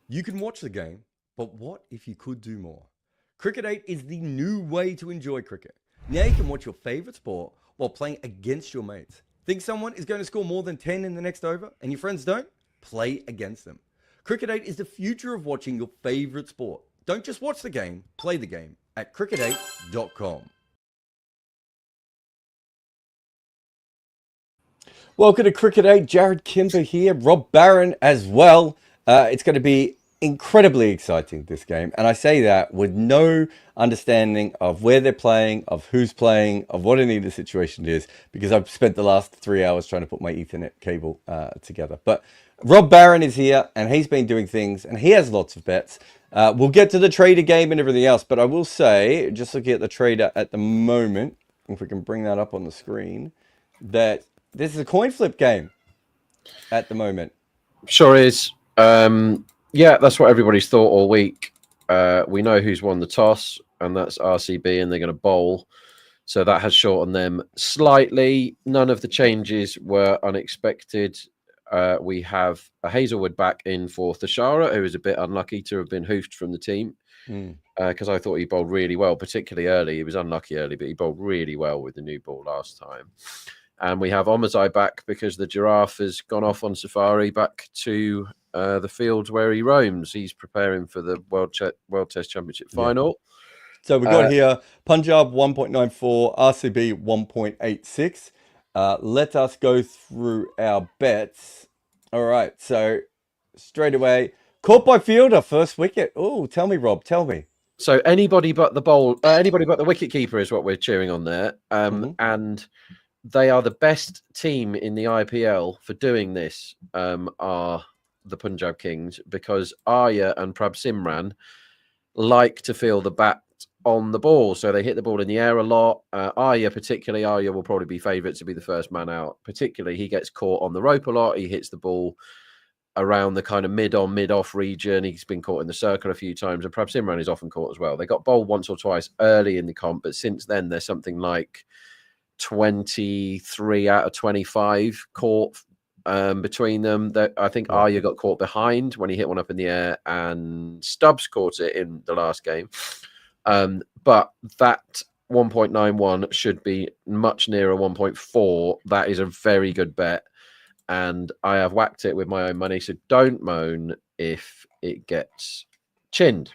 You can watch the game, but what if you could do more? Cricket 8 is the new way to enjoy cricket. Now you can watch your favourite sport while playing against your mates. Think someone is going to score more than 10 in the next over and your friends don't? Play against them. Cricket 8 is the future of watching your favourite sport. Don't just watch the game, play the game at cricket8.com. Welcome to Cricket 8. Jarrod Kimber here. Rob Barron as well. It's going to be incredibly exciting, this game. And I say that with no understanding of where they're playing, of who's playing, of what any of the situation is, because I've spent the last 3 hours trying to put my Ethernet cable together. But Rob Barron is here, and he's been doing things, and he has lots of bets. We'll get to the trader game and everything else, but I will say, just looking at the trader at the moment, if we can bring that up on the screen, that this is a coin flip game at the moment. Sure is. Yeah, that's what everybody's thought all week. We know who's won the toss, and that's RCB, and they're going to bowl. So that has shortened them slightly. None of the changes were unexpected. We have a Hazelwood back in for Thashara, who is a bit unlucky to have been hoofed from the team, because I thought he bowled really well, particularly early. He was unlucky early, but he bowled really well with the new ball last time. And we have Omazai back because the giraffe has gone off on safari back to the fields where he roams. He's preparing for the World Test Championship final. So we got here Punjab 1.94, RCB 1.86. Let us go through our bets. All right, so straight away, caught by fielder, first wicket. Oh, tell me, Rob, tell me. So anybody but the anybody but the wicketkeeper is what we're cheering on there. And they are the best team in the IPL for doing this, are the Punjab Kings, because Arya and Prab Simran like to feel the bat on the ball. So they hit the ball in the air a lot. Arya will probably be favourite to be the first man out. Particularly, he gets caught on the rope a lot. He hits the ball around the kind of mid-on, mid-off region. He's been caught in the circle a few times, and Prab Simran is often caught as well. They got bowled once or twice early in the comp, but since then, there's something like 23 out of 25 caught between them. I think Arya got caught behind when he hit one up in the air, and Stubbs caught it in the last game. But that 1.91 should be much nearer 1.4. That is a very good bet, and I have whacked it with my own money, so don't moan if it gets chinned.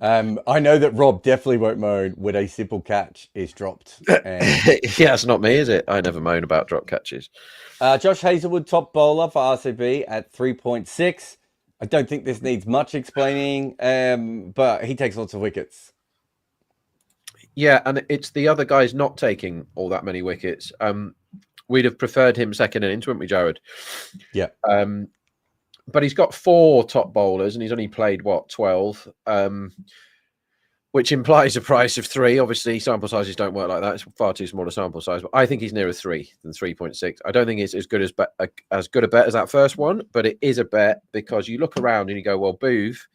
I know that Rob definitely won't moan when a simple catch is dropped. Yeah, it's not me, is it? I never moan about drop catches. Josh Hazelwood, top bowler for RCB at 3.6. I don't think this needs much explaining, but he takes lots of wickets. Yeah, and it's the other guys not taking all that many wickets. We'd have preferred him second innings, wouldn't we, Jarrod? Yeah. But he's got 4 top bowlers, and he's only played, 12? Which implies a price of 3. Obviously, sample sizes don't work like that. It's far too small a sample size. But I think he's nearer 3 than 3.6. I don't think it's as good a bet as that first one, but it is a bet because you look around and you go, well, Booth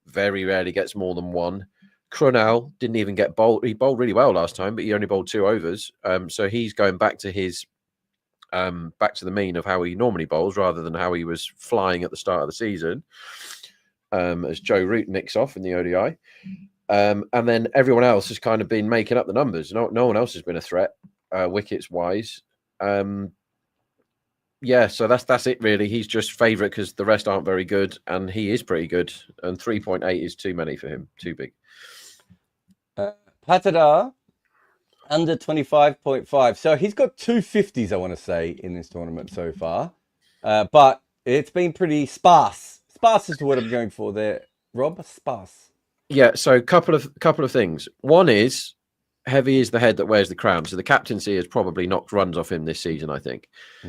very rarely gets more than 1. Crunell didn't even get bowled. He bowled really well last time, but he only bowled 2 overs. So he's going back to his back to the mean of how he normally bowls rather than how he was flying at the start of the season, as Joe Root nicks off in the ODI. And then everyone else has kind of been making up the numbers. No one else has been a threat, wickets-wise. Yeah, so that's it, really. He's just favourite because the rest aren't very good, and he is pretty good. And 3.8 is too many for him, too big. Patadar, under 25.5. So he's got 250s, I want to say, in this tournament so far. But it's been pretty sparse. Sparse is the word I'm going for there, Rob. Sparse. Yeah, so couple of things. One is heavy is the head that wears the crown. So the captaincy has probably knocked runs off him this season, I think.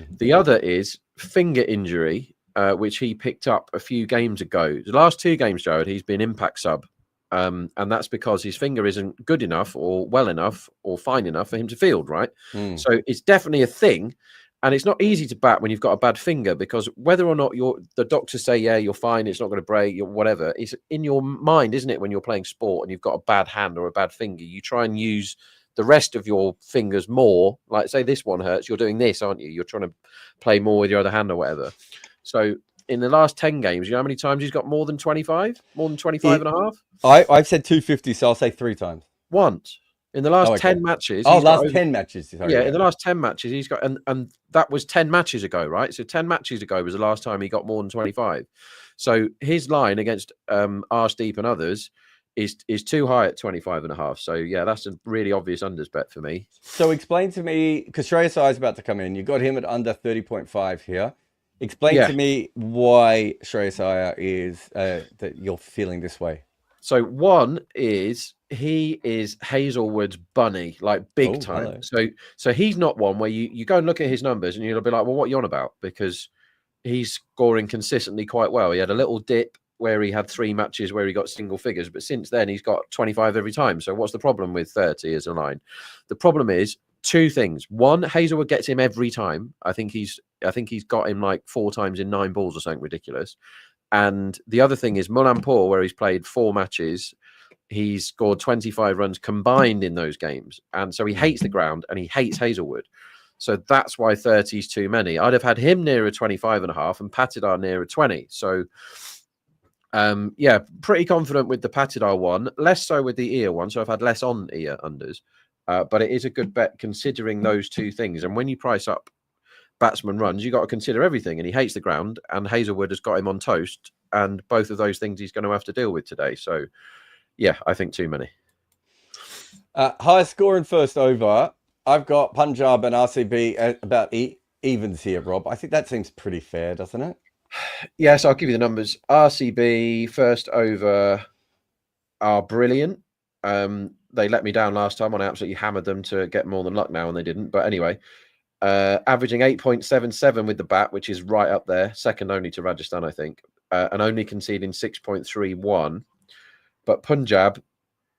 The other is finger injury, which he picked up a few games ago. The last 2 games, Jarrod, he's been impact sub. And that's because his finger isn't good enough or well enough or fine enough for him to field, right? So it's definitely a thing. And it's not easy to bat when you've got a bad finger, because whether or not the doctors say, yeah, you're fine, it's not going to break, whatever, it's in your mind, isn't it? When you're playing sport and you've got a bad hand or a bad finger, you try and use the rest of your fingers more. Like, say this one hurts, you're doing this, aren't you? You're trying to play more with your other hand or whatever. So in the last 10 games, you know how many times he's got more than 25? More than 25 and a half? I've said 250, so I'll say 3 times. Once. In the last Oh, okay. 10 matches. Oh, He's got last over, 10 matches. Sorry, yeah, in the last 10 matches, he's got, and that was 10 matches ago, right? So 10 matches ago was the last time he got more than 25. So his line against Arsedeep and others is too high at 25 and a half. So yeah, that's a really obvious unders bet for me. So explain to me, because Shreyas Iyer is about to come in. You got him at under 30.5 here. Explain to me why Shreyas Iyer is that you're feeling this way. So one is he is Hazelwood's bunny, like big time. Hello. So he's not one where you go and look at his numbers and you'll be like, well, what are you on about? Because he's scoring consistently quite well. He had a little dip where he had 3 matches where he got single figures, but since then he's got 25 every time. So what's the problem with 30 as a line? The problem is 2 things. One, Hazelwood gets him every time. I think he's got him like 4 times in 9 balls or something ridiculous. And the other thing is Mullanpur, where he's played 4 matches, he's scored 25 runs combined in those games. And so he hates the ground and he hates Hazelwood. So that's why 30 is too many. I'd have had him nearer 25 and a half and Patidar nearer 20. So, yeah, pretty confident with the Patidar one, less so with the Iyer one. So I've had less on Iyer unders. But it is a good bet considering those 2 things. And when you price up batsman runs, you got to consider everything, and he hates the ground, and Hazelwood has got him on toast, and both of those things he's going to have to deal with today. So yeah, I think too many. Highest score in first over, I've got Punjab and RCB at about evens here, Rob. I think that seems pretty fair, doesn't it? Yeah, so I'll give you the numbers. RCB first over are brilliant. They let me down last time when I absolutely hammered them to get more than luck now, and they didn't. But anyway, averaging 8.77 with the bat, which is right up there, second only to Rajasthan, I think, and only conceding 6.31. But Punjab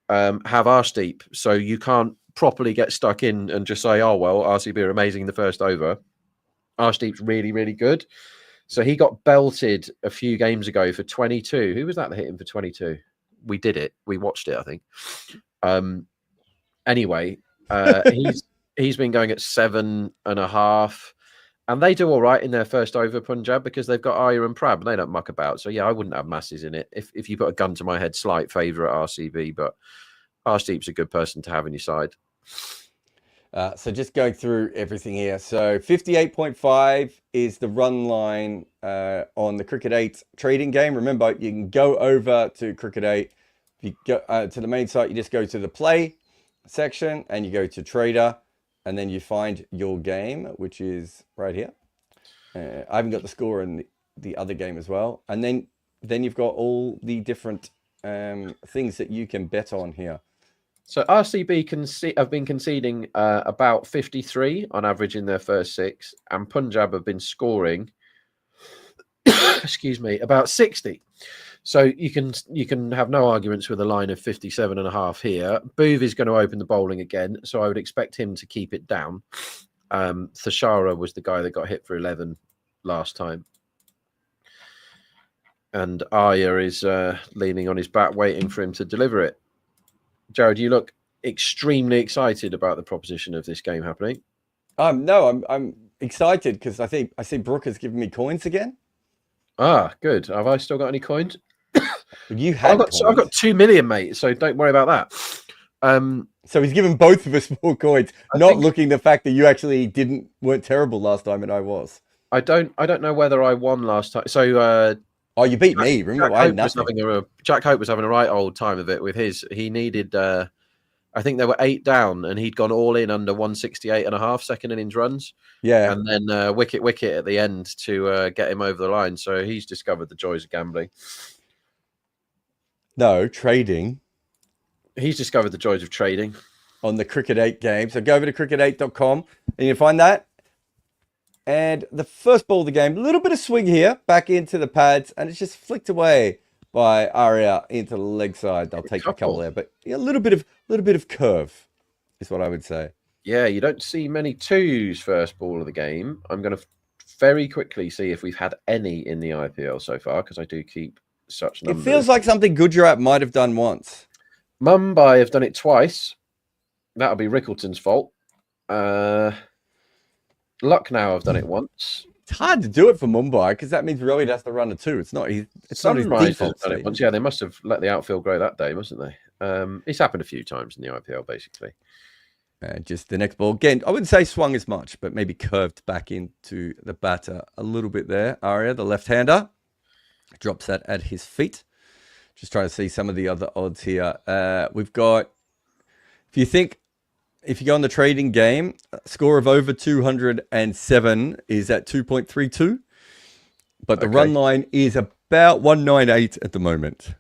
have Arsedeep, so you can't properly get stuck in and just say, oh, well, RCB are amazing in the first over. Arsedeep's really, really good. So he got belted a few games ago for 22. Who was that hit him for 22? We did it. We watched it, I think. Anyway, he's been going at 7.5, and they do all right in their first over, Punjab, because they've got Iyer and Prab, and they don't muck about. So yeah, I wouldn't have masses in it. If you put a gun to my head, slight favourite RCB, but Arsedeep's a good person to have in your side. So just going through everything here. So 58.5 is the run line on the Cricket 8 trading game. Remember, you can go over to Cricket 8. If you go to the main site, you just go to the play section and you go to trader, and then you find your game, which is right here. I haven't got the score in the other game as well. And then you've got all the different things that you can bet on here. So RCB have been conceding about 53 on average in their first 6, and Punjab have been scoring, excuse me, about 60. So you can have no arguments with a line of 57.5 here. Booth is going to open the bowling again, so I would expect him to keep it down. Thashara was the guy that got hit for 11 last time. And Iyer is leaning on his bat, waiting for him to deliver it. Jarrod, you look extremely excited about the proposition of this game happening. No, I'm excited because I see Brooke has given me coins again. Ah, good. Have I still got any coins? You had I've got 2 million, mate. So don't worry about that. So he's given both of us more coins, not looking the fact that you actually weren't terrible last time and I was. I don't know whether I won last time. So oh, you beat me. Remember, I had nothing. Jack Hope was having a right old time of it with his. He needed, I think they were 8 down, and he'd gone all in under 168.5 second innings runs. Yeah, and then wicket at the end to get him over the line. So he's discovered the joys of gambling. No, trading. He's discovered the joys of trading on the Cricket 8 game. So go over to cricket8.com and you'll find that. And the first ball of the game, a little bit of swing here, back into the pads, and it's just flicked away by Arya into the leg side. They'll take a couple there, but yeah, a little bit of curve is what I would say. Yeah, you don't see many 2s first ball of the game. I'm going to very quickly see if we've had any in the IPL so far, because I do keep such numbers. It feels like something Gujarat might have done once. Mumbai have done it twice. That'll be Rickleton's fault. Lucknow have done it once. It's hard to do it for Mumbai because that means Rohit has to run a 2. It's not his Sunrise default done it state. once. Yeah, they must have let the outfield grow that day, mustn't they? It's happened a few times in the IPL, basically. Just the next ball. Again, I wouldn't say swung as much, but maybe curved back into the batter a little bit there. Arya, the left-hander, drops that at his feet. Just trying to see some of the other odds here. We've got, if you go on the trading game, score of over 207 is at 2.32. But the run line is about 198 at the moment.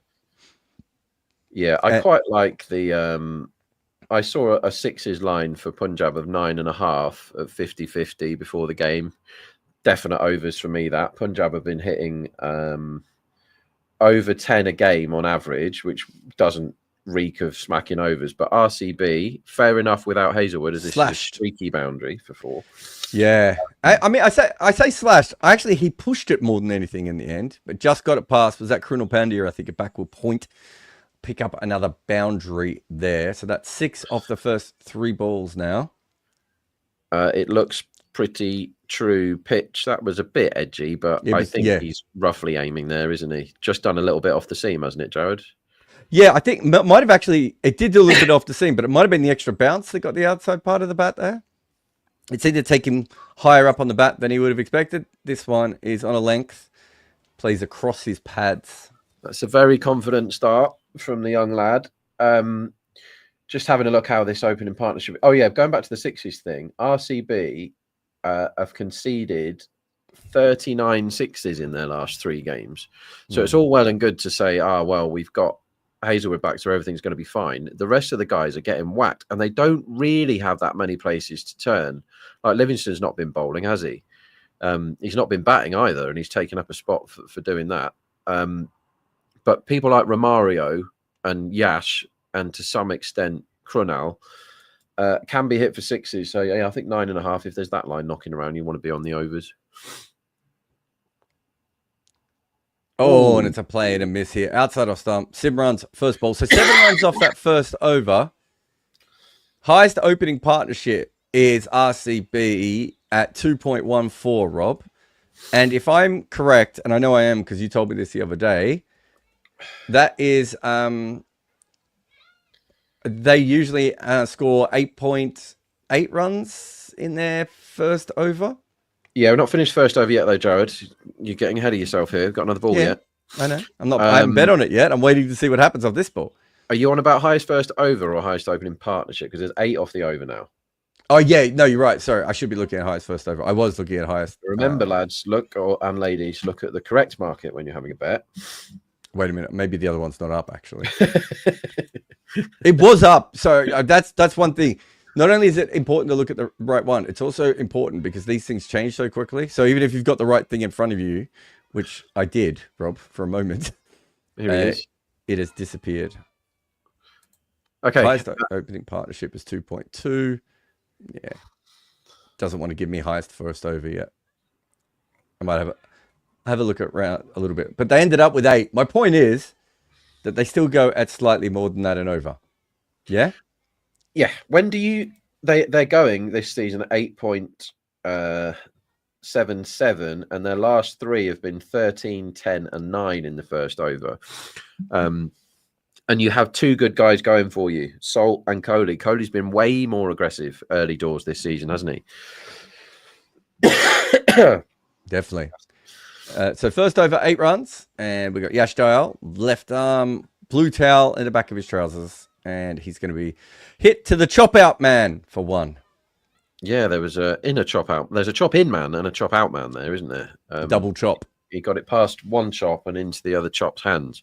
Yeah, I quite like the... I saw a sixes line for Punjab of 9.5 at 50-50 before the game. Definite overs for me, that. Punjab have been hitting over 10 a game on average, which doesn't reek of smacking overs. But RCB, fair enough without Hazelwood, as this is a streaky boundary for 4. Yeah. I mean, I say slashed. Actually, he pushed it more than anything in the end, but just got it past. Was that Krunal Pandya, I think, a backward point. Pick up another boundary there. So that's 6 off the first 3 balls now. It looks pretty true pitch. That was a bit edgy, but I think he's roughly aiming there, isn't he? Just done a little bit off the seam, hasn't it, Jarrod? Yeah, I think might have actually, it did do a little bit off the seam, but it might have been the extra bounce that got the outside part of the bat there. It seemed to take him higher up on the bat than he would have expected. This one is on a length, plays across his pads. That's a very confident start from the young lad. Just having a look how this opening partnership... Oh, yeah, going back to the sixes thing, RCB have conceded 39 sixes in their last 3 games. So it's all well and good to say, well, we've got Hazelwood back, so everything's going to be fine. The rest of the guys are getting whacked, and they don't really have that many places to turn. Like Livingston's not been bowling, has he? He's not been batting either, and he's taken up a spot for doing that. But people like Romario and Yash, and to some extent Krunal, can be hit for sixes. So yeah, I think 9.5. If there's that line knocking around, you want to be on the overs. Oh, and it's a play and a miss here. Outside off stump. Simran's first ball. So 7 runs off that first over. Highest opening partnership is RCB at 2.14, Rob. And if I'm correct, and I know I am because you told me this the other day, that is, they usually score 8.8 runs in their first over. Yeah, we're not finished first over yet, though, Jarrod. You're getting ahead of yourself here. Got another ball yet? I know. I haven't bet on it yet. I'm waiting to see what happens off this ball. Are you on about highest first over or highest opening partnership? Because there's 8 off the over now. Oh, yeah. No, you're right. Sorry. I should be looking at highest first over. I was looking at highest. Remember, lads, and ladies, look at the correct market when you're having a bet. Wait a minute. Maybe the other one's not up, actually. It was up. So that's one thing. Not only is it important to look at the right one, it's also important because these things change so quickly. So even if you've got the right thing in front of you, which I did, Rob, for a moment, here it is. It has disappeared. Okay. Highest opening partnership is 2.2. Yeah. Doesn't want to give me highest first over yet. I might have a look at round a little bit. But they ended up with 8. My point is that they still go at slightly more than that and over. Yeah? Yeah. When do you... They're going this season at 8.77, and their last 3 have been 13, 10, and 9 in the first over. And you have 2 good guys going for you, Salt and Kohli. Kohli's been way more aggressive early doors this season, hasn't he? Definitely. So first over 8 runs, and we got Yash Dayal, left arm, blue towel in the back of his trousers, and he's going to be hit to the chop out man for 1. Yeah, there was a chop out. There's a chop in man and a chop out man there, isn't there? Double chop. He got it past one chop and into the other chop's hands.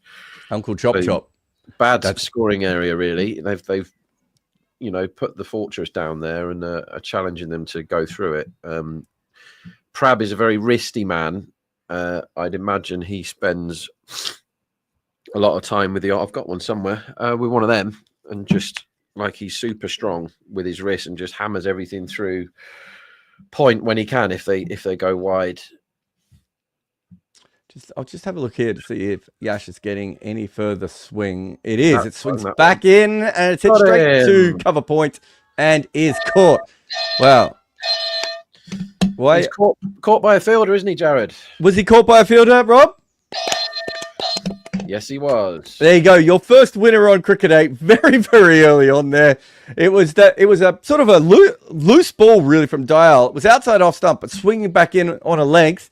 Uncle Chop Chop. Bad scoring area, really. They've put the fortress down there and are challenging them to go through it. Prab is a very wristy man. I'd imagine he spends a lot of time with I've got one somewhere, with one of them, and just like he's super strong with his wrist and just hammers everything through point when he can if they go wide. I'll just have a look here to see if Yash is getting any further swing. It is. It swings back in and it's hit straight to cover point and is caught. Wow. Why He's caught by a fielder, isn't he, Jarrod? was he caught by a fielder, Rob? Yes, he was. There you go. Your first winner on Cricket 8. Very, very early on there. It was a sort of a loose ball, really, from Dial. It was outside off stump, but swinging back in on a length.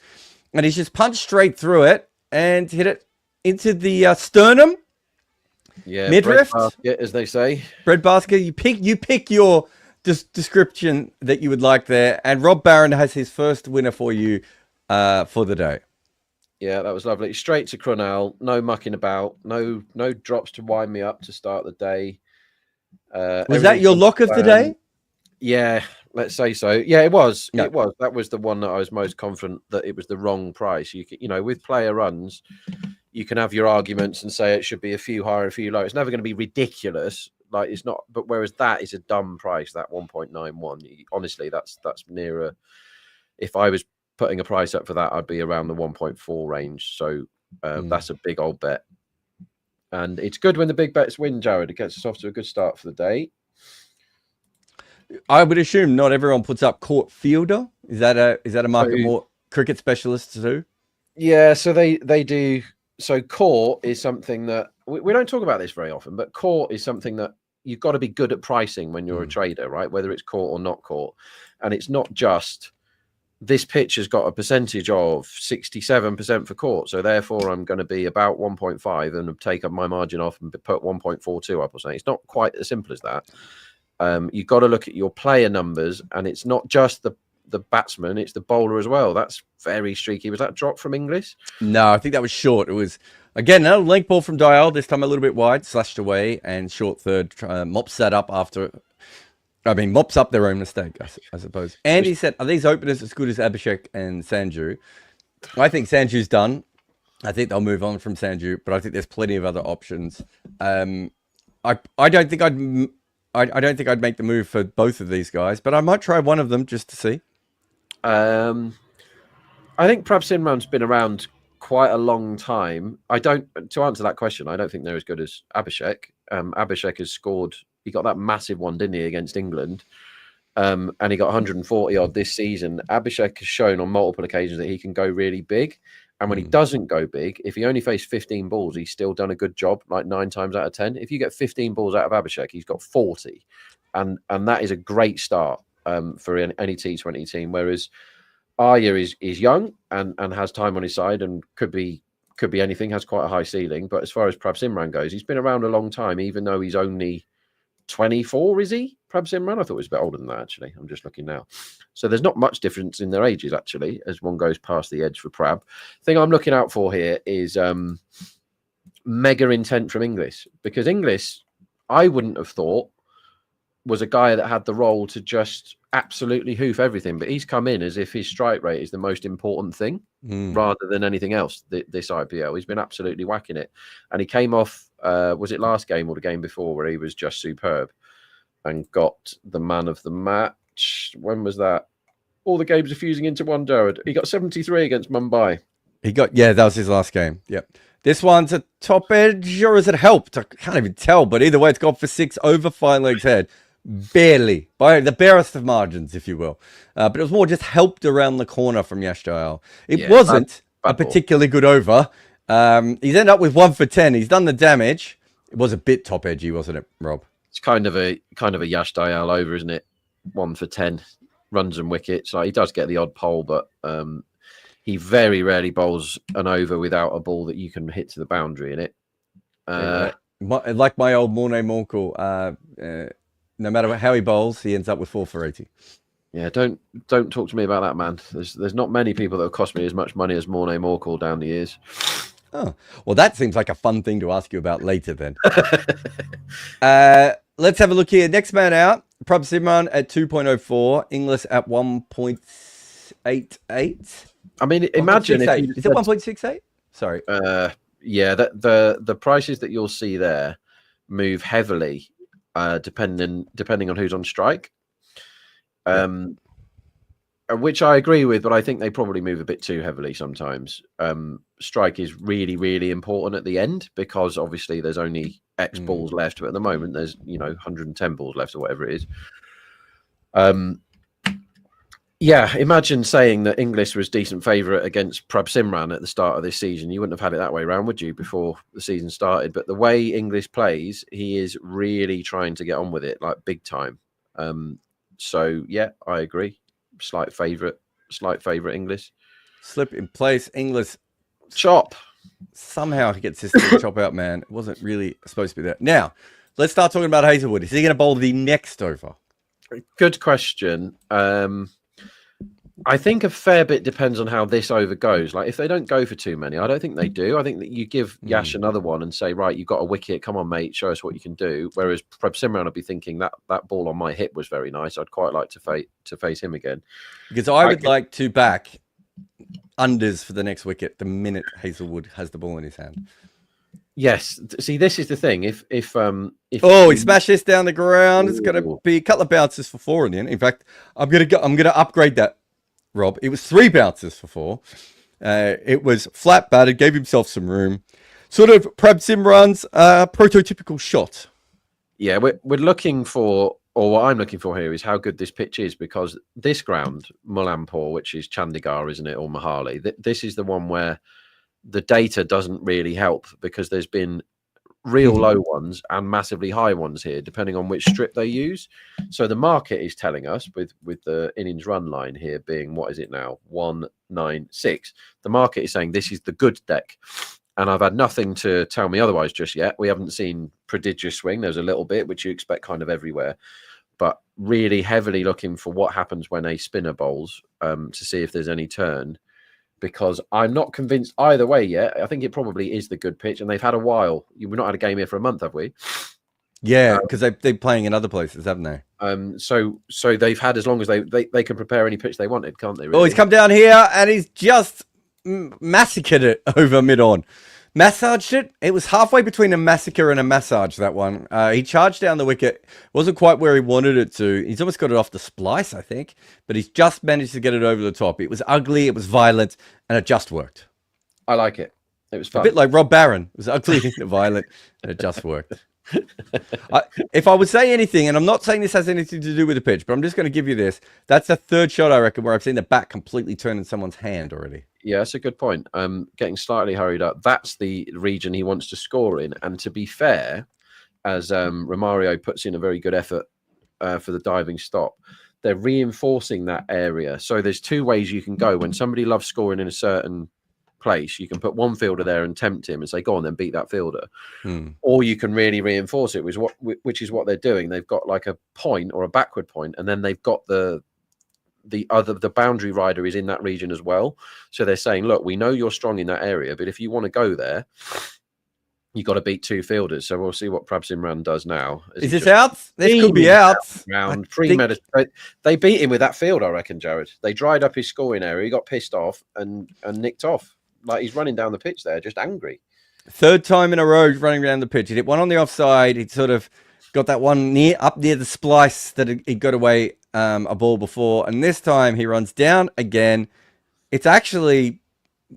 And he's just punched straight through it and hit it into the sternum. Yeah, midriff, breadbasket, as they say. Breadbasket. You pick your description that you would like there. And Rob Barron has his first winner for you for the day. Yeah, that was lovely. Straight to Crunell, no mucking about, no drops to wind me up to start the day. Was that your lock of the day? Yeah, let's say so. Yeah, it was. No. It was. That was the one that I was most confident that it was the wrong price. With player runs, you can have your arguments and say it should be a few higher, a few lower. It's never going to be ridiculous. Like it's not. But whereas that is a dumb price, that 1.91. Honestly, that's nearer. If I was putting a price up for that, I'd be around the 1.4 range. So that's a big old bet. And it's good when the big bets win, Jarrod. It gets us off to a good start for the day. I would assume not everyone puts up court fielder. Is that a market more cricket specialists do? Yeah, so they do. So court is something that we don't talk about this very often, but court is something that you've got to be good at pricing when you're a trader, right? Whether it's court or not court. And it's not just this pitch has got a percentage of 67% for court. So therefore I'm going to be about 1.5 and take up my margin off and put 1.42 up or something. It's not quite as simple as that. You've got to look at your player numbers, and it's not just the batsman, it's the bowler as well. That's very streaky. Was that dropped from Inglis? No, I think that was short. It was, again, another length ball from Dial, this time a little bit wide, slashed away, and short third mops that up mops up their own mistake, I suppose. Andy said, are these openers as good as Abhishek and Sanju? I think Sanju's done. I think they'll move on from Sanju, but I think there's plenty of other options. I don't think I'd make the move for both of these guys, but I might try one of them just to see. I think Prab Simran's been around quite a long time. To answer that question, I don't think they're as good as Abhishek. Abhishek has scored. He got that massive one, didn't he, against England? And he got 140 odd this season. Abhishek has shown on multiple occasions that he can go really big. And when he doesn't go big, if he only faced 15 balls, he's still done a good job, like 9 times out of 10. If you get 15 balls out of Abhishek, he's got 40. And that is a great start for any T20 team. Whereas Arya is young and has time on his side and could be anything, has quite a high ceiling. But as far as Prab Simran goes, he's been around a long time, even though he's only 24, is he? Prab Simran? I thought he was a bit older than that, actually. I'm just looking now. So there's not much difference in their ages, actually, as one goes past the edge for Prab. Thing I'm looking out for here is mega intent from Inglis, because Inglis, I wouldn't have thought, was a guy that had the role to just absolutely hoof everything, but he's come in as if his strike rate is the most important thing rather than anything else this IPL. He's been absolutely whacking it. And he came off, was it last game or the game before, where he was just superb and got the man of the match. When was that? All the games are fusing into one, Jarrod. He got 73 against Mumbai. That was his last game. Yep. This one's a top edge, or is it helped? I can't even tell, but either way, it's gone for 6 over fine legs head. Barely, by the barest of margins, if you will. But it was more just helped around the corner from Yash Dayal. It wasn't a particularly good over. He's ended up with 1 for 10. He's done the damage. It was a bit top edgy, wasn't it, Rob? It's kind of a Yash Dayal over, isn't it? 1 for 10 runs and wickets. Like, he does get the odd pole, but he very rarely bowls an over without a ball that you can hit to the boundary in it. Like my old Morne Morkel, no matter how he bowls, he ends up with 4 for 80. Yeah, don't talk to me about that, man. There's not many people that have cost me as much money as Morne Morkel down the years. Oh, well, that seems like a fun thing to ask you about later then. Let's have a look here. Next man out, Prab Simran at 2.04, Inglis at 1.88. I mean, imagine if is it 1.68? Sorry. Yeah, the prices that you'll see there move heavily depending on who's on strike. Which I agree with, but I think they probably move a bit too heavily sometimes. Strike is really, really important at the end, because obviously there's only X balls left, but at the moment there's 110 balls left or whatever it is. Yeah, imagine saying that Inglis was decent favourite against Prab Simran at the start of this season. You wouldn't have had it that way round, would you, before the season started? But the way Inglis plays, he is really trying to get on with it, like big time. So yeah, I agree. Slight favourite Inglis. Slip in place. Inglis Chop. somehow he gets this little chop out, man. It wasn't really supposed to be there. Now, let's start talking about Hazelwood. Is he going to bowl the next over? Good question. I think a fair bit depends on how this over goes. Like, if they don't go for too many, I don't think they do. I think that you give Yash another one and say, right, you've got a wicket. Come on, mate, show us what you can do. Whereas Prab Simran will be thinking that ball on my hip was very nice. I'd quite like to face him again. Because I would like to back unders for the next wicket the minute Hazelwood has the ball in his hand. Yes. See, this is the thing. If he smashed this down the ground, it's going to be a couple of bounces for 4 in the end. In fact, I'm going to upgrade that, Rob. It was 3 bounces for 4. It was flat batted, gave himself some room. Sort of Prab Simran's prototypical shot. Yeah, we're looking for, or what I'm looking for here is how good this pitch is, because this ground, Mulampur, which is Chandigarh, isn't it, or Mohali, this is the one where the data doesn't really help, because there's been real low ones and massively high ones here, depending on which strip they use. So the market is telling us, with the innings run line here being, what is it now, 196, the market is saying this is the good deck. And I've had nothing to tell me otherwise just yet. We haven't seen prodigious swing. There's a little bit, which you expect kind of everywhere, but really heavily looking for what happens when a spinner bowls, to see if there's any turn, because I'm not convinced either way yet. I think it probably is the good pitch, and they've had a while. We've not had a game here for a month, have we? Yeah, because they're playing in other places, haven't they? So they've had as long as they can prepare any pitch they wanted, can't they? Really? Oh, he's come down here and he's just massacred it over mid-on. Massaged it. It was halfway between a massacre and a massage, that one. He charged down the wicket. Wasn't quite where he wanted it to. He's almost got it off the splice, I think. But he's just managed to get it over the top. It was ugly, it was violent, and it just worked. I like it. It was fun. A bit like Rob Barron. It was ugly and violent, and it just worked. If I would say anything, and I'm not saying this has anything to do with the pitch, but I'm just going to give you this. That's the 3rd shot, I reckon, where I've seen the bat completely turn in someone's hand already. Yeah, that's a good point. Getting slightly hurried up. That's the region he wants to score in. And to be fair, as Romario puts in a very good effort for the diving stop, they're reinforcing that area. So there's 2 ways you can go. When somebody loves scoring in a certain place, you can put one fielder there and tempt him and say, go on, then beat that fielder. Or you can really reinforce it, which is what they're doing. They've got like a point or a backward point, and then they've got the boundary rider is in that region as well. So they're saying, look, we know you're strong in that area, but if you want to go there, you got to beat 2 fielders. So we'll see what Prab Simran does now. Is this out? This could be out. Round They beat him with that field, I reckon, Jarrod. They dried up his scoring area. He got pissed off and nicked off. Like, he's running down the pitch there, just angry. 3rd time in a row running down the pitch. He hit one on the offside. He sort of got that one up near the splice that he got away a ball before. And this time he runs down again. It's actually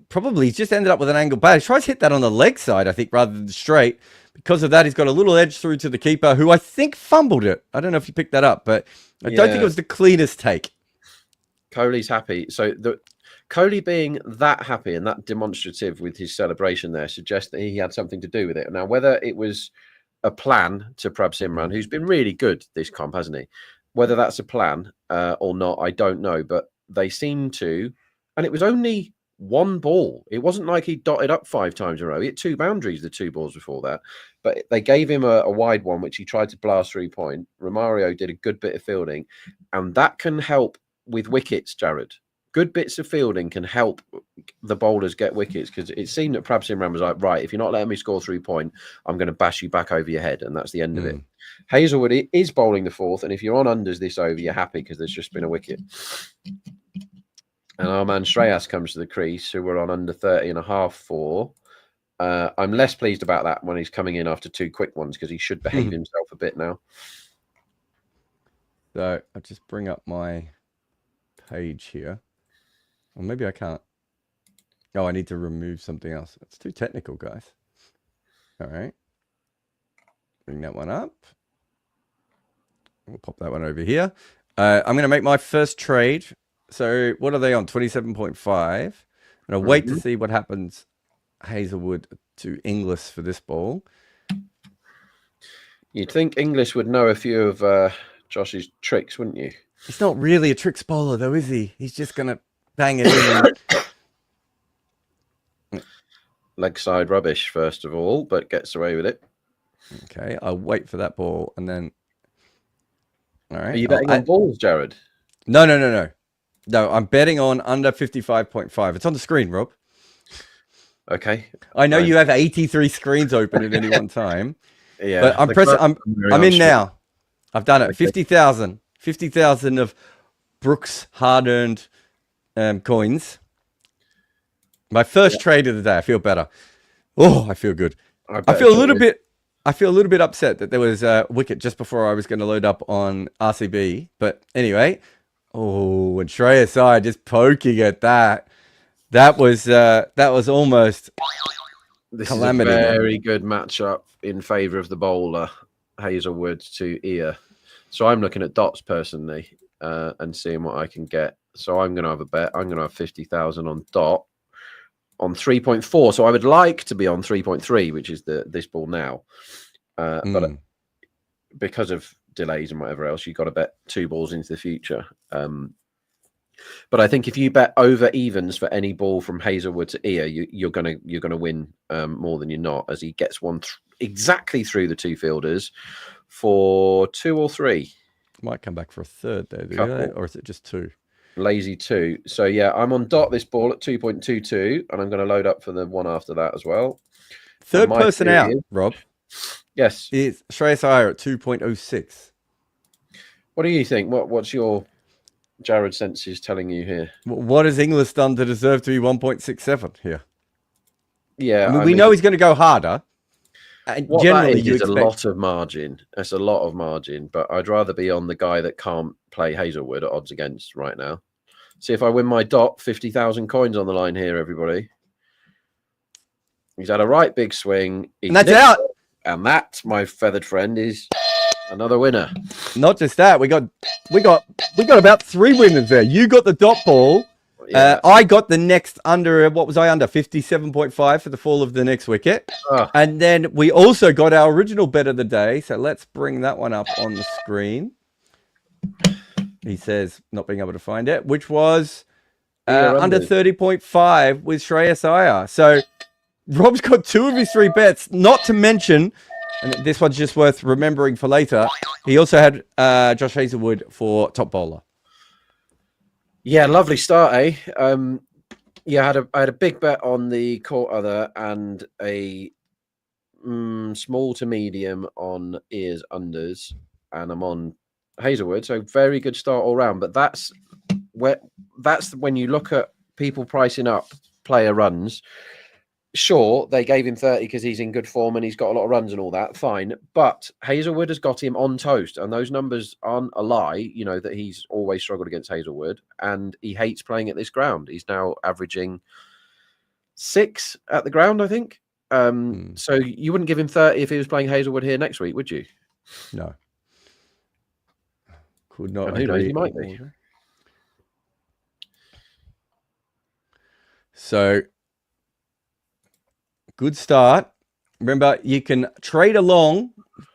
probably he's just ended up with an angle bat. He tries to hit that on the leg side, I think, rather than straight. Because of that, he's got a little edge through to the keeper, who I think fumbled it. I don't know if you picked that up, but I don't think it was the cleanest take. Kohli's happy. So Kohli being that happy and that demonstrative with his celebration there suggests that he had something to do with it. Now, whether it was a plan to Prab Simran, who's been really good this comp, hasn't he? Whether that's a plan or not, I don't know. But they seem to, and it was only 1 ball. It wasn't like he dotted up 5 times in a row. He hit 2 boundaries, the 2 balls before that. But they gave him a wide one, which he tried to blast 3-point. Romario did a good bit of fielding, and that can help with wickets, Jarrod. Good bits of fielding can help the bowlers get wickets, because it seemed that Prab Simran was like, right, if you're not letting me score 3-point, I'm going to bash you back over your head, and that's the end of it. Hazelwood is bowling the 4th, and if you're on unders this over, you're happy because there's just been a wicket. And our man Shreyas comes to the crease, who we're on under 30.5 for. I'm less pleased about that when he's coming in after 2 quick ones, because he should behave himself a bit now. So I'll just bring up my page here. Or maybe I can't. Oh, I need to remove something else. It's too technical, guys. All right. Bring that one up. We'll pop that one over here. I'm going to make my first trade. So what are they on? 27.5. And I'll wait to see what happens Hazelwood to Inglis for this ball. You'd think English would know a few of Josh's tricks, wouldn't you? He's not really a tricks bowler, though, is he? He's just going to bang it in. Leg side rubbish, first of all, but gets away with it. Okay, I'll wait for that ball and then... All right. Are you betting on balls, Jarrod? No. No, I'm betting on under 55.5. It's on the screen, Rob. Okay. I know you have 83 screens open at any one time. Yeah. But I'm pressing. I'm in now. I've done it. Okay. 50,000. 50,000 of Brooks hard-earned coins. My first trade of the day. I feel better. Oh, I feel good. I feel a little bit upset that there was a wicket just before I was going to load up on RCB. But anyway, and Shreyas Iyer just poking at that. That was almost calamity. Is a very good matchup in favour of the bowler, Hazelwood to Iyer. So I'm looking at dots personally and seeing what I can get. So I'm going to have a bet. I'm going to have 50,000 on dot on 3.4. So I would like to be on 3.3, which is this ball now. But because of delays and whatever else, you've got to bet 2 balls into the future. But I think if you bet over evens for any ball from Hazelwood to Iyer, you're gonna win more than you're not, as he gets one exactly through the 2 fielders for 2 or 3. Might come back for a third though, or is it just 2? Lazy 2. So yeah, I'm on dot this ball at 2.22, and I'm going to load up for the one after that as well. Third person out, Rob. Yes, is Shreyas Iyer at 2.06. What do you think? What's your Jarrod senses telling you here? What has Inglis done to deserve to be 1.67 here? Yeah, I mean, we know he's going to go harder. What generally, that is a lot of margin. That's a lot of margin, but I'd rather be on the guy that can't play Hazelwood at odds against right now. See if I win my dot, 50,000 coins on the line here, everybody. He's had a right big swing. And that's out. And that, my feathered friend, is another winner. Not just that, we got about 3 winners there. You got the dot ball. Yeah. I got the next under, what was I under? 57.5 for the fall of the next wicket. And then we also got our original bet of the day. So let's bring that one up on the screen. He says not being able to find it, which was under 30.5 with Shreyas Iyer. So Rob's got 2 of his 3 bets, not to mention, and this one's just worth remembering for later, he also had Josh Hazelwood for top bowler. Yeah, lovely start, eh? Yeah, I had a big bet on the court other and a small to medium on Iyer's unders, and I'm on Hazelwood. So very good start all round. But that's when you look at people pricing up player runs. Sure, they gave him 30 because he's in good form and he's got a lot of runs and all that. Fine. But Hazelwood has got him on toast. And those numbers aren't a lie, you know, that he's always struggled against Hazelwood. And he hates playing at this ground. He's now averaging 6 at the ground, I think. So you wouldn't give him 30 if he was playing Hazelwood here next week, would you? No. Could not. And who knows, he might be. So... good start. Remember, you can trade along.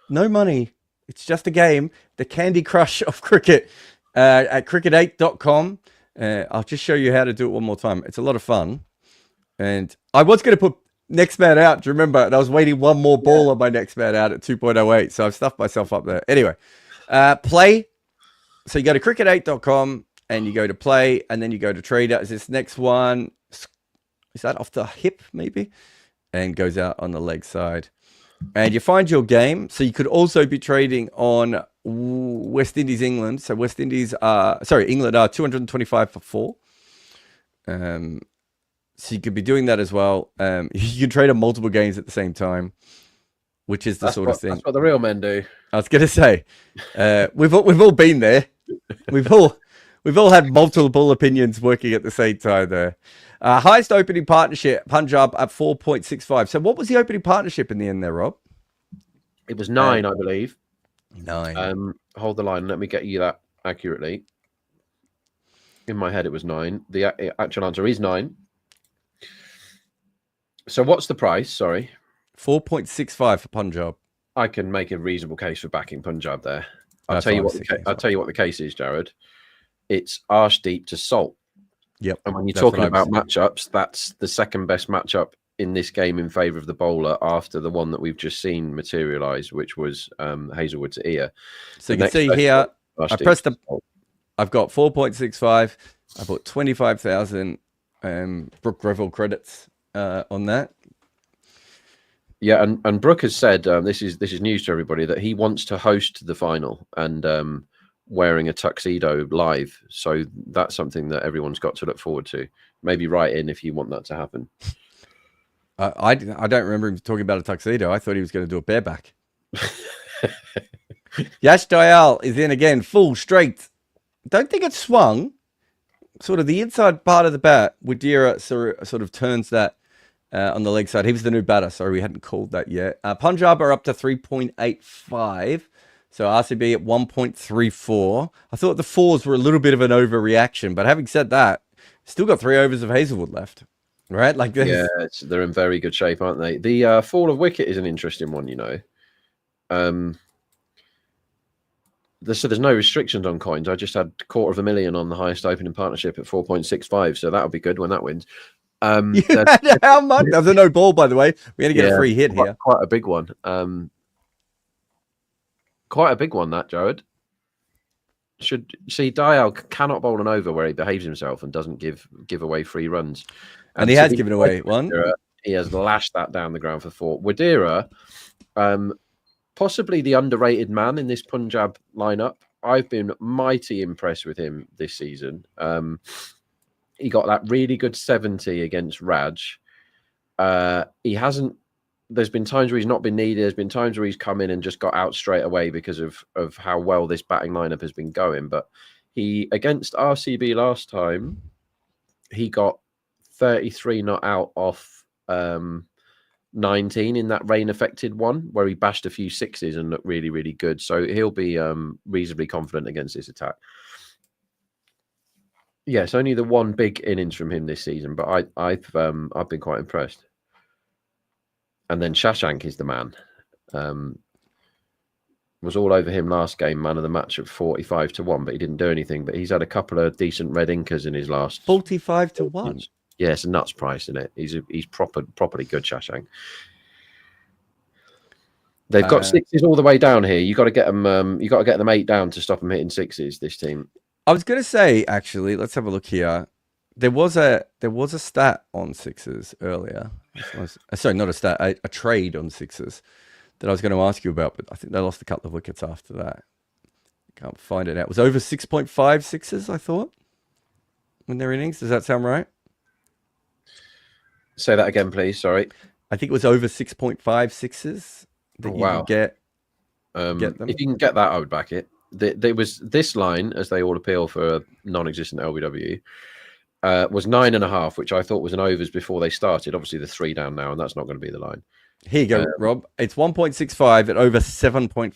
No money. It's just a game. The Candy Crush of cricket at cricket8.com. I'll just show you how to do it one more time. It's a lot of fun. And I was going to put next man out. Do you remember? And I was waiting one more ball on my next man out at 2.08. So I've stuffed myself up there. Anyway, play. So you go to cricket8.com and you go to play. And then you go to trader. Is this next one? Is that off the hip maybe? And goes out on the leg side. And you find your game. So you could also be trading on West Indies, England. So England are 225 for 4. So you could be doing that as well. You can trade on multiple games at the same time, which is the sort of thing. That's what the real men do. I was going to say, we've all been there. We've all had multiple opinions working at the same time there. Highest opening partnership, Punjab at 4.65. So what was the opening partnership in the end there, Rob? It was 9, I believe. 9. Hold the line. Let me get you that accurately. In my head, it was 9. The actual answer is 9. So what's the price? Sorry. 4.65 for Punjab. I can make a reasonable case for backing Punjab there. I'll That's tell you what I was what. thinking as I'll well. tell you what the case is, Jarrod. It's Arshdeep to Salt. Yep. And when you're that's what talking I was about matchups, that's the second best matchup in this game in favour of the bowler after the one that we've just seen materialise, which was Hazelwood to Ear. So you can see here, I pressed the. I've got 4.65. I put 25,000 Brooke Greville credits on that. Yeah, and Brooke has said this is news to everybody that he wants to host the final and wearing a tuxedo live. So that's something that everyone's got to look forward to. Maybe write in if you want that to happen. I don't remember him talking about a tuxedo. I thought he was going to do a bareback. Yash Dayal is in again, full straight. Don't think it swung. Sort of the inside part of the bat. Wadira sort of turns that on the leg side. He was the new batter. Sorry, we hadn't called that yet. Punjab are up to 3.85. So RCB at 1.34. I thought the 4s were a little bit of an overreaction. But having said that, still got 3 overs of Hazelwood left. Right? Like this. Yeah, they're in very good shape, aren't they? The fall of wicket is an interesting one, you know. So there's no restrictions on coins. I just had 250,000 on the highest opening partnership at 4.65. So that'll be good when that wins. How much? That was a no ball, by the way. We had to get a free hit here. Quite a big one. Quite a big one, that, Jarrod. Should see Dial cannot bowl an over where he behaves himself and doesn't give away free runs. And he has given away one. He has lashed that down the ground for 4. Wadira, possibly the underrated man in this Punjab lineup. I've been mighty impressed with him this season. He got that really good 70 against Raj. He hasn't. There's been times where he's not been needed. There's been times where he's come in and just got out straight away because of how well this batting lineup has been going. But he against RCB last time, he got 33 not out off 19 in that rain-affected one where he bashed a few 6s and looked really, really good. So he'll be reasonably confident against this attack. Yes, only the one big innings from him this season, but I've been quite impressed. And then Shashank is the man. Was all over him last game, man of the match at 45-1, but he didn't do anything. But he's had a couple of decent red inkers in his last 45-1. Yeah, it's a nuts price, isn't it? He's properly good, Shashank. They've got 6s all the way down here. You got to get them. You got to get them 8 down to stop them hitting 6s. This team. I was going to say, actually, let's have a look here. There was a stat on 6s earlier. Sorry, not a stat, a trade on 6s that I was going to ask you about, but I think they lost a couple of wickets after that. Can't find it out. It was over 6.5 6s, I thought, in their innings. Does that sound right? Say that again, please. Sorry. I think it was over 6.5 6s that you could get them. If you can get that, I would back it. There was this line, as they all appeal for a non-existent LBW, was 9.5, which I thought was an overs before they started. Obviously, the 3 down now, and that's not going to be the line. Here you go, Rob. It's 1.65 at over 7.5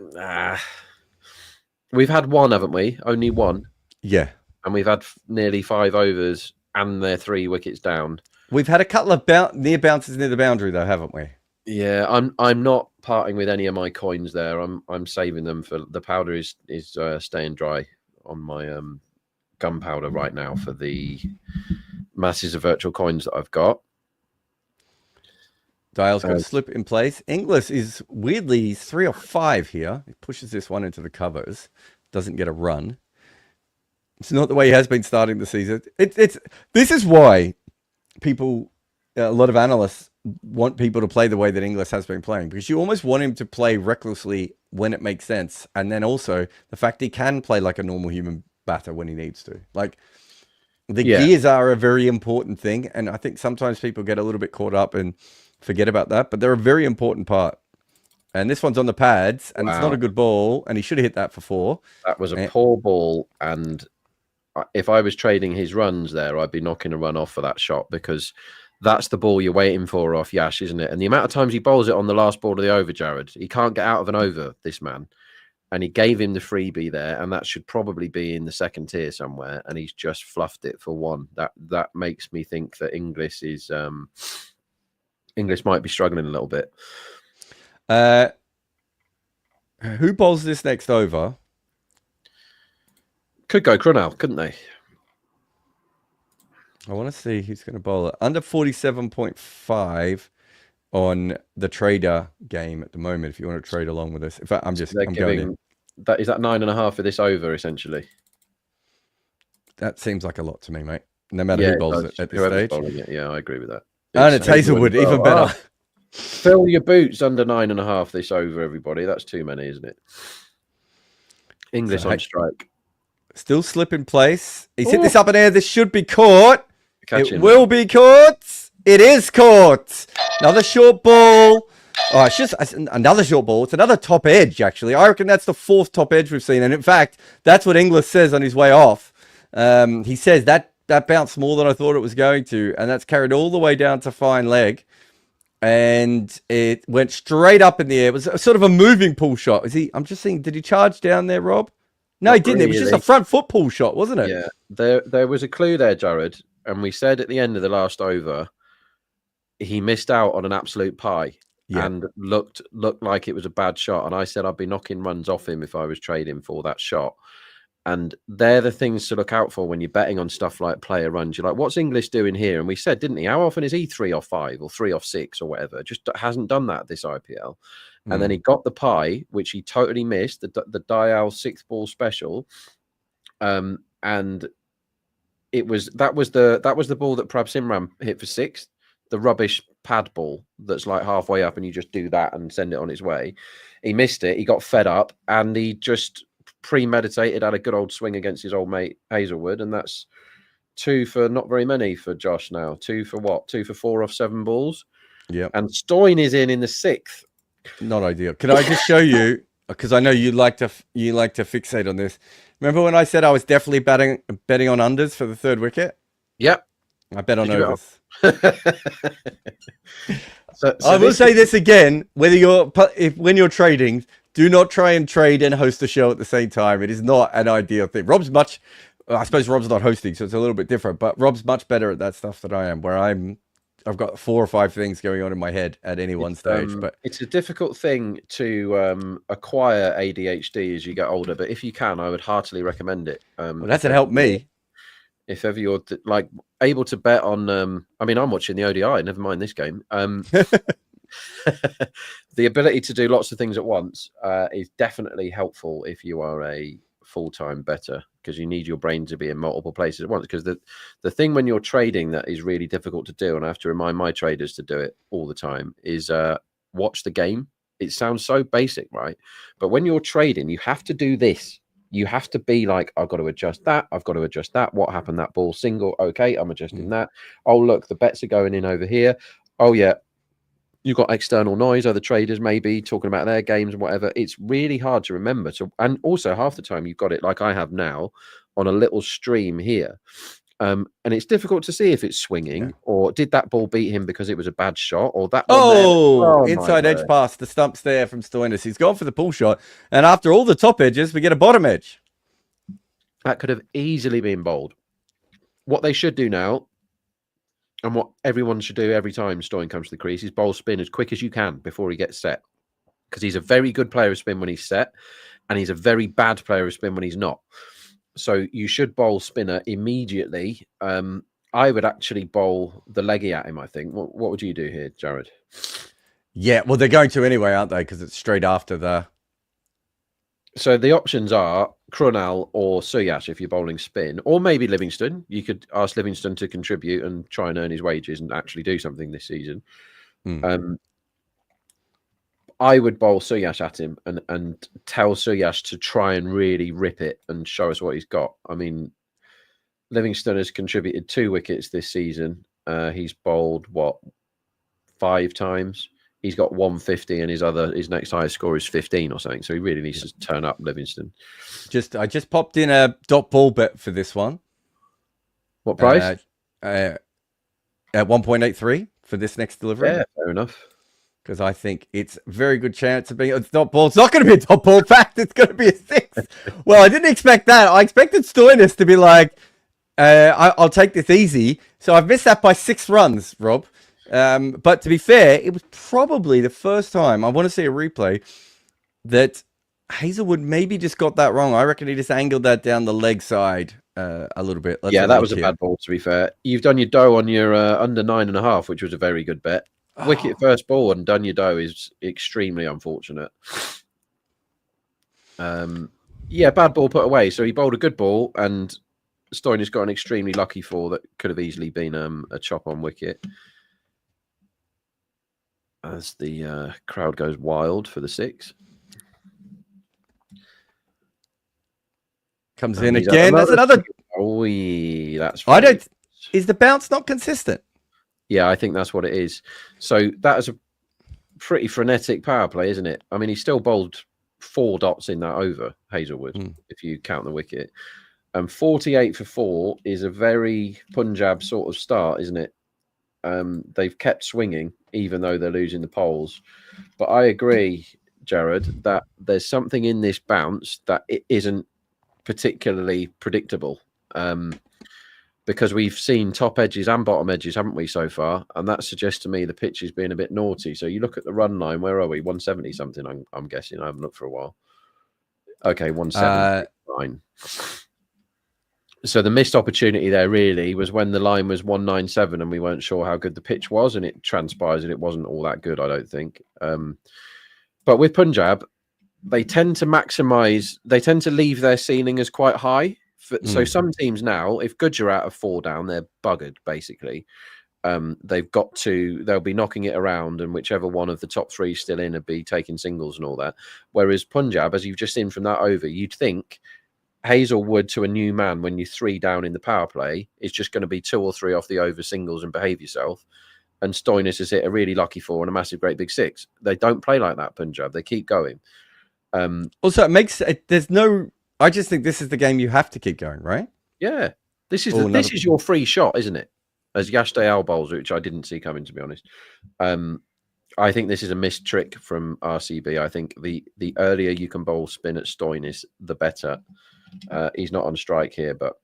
6s. We've had one, haven't we? Only one. Yeah. And we've had nearly 5 overs, and they're 3 wickets down. We've had a couple of near bounces near the boundary, though, haven't we? Yeah, I'm not parting with any of my coins there. I'm saving them for the powder is staying dry on my gunpowder right now for the masses of virtual coins that I've got. Dial's got a slip in place. Inglis is weirdly 3 or 5 here. He pushes this one into the covers. Doesn't get a run. It's not the way he has been starting the season. This is why a lot of analysts want people to play the way that Inglis has been playing, because you almost want him to play recklessly when it makes sense. And then also the fact he can play like a normal human batter when he needs to. Like the gears are a very important thing. And I think sometimes people get a little bit caught up and forget about that, but they're a very important part. And this one's on the pads, and it's not a good ball, and he should have hit that for 4. That was a poor ball, and if I was trading his runs there, I'd be knocking a run off for that shot, because that's the ball you're waiting for off Yash, isn't it? And the amount of times he bowls it on the last ball of the over, Jarrod, he can't get out of an over, this man. and he gave him the freebie there, and that should probably be in the second tier somewhere, and he's just fluffed it for one. That makes me think that English might be struggling a little bit. Who bowls this next over? Could go Crunell, couldn't they? I want to see who's going to bowl it. Under 47.5 on the trader game at the moment, if you want to trade along with us. In fact, I'm going in. Is that 9.5 for this over, essentially? That seems like a lot to me, mate. No matter who bowls it at this stage. Yeah, I agree with that. And it's Hazelwood, even better. Fill your boots under 9.5 this over, everybody. That's too many, isn't it? English on strike. Still slip in place. He's hit this up in air. This should be caught. It will be caught. It is caught. Another short ball. Oh, it's just another short ball. It's another top edge, actually. I reckon that's the fourth top edge we've seen. And in fact, that's what Inglis says on his way off. He says that bounced more than I thought it was going to. And that's carried all the way down to fine leg. And it went straight up in the air. It was sort of a moving pull shot. I'm just thinking, did he charge down there, Rob? No, he didn't. Really. It was just a front foot pull shot, wasn't it? Yeah. There was a clue there, Jarrod. And we said at the end of the last over, he missed out on an absolute pie and looked like it was a bad shot. And I said I'd be knocking runs off him if I was trading for that shot. And they're the things to look out for when you're betting on stuff like player runs. You're like, what's English doing here? And we said, didn't he? How often is he 3 off 5 or 3 off 6 or whatever? Just hasn't done that this IPL. And then he got the pie, which he totally missed, the Dial 6th ball special. And that was the ball that Prab Simran hit for 6th, the rubbish pad ball that's like halfway up and you just do that and send it on its way. He missed it. He got fed up and he just premeditated, had a good old swing against his old mate Hazelwood, and that's 2 for not very many for Josh now. 2 for what? 2 for 4 off 7 balls. Yeah. And Stoyne is in the 6th. Not ideal. Can I just show you, because I know you like to fixate on this. Remember when I said I was definitely betting on unders for the 3rd wicket? Yep. I bet on overs. So I will say this again: when you're trading, do not try and trade and host a show at the same time. It is not an ideal thing. I suppose Rob's not hosting, so it's a little bit different. But Rob's much better at that stuff than I am. Where I've got 4 or 5 things going on in my head at any one stage. But it's a difficult thing to acquire ADHD as you get older. But if you can, I would heartily recommend it. Well, that's helped me. If ever you're like able to bet on, I mean, I'm watching the ODI. Never mind this game. The ability to do lots of things at once is definitely helpful if you are a full-time bettor, because you need your brain to be in multiple places at once. Because the thing when you're trading that is really difficult to do, and I have to remind my traders to do it all the time, is watch the game. It sounds so basic, right? But when you're trading, you have to do this. You have to be like, I've got to adjust that. I've got to adjust that. What happened? That ball single. Okay, I'm adjusting that. Oh, look, the bets are going in over here. Oh, yeah. You've got external noise, other traders maybe talking about their games and whatever. It's really hard to remember. And also half the time you've got it like I have now on a little stream here. And it's difficult to see if it's swinging or did that ball beat him because it was a bad shot or that. Inside edge pass. The stump's there from Stoyne. He's gone for the pull shot. And after all the top edges, we get a bottom edge. That could have easily been bowled. What they should do now, and what everyone should do every time Stoyne comes to the crease, is bowl spin as quick as you can before he gets set. Because he's a very good player of spin when he's set, and he's a very bad player of spin when he's not. So you should bowl spinner immediately. I would actually bowl the leggy at him, I think. What would you do here, Jarrod? Yeah, well, they're going to anyway, aren't they? Because it's straight after the... So the options are Crunell or Suyash if you're bowling spin, or maybe Livingston. You could ask Livingston to contribute and try and earn his wages and actually do something this season. I would bowl Suyash at him and tell Suyash to try and really rip it and show us what he's got. I mean, Livingston has contributed 2 wickets this season. He's bowled, 5 times? He's got 150 and his next highest score is 15 or something. So he really needs to turn up, Livingston. I just popped in a dot ball bet for this one. What price? At 1.83 for this next delivery. Yeah, fair enough. because I think it's a very good chance of being a dot ball. It's not going to be a dot ball. In fact, it's going to be a 6. Well, I didn't expect that. I expected Stoinis to be like, I'll take this easy. So I've missed that by 6 runs, Rob. But to be fair, it was probably the first time, I want to see a replay, that Hazelwood maybe just got that wrong. I reckon he just angled that down the leg side a little bit. Yeah, that was a bad ball, to be fair. You've done your dough on your under 9.5, which was a very good bet. Wicket first ball and done your dough is extremely unfortunate. Yeah, bad ball put away. So he bowled a good ball, and Stoinis got an extremely lucky 4 that could have easily been a chop on wicket. As the crowd goes wild for the 6. Comes in again. That's another. Oh, that's. I don't. Is the bounce not consistent? Yeah, I think that's what it is. So that is a pretty frenetic power play, isn't it? I mean, he still bowled 4 dots in that over, Hazelwood, if you count the wicket. 48 for 4 is a very Punjab sort of start, isn't it? They've kept swinging, even though they're losing the polls. But I agree, Jarrod, that there's something in this bounce that it isn't particularly predictable. Because we've seen top edges and bottom edges, haven't we, so far? And that suggests to me the pitch is being a bit naughty. So you look at the run line, where are we? 170 something, I'm guessing. I haven't looked for a while. Okay, 170. Fine. So the missed opportunity there really was when the line was 197 and we weren't sure how good the pitch was, and it transpires that it wasn't all that good, I don't think. But with Punjab, they tend to maximise, they tend to leave their ceiling as quite high. So some teams now, if Gujarat are 4 down, they're buggered, basically. They'll be knocking it around, and whichever one of the top 3 still in will be taking singles and all that. Whereas Punjab, as you've just seen from that over, you'd think Hazelwood to a new man when you're 3 down in the power play is just going to be 2 or 3 off the over singles and behave yourself. And Stoinis has hit a really lucky 4 and a massive great big 6. They don't play like that, Punjab. They keep going. Also, it makes there's no. I just think this is the game you have to keep going, right? Yeah, this is your free shot, isn't it? As Yash Dayal bowls, which I didn't see coming, to be honest. I think this is a missed trick from RCB. I think the earlier you can bowl spin at Stoinis, the better. He's not on strike here, but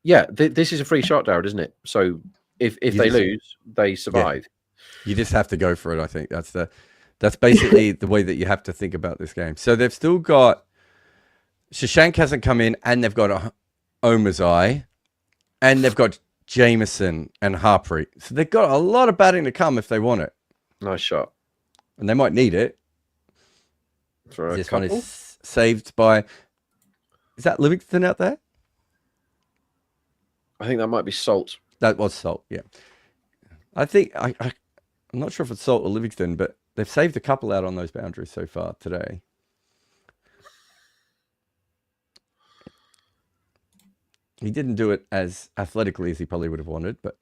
yeah, this is a free shot, Jarrod, isn't it? So if they lose, they survive. Yeah. You just have to go for it. I think that's basically the way that you have to think about this game. So they've still got Shashank hasn't come in, and they've got Omazai, and they've got Jameson and Harpreet. So they've got a lot of batting to come if they want it. Nice shot. And they might need it. For this one is saved by... Is that Livingston out there? I think that might be Salt. That was Salt, yeah. I think... I'm not sure if it's Salt or Livingston, but they've saved a couple out on those boundaries so far today. He didn't do it as athletically as he probably would have wanted, but...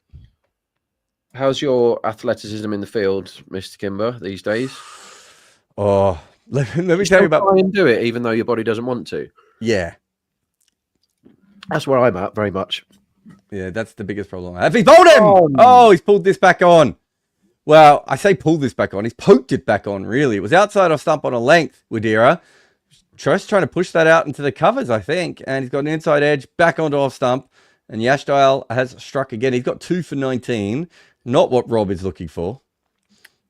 How's your athleticism in the field, Mr. Kimber, these days? Oh, let me tell you about... Try and do it, even though your body doesn't want to. Yeah. That's where I'm at, very much. Yeah, that's the biggest problem I have. He's bowled him! Oh, he's pulled this back on. Well, I say pulled this back on. He's poked it back on, really. It was outside off stump on a length, Wadira. Just trying to push that out into the covers, I think. And he's got an inside edge back onto off stump. And Yash Dayal has struck again. He's got 2 for 19. Not what Rob is looking for.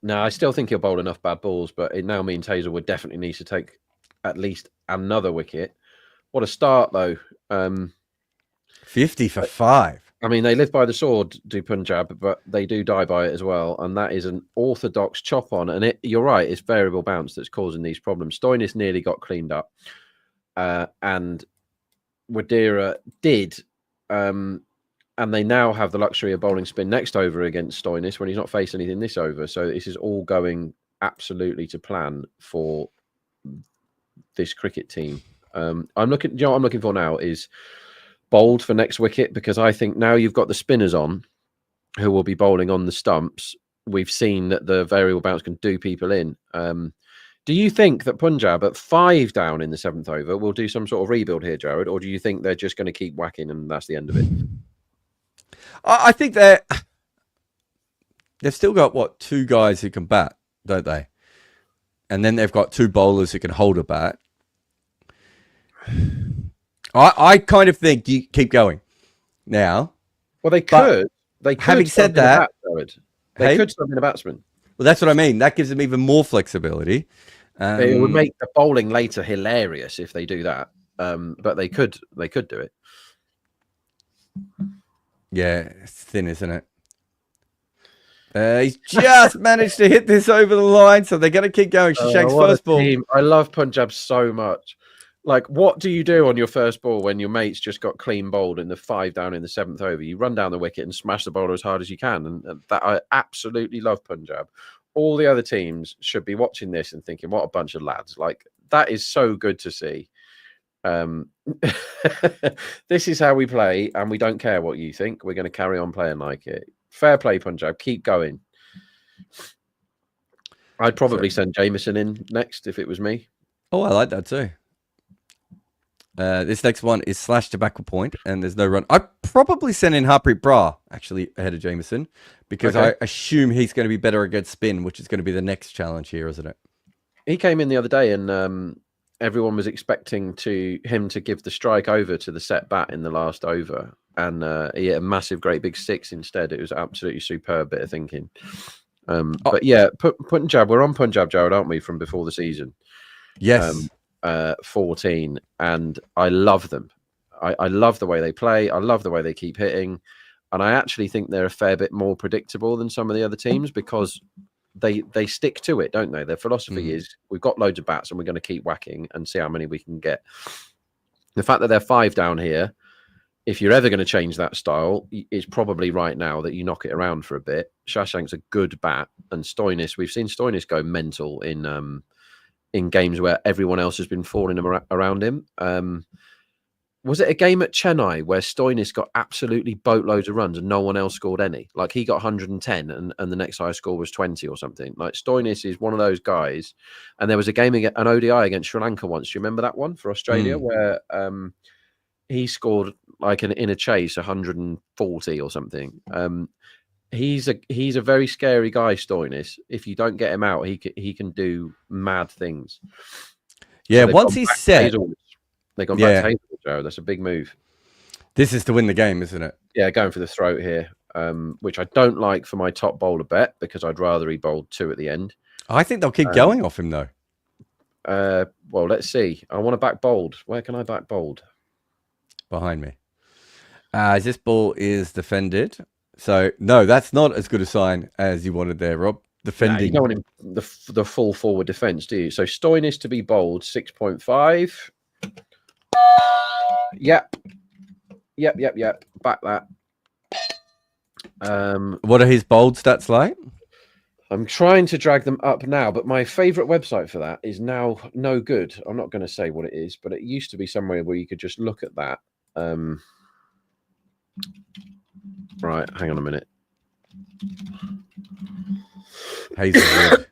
No, I still think he'll bowl enough bad balls, but it now means Hazelwood definitely needs to take at least another wicket. What a start, though. 50 for 5. I mean, they live by the sword, do Punjab, but they do die by it as well. And that is an orthodox chop on. And you're right, it's variable bounce that's causing these problems. Stoinis nearly got cleaned up. And Wadira did. And they now have the luxury of bowling spin next over against Stoinis when he's not faced anything this over. So this is all going absolutely to plan for this cricket team. I'm looking, you know what I'm looking for now is bowled for next wicket, because I think now you've got the spinners on who will be bowling on the stumps. We've seen that the variable bounce can do people in. Do you think that Punjab at 5 down in the 7th over will do some sort of rebuild here, Jarrod, or do you think they're just going to keep whacking and that's the end of it? I think that they've still got what, 2 guys who can bat, don't they? And then they've got 2 bowlers who can hold a bat. I kind of think you keep going now. Well, they could. They could. Having said that, they could sub in a batsman. Well, that's what I mean. That gives them even more flexibility. It would make the bowling later hilarious if they do that. But they could do it. Yeah, it's thin, isn't it? He's just managed to hit this over the line, so they're going to keep going. Shashank's first ball. I love Punjab so much. Like, what do you do on your first ball when your mate's just got clean bowled in the 5 down in the 7th over? You run down the wicket and smash the bowler as hard as you can. And that I absolutely love Punjab. All the other teams should be watching this and thinking, what a bunch of lads. Like, that is so good to see. This is how we play, and we don't care what you think. We're going to carry on playing like it. Fair play, Punjab. Keep going. I'd probably send Jamieson in next if it was me. Oh, I like that too. This next one is slash to backward point, and there's no run. I'd probably send in Harpreet Brar, actually, ahead of Jamieson, because I assume he's going to be better against spin, which is going to be the next challenge here, isn't it? He came in the other day, and everyone was expecting him to give the strike over to the set bat in the last over, and he hit a massive, great big 6 instead. It was absolutely superb bit of thinking. But yeah, Punjab, we're on Punjab, Jarrod, aren't we, from before the season? Yes. 14, and I love them. I love the way they play. I love the way they keep hitting, and I actually think they're a fair bit more predictable than some of the other teams because they stick to it, don't they? Their philosophy is we've got loads of bats and we're going to keep whacking and see how many we can get. The fact that they're 5 down here, if you're ever going to change that style, it's probably right now that you knock it around for a bit. Shashank's a good bat, and Stoinis, we've seen Stoinis go mental in games where everyone else has been falling around him. Was it a game at Chennai where Stoinis got absolutely boatloads of runs and no one else scored any? Like, he got 110 and the next highest score was 20 or something. Like, Stoinis is one of those guys. And there was a game, an ODI against Sri Lanka once. Do you remember that one for Australia where he scored like in a chase 140 or something? He's a very scary guy, Stoinis. If you don't get him out, he can do mad things. Yeah, so once he's set, they've gone back to Hazelwood, Joe. That's a big move. This is to win the game, isn't it? Yeah, going for the throat here, which I don't like for my top bowler bet because I'd rather he bowled 2 at the end. I think they'll keep going off him though. Well, let's see. I want to back bowled. Where can I back bowled? Behind me. This ball is defended. So, no, that's not as good a sign as you wanted there, Rob. Defending. Nah, you don't want him, the full forward defence, do you? So, Stoinis to be bowled, 6.5. Yep. Back that. What are his bowled stats like? I'm trying to drag them up now, but my favourite website for that is now no good. I'm not going to say what it is, but it used to be somewhere where you could just look at that. Right, hang on a minute. Hazelwood.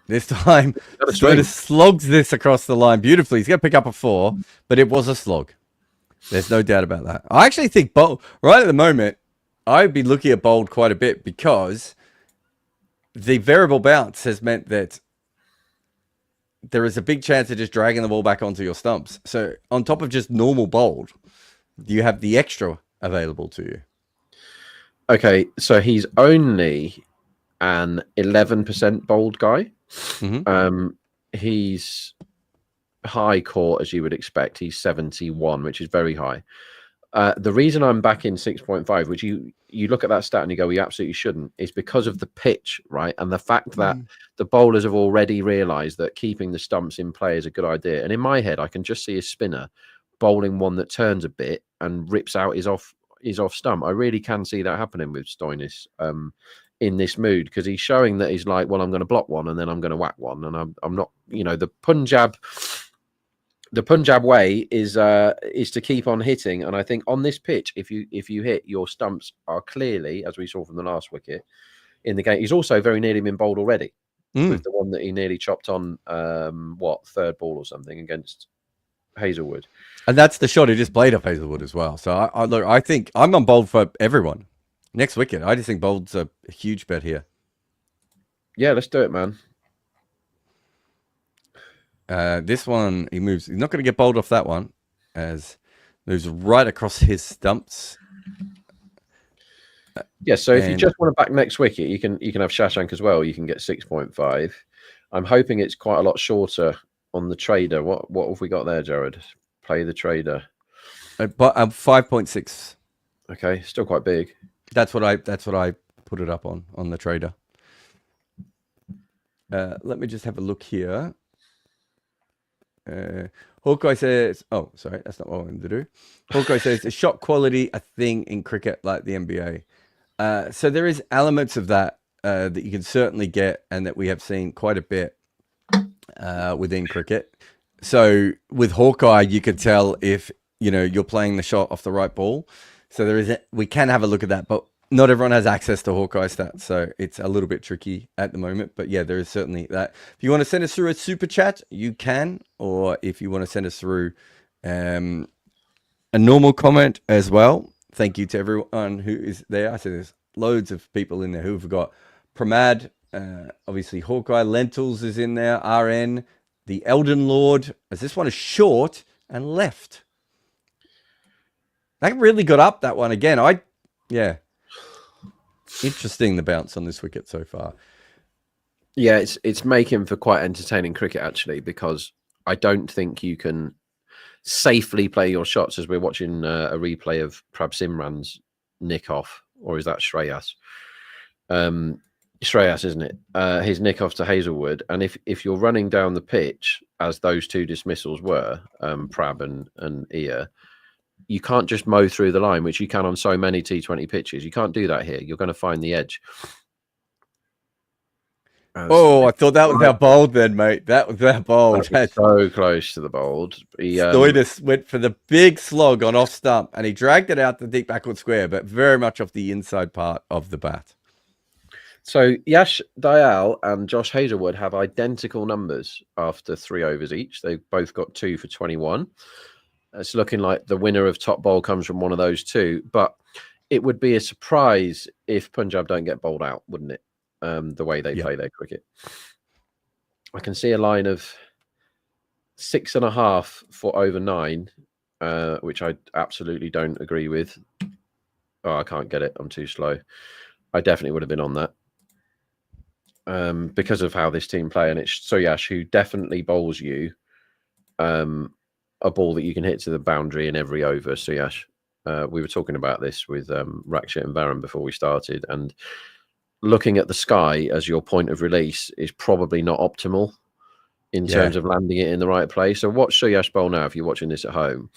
This time, Stoinis slogs this across the line beautifully. He's going to pick up a 4, but it was a slog. There's no doubt about that. I actually think bold, right at the moment, I'd be looking at bowled quite a bit because the variable bounce has meant that there is a big chance of just dragging the ball back onto your stumps. So on top of just normal bowled, you have the extra available to you. Okay, so he's only an 11% bowled guy. He's high court, as you would expect. He's 71, which is very high. The reason I'm back in 6.5, which you look at that stat and you go, we absolutely shouldn't, is because of the pitch, right? And the fact that the bowlers have already realised that keeping the stumps in play is a good idea. And in my head, I can just see a spinner bowling one that turns a bit and rips out his off stump. I really can see that happening with Stoinis in this mood, because he's showing that he's like, well, I'm going to block one and then I'm going to whack one, and I'm not, the Punjab way is to keep on hitting. And I think on this pitch, if you hit, your stumps are clearly, as we saw from the last wicket in the game. He's also very nearly been bowled already with the one that he nearly chopped on third ball or something against Hazelwood. And that's the shot he just played off Hazelwood as well. So I think I'm on bowled for everyone. Next wicket, I just think bowled's a huge bet here. Yeah, let's do it, man. This one, he moves. He's not going to get bowled off that one, as moves right across his stumps. Yeah, so if you just want to back next wicket, you can have Shashank as well. You can get 6.5. I'm hoping it's quite a lot shorter on the trader. What have we got there, Jarrod? Play the trader. But 5.6. Okay, still quite big. That's what I put it up on the trader. Let me just have a look here. Hawkeye says, oh, sorry, that's not what I wanted to do. Hawkeye says, is shot quality a thing in cricket like the NBA? So there is elements of that that you can certainly get, and that we have seen quite a bit within cricket. So with Hawkeye, you could tell if you're playing the shot off the right ball. So we can have a look at that, but not everyone has access to Hawkeye stats, so it's a little bit tricky at the moment. But yeah, there is certainly that. If you want to send us through a super chat, you can, or if you want to send us through a normal comment as well. Thank you to everyone who is there. I see there's loads of people in there who've got Pramad, obviously Hawkeye, Lentils is in there, RN, the Elden Lord, as this one is short and left. That really got up, that one again. Yeah. Interesting, the bounce on this wicket so far. Yeah, it's making for quite entertaining cricket, actually, because I don't think you can safely play your shots, as we're watching a replay of Prab Simran's nick off, or is that Shreyas? Shreyas, isn't it? His nick off to Hazelwood. And if you're running down the pitch, as those two dismissals were, Prab and Ia, you can't just mow through the line, which you can on so many T20 pitches. You can't do that here. You're going to find the edge. I thought that was our bold then, mate. That was our bold. That was so close to the bold. Stoidus went for the big slog on off stump, and he dragged it out the deep backward square, but very much off the inside part of the bat. So Yash Dayal and Josh Hazelwood have identical numbers after 3 overs each. They've both got 2 for 21. It's looking like the winner of top bowl comes from one of those two, but it would be a surprise if Punjab don't get bowled out, wouldn't it? The way they play their cricket. I can see a line of 6.5 for over 9, which I absolutely don't agree with. Oh, I can't get it. I'm too slow. I definitely would have been on that because of how this team play, and it's Suyash who definitely bowls you a ball that you can hit to the boundary in every over. Suyash, we were talking about this with Rakshit and Barron before we started, and looking at the sky as your point of release is probably not optimal in terms of landing it in the right place. So watch Suyash bowl now if you're watching this at home.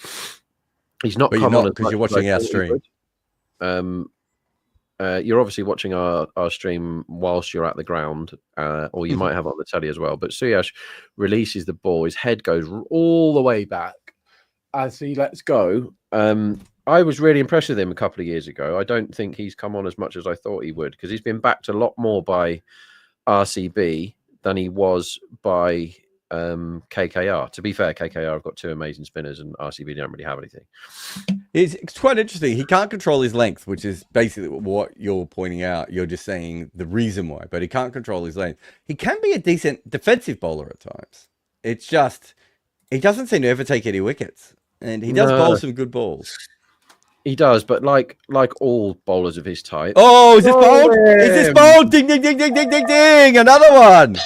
He's not come on because you're watching our stream. You're obviously watching our stream whilst you're at the ground, or you might have it on the telly as well. But Suyash releases the ball. His head goes all the way back as he lets go. I was really impressed with him a couple of years ago. I don't think he's come on as much as I thought he would, because he's been backed a lot more by RCB than he was by KKR. To be fair, KKR have got 2 amazing spinners and RCB don't really have anything. It's quite interesting. He can't control his length, which is basically what you're pointing out. You're just saying the reason why, but he can't control his length. He can be a decent defensive bowler at times. It's just he doesn't seem to ever take any wickets, and he does bowl some good balls. He does, but like all bowlers of his type. Oh, is this bold? Is this bold? Ding, ding, ding, ding, ding, ding, ding. Another one.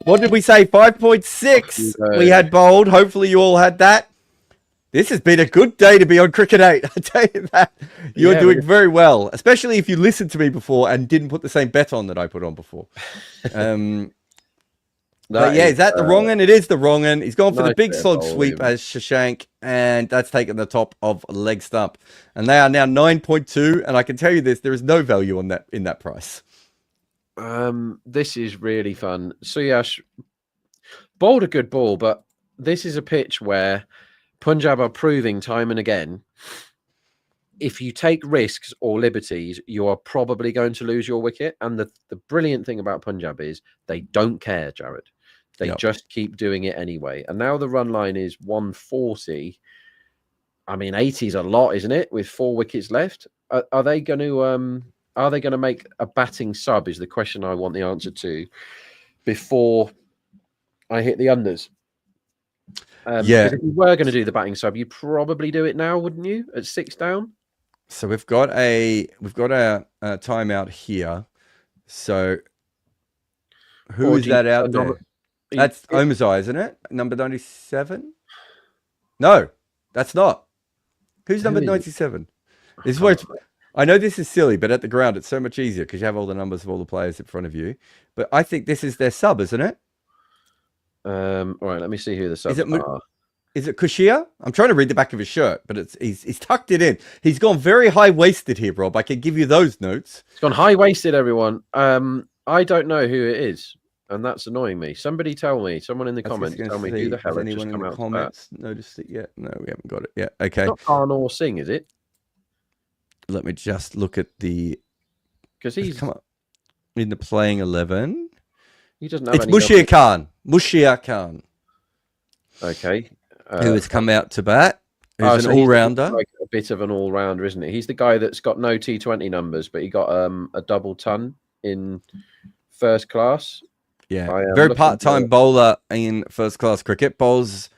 What did we say? 5.6 we had bowled. Hopefully you all had that. This has been a good day to be on Cricket 8. I tell you that. You're doing very well, especially if you listened to me before and didn't put the same bet on that I put on before. Is that the wrong end? It is the wrong end. He's gone for the big slog sweep as Shashank, and that's taken the top of leg stump. And they are now 9.2, and I can tell you this, there is no value on that in that price. This is really fun. Suyash bowled a good ball, but this is a pitch where Punjab are proving time and again, if you take risks or liberties, you are probably going to lose your wicket. And the brilliant thing about Punjab is they don't care, Jarrod. They just keep doing it anyway. And now the run line is 140. I mean, 80 is a lot, isn't it? With 4 wickets left. Are they going to are they going to make a batting sub? Is the question I want the answer to before I hit the unders. Yeah. Because if you were going to do the batting sub, you'd probably do it now, wouldn't you? At 6 down. So we've got a timeout here. So who is that out there? That's Omazai, isn't it? Number 97? No, that's not. Who's number 97? This is where I know this is silly, but at the ground it's so much easier because you have all the numbers of all the players in front of you. But I think this is their sub, isn't it? All right, let me see who the subs are. Is it Kushia? I'm trying to read the back of his shirt, but he's tucked it in. He's gone very high-waisted here, Rob. I can give you those notes. He's gone high-waisted, everyone. I don't know who it is, and that's annoying me. Somebody tell me. Someone in the comments tell me who the hell has just come out. Comments noticed it yet? No, we haven't got it yet. Okay. It's not Khan or Singh, is it? Let me just look at the... Because he's come up in the playing 11. He doesn't have it's Mushir Khan. Mushir Khan. Okay. Who has come out to bat. Who's an all-rounder. Like a bit of an all-rounder, isn't he? He's the guy that's got no T20 numbers, but he got a double ton in first class. Yeah. Very part-time bowler in first-class cricket. Bowls...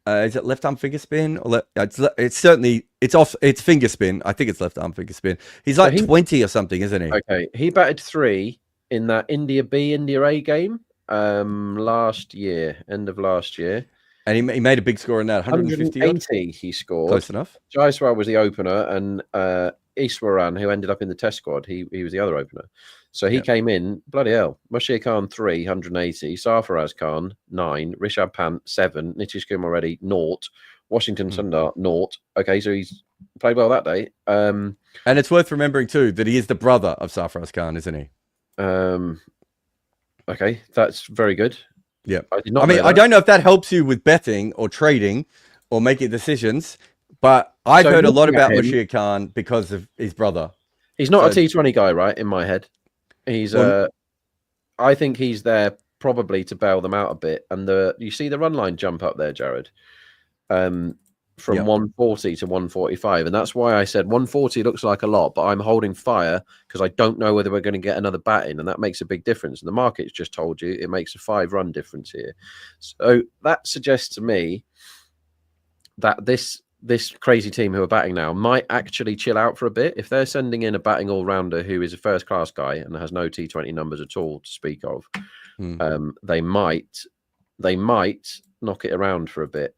is it left arm finger spin? Or it's certainly it's finger spin. I think it's left arm finger spin. He's like 20 or something, isn't he? Okay, he batted 3 in that India B, India A game last year, end of last year, and he made a big score in that. 150 he scored. Close enough. Jaiswal was the opener, and Iswaran, who ended up in the Test squad, he was the other opener. So he came in, bloody hell. Mushir Khan 3, 180. Sarfaraz Khan 9. Rishabh Pant 7. Nitish Kumar Reddy 0. Washington Sundar 0. Okay, so he's played well that day. And it's worth remembering too that he is the brother of Sarfaraz Khan, isn't he? Okay, that's very good. Yeah. I don't know if that helps you with betting or trading or making decisions, but I've heard a lot about Mushir Khan because of his brother. He's not a T20 guy, right? In my head. He's I think he's there probably to bail them out a bit. And you see the run line jump up there, Jarrod, from 140 to 145. And that's why I said 140 looks like a lot, but I'm holding fire because I don't know whether we're going to get another bat in. And that makes a big difference. And the market's just told you it makes a 5-run difference here. So that suggests to me that this crazy team who are batting now might actually chill out for a bit. If they're sending in a batting all-rounder who is a first-class guy and has no T20 numbers at all to speak of, they might knock it around for a bit.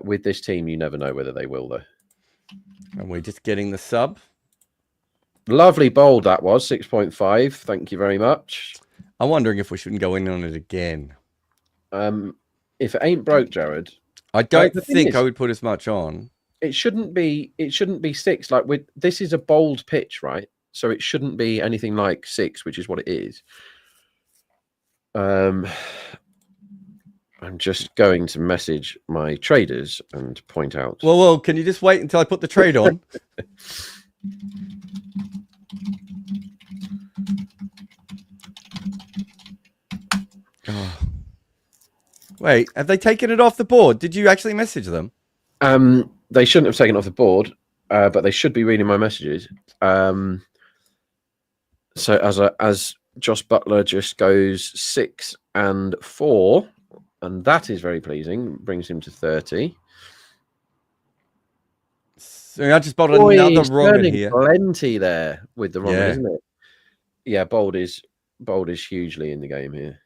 With this team, you never know whether they will, though. And we're just getting the sub. Lovely bold that was, 6.5. Thank you very much. I'm wondering if we shouldn't go in on it again. If it ain't broke, Jarrod... I don't think I would put as much on. It shouldn't be 6. Like this is a bold pitch, right? So it shouldn't be anything like 6, which is what it is. I'm just going to message my traders and point out. Well, can you just wait until I put the trade on? Oh. Wait, have they taken it off the board? Did you actually message them? They shouldn't have taken it off the board, but they should be reading my messages. So as Josh Butler just goes 6 and 4, and that is very pleasing. Brings him to 30. So I just bottled another wrong in here. Plenty there with the wrong, isn't it? Yeah, bold is hugely in the game here.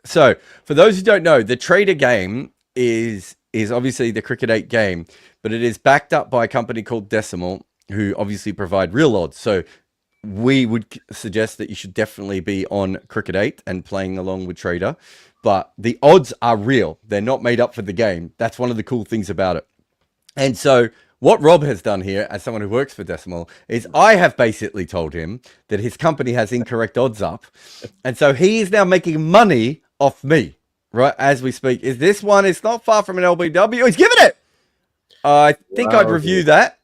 So for those who don't know, the trader game is obviously the Cricket 8 game, but it is backed up by a company called Decimal, who obviously provide real odds. So we would suggest that you should definitely be on Cricket 8 and playing along with Trader. But the odds are real. They're not made up for the game. That's one of the cool things about it. And so what Rob has done here, as someone who works for Decimal, is I have basically told him that his company has incorrect odds up. And so he is now making money off me, right, as we speak. Is this one? It's not far from an LBW. He's giving it. I think I'd review that.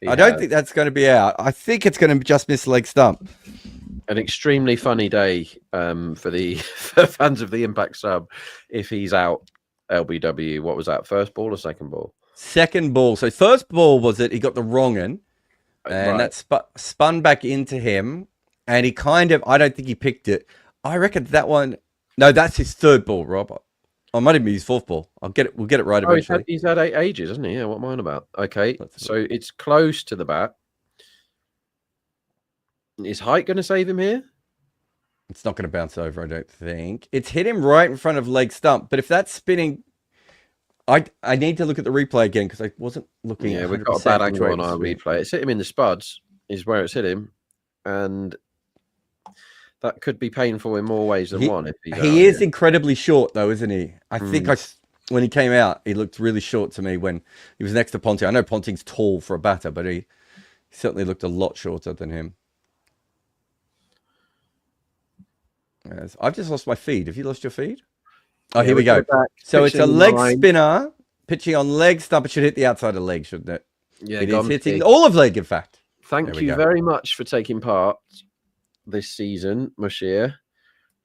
I don't think that's going to be out. I think it's going to just miss leg stump. An extremely funny day for fans of the Impact sub if he's out LBW. What was that? First ball or second ball? Second ball. So first ball was it? He got the wrong end. And Right. that spun back into him, and he kind of, I don't think he picked it. I reckon that one, no, that's his third ball, Rob. I might even be his fourth ball. We'll get it right Oh, eventually. he's had 8 ages, hasn't he? Yeah, what am I on about? Okay, Let's so it's close to the bat. Is height going to save him here? It's not going to bounce over, I don't think. It's hit him right in front of leg stump, but if that's spinning, I need to look at the replay again because I wasn't looking. Yeah, at we've got a bad which way angle it on was our spinning. replay. It's hit him in the spuds, is where it's hit him, and that could be painful in more ways than one. If he is incredibly short, though, isn't he? I think when he came out, he looked really short to me when he was next to Ponting. I know Ponting's tall for a batter, but he certainly looked a lot shorter than him. Yes, I've just lost my feed. Have you lost your feed? Oh, Yeah, here we go. back, So it's a leg line. spinner, pitching on leg stump. It should hit the outside of leg, shouldn't it? Yeah, It is hitting all of leg, in fact. Thank you very much for taking part this season, Mashir.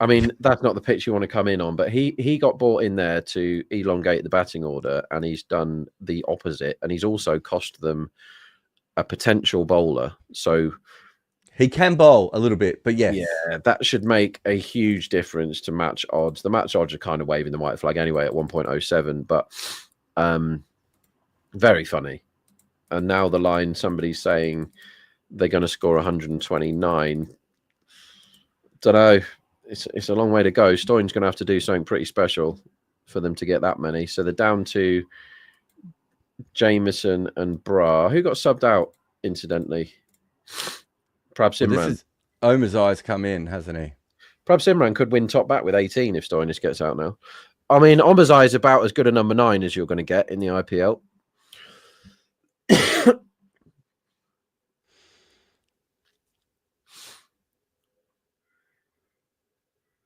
I mean, that's not the pitch you want to come in on, but he got brought in there to elongate the batting order, and he's done the opposite, and he's also cost them a potential bowler. So he can bowl a little bit, but yes. Yeah, that should make a huge difference to match odds. The match odds are kind of waving the white flag anyway at 1.07, but very funny. And now the line, somebody's saying they're going to score 129. Don't know. It's a long way to go. Stoyne's going to have to do something pretty special for them to get that many. So they're down to Jameson and Bra. Who got subbed out, incidentally? Perhaps Imran. This is Omar's eyes come in, hasn't he? Perhaps Imran could win top bat with 18 if Stoinis gets out now. I mean, Omar's eye is about as good a number 9 as you're going to get in the IPL.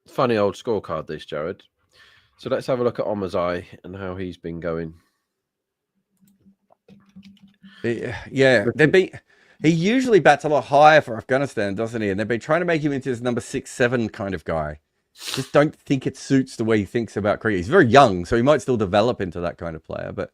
Funny old scorecard, this, Jarrod. So let's have a look at Omar's eye and how he's been going. Yeah, he usually bats a lot higher for Afghanistan, doesn't he? And they've been trying to make him into this number 6, 7 kind of guy. Just don't think it suits the way he thinks about cricket. He's very young, so he might still develop into that kind of player. But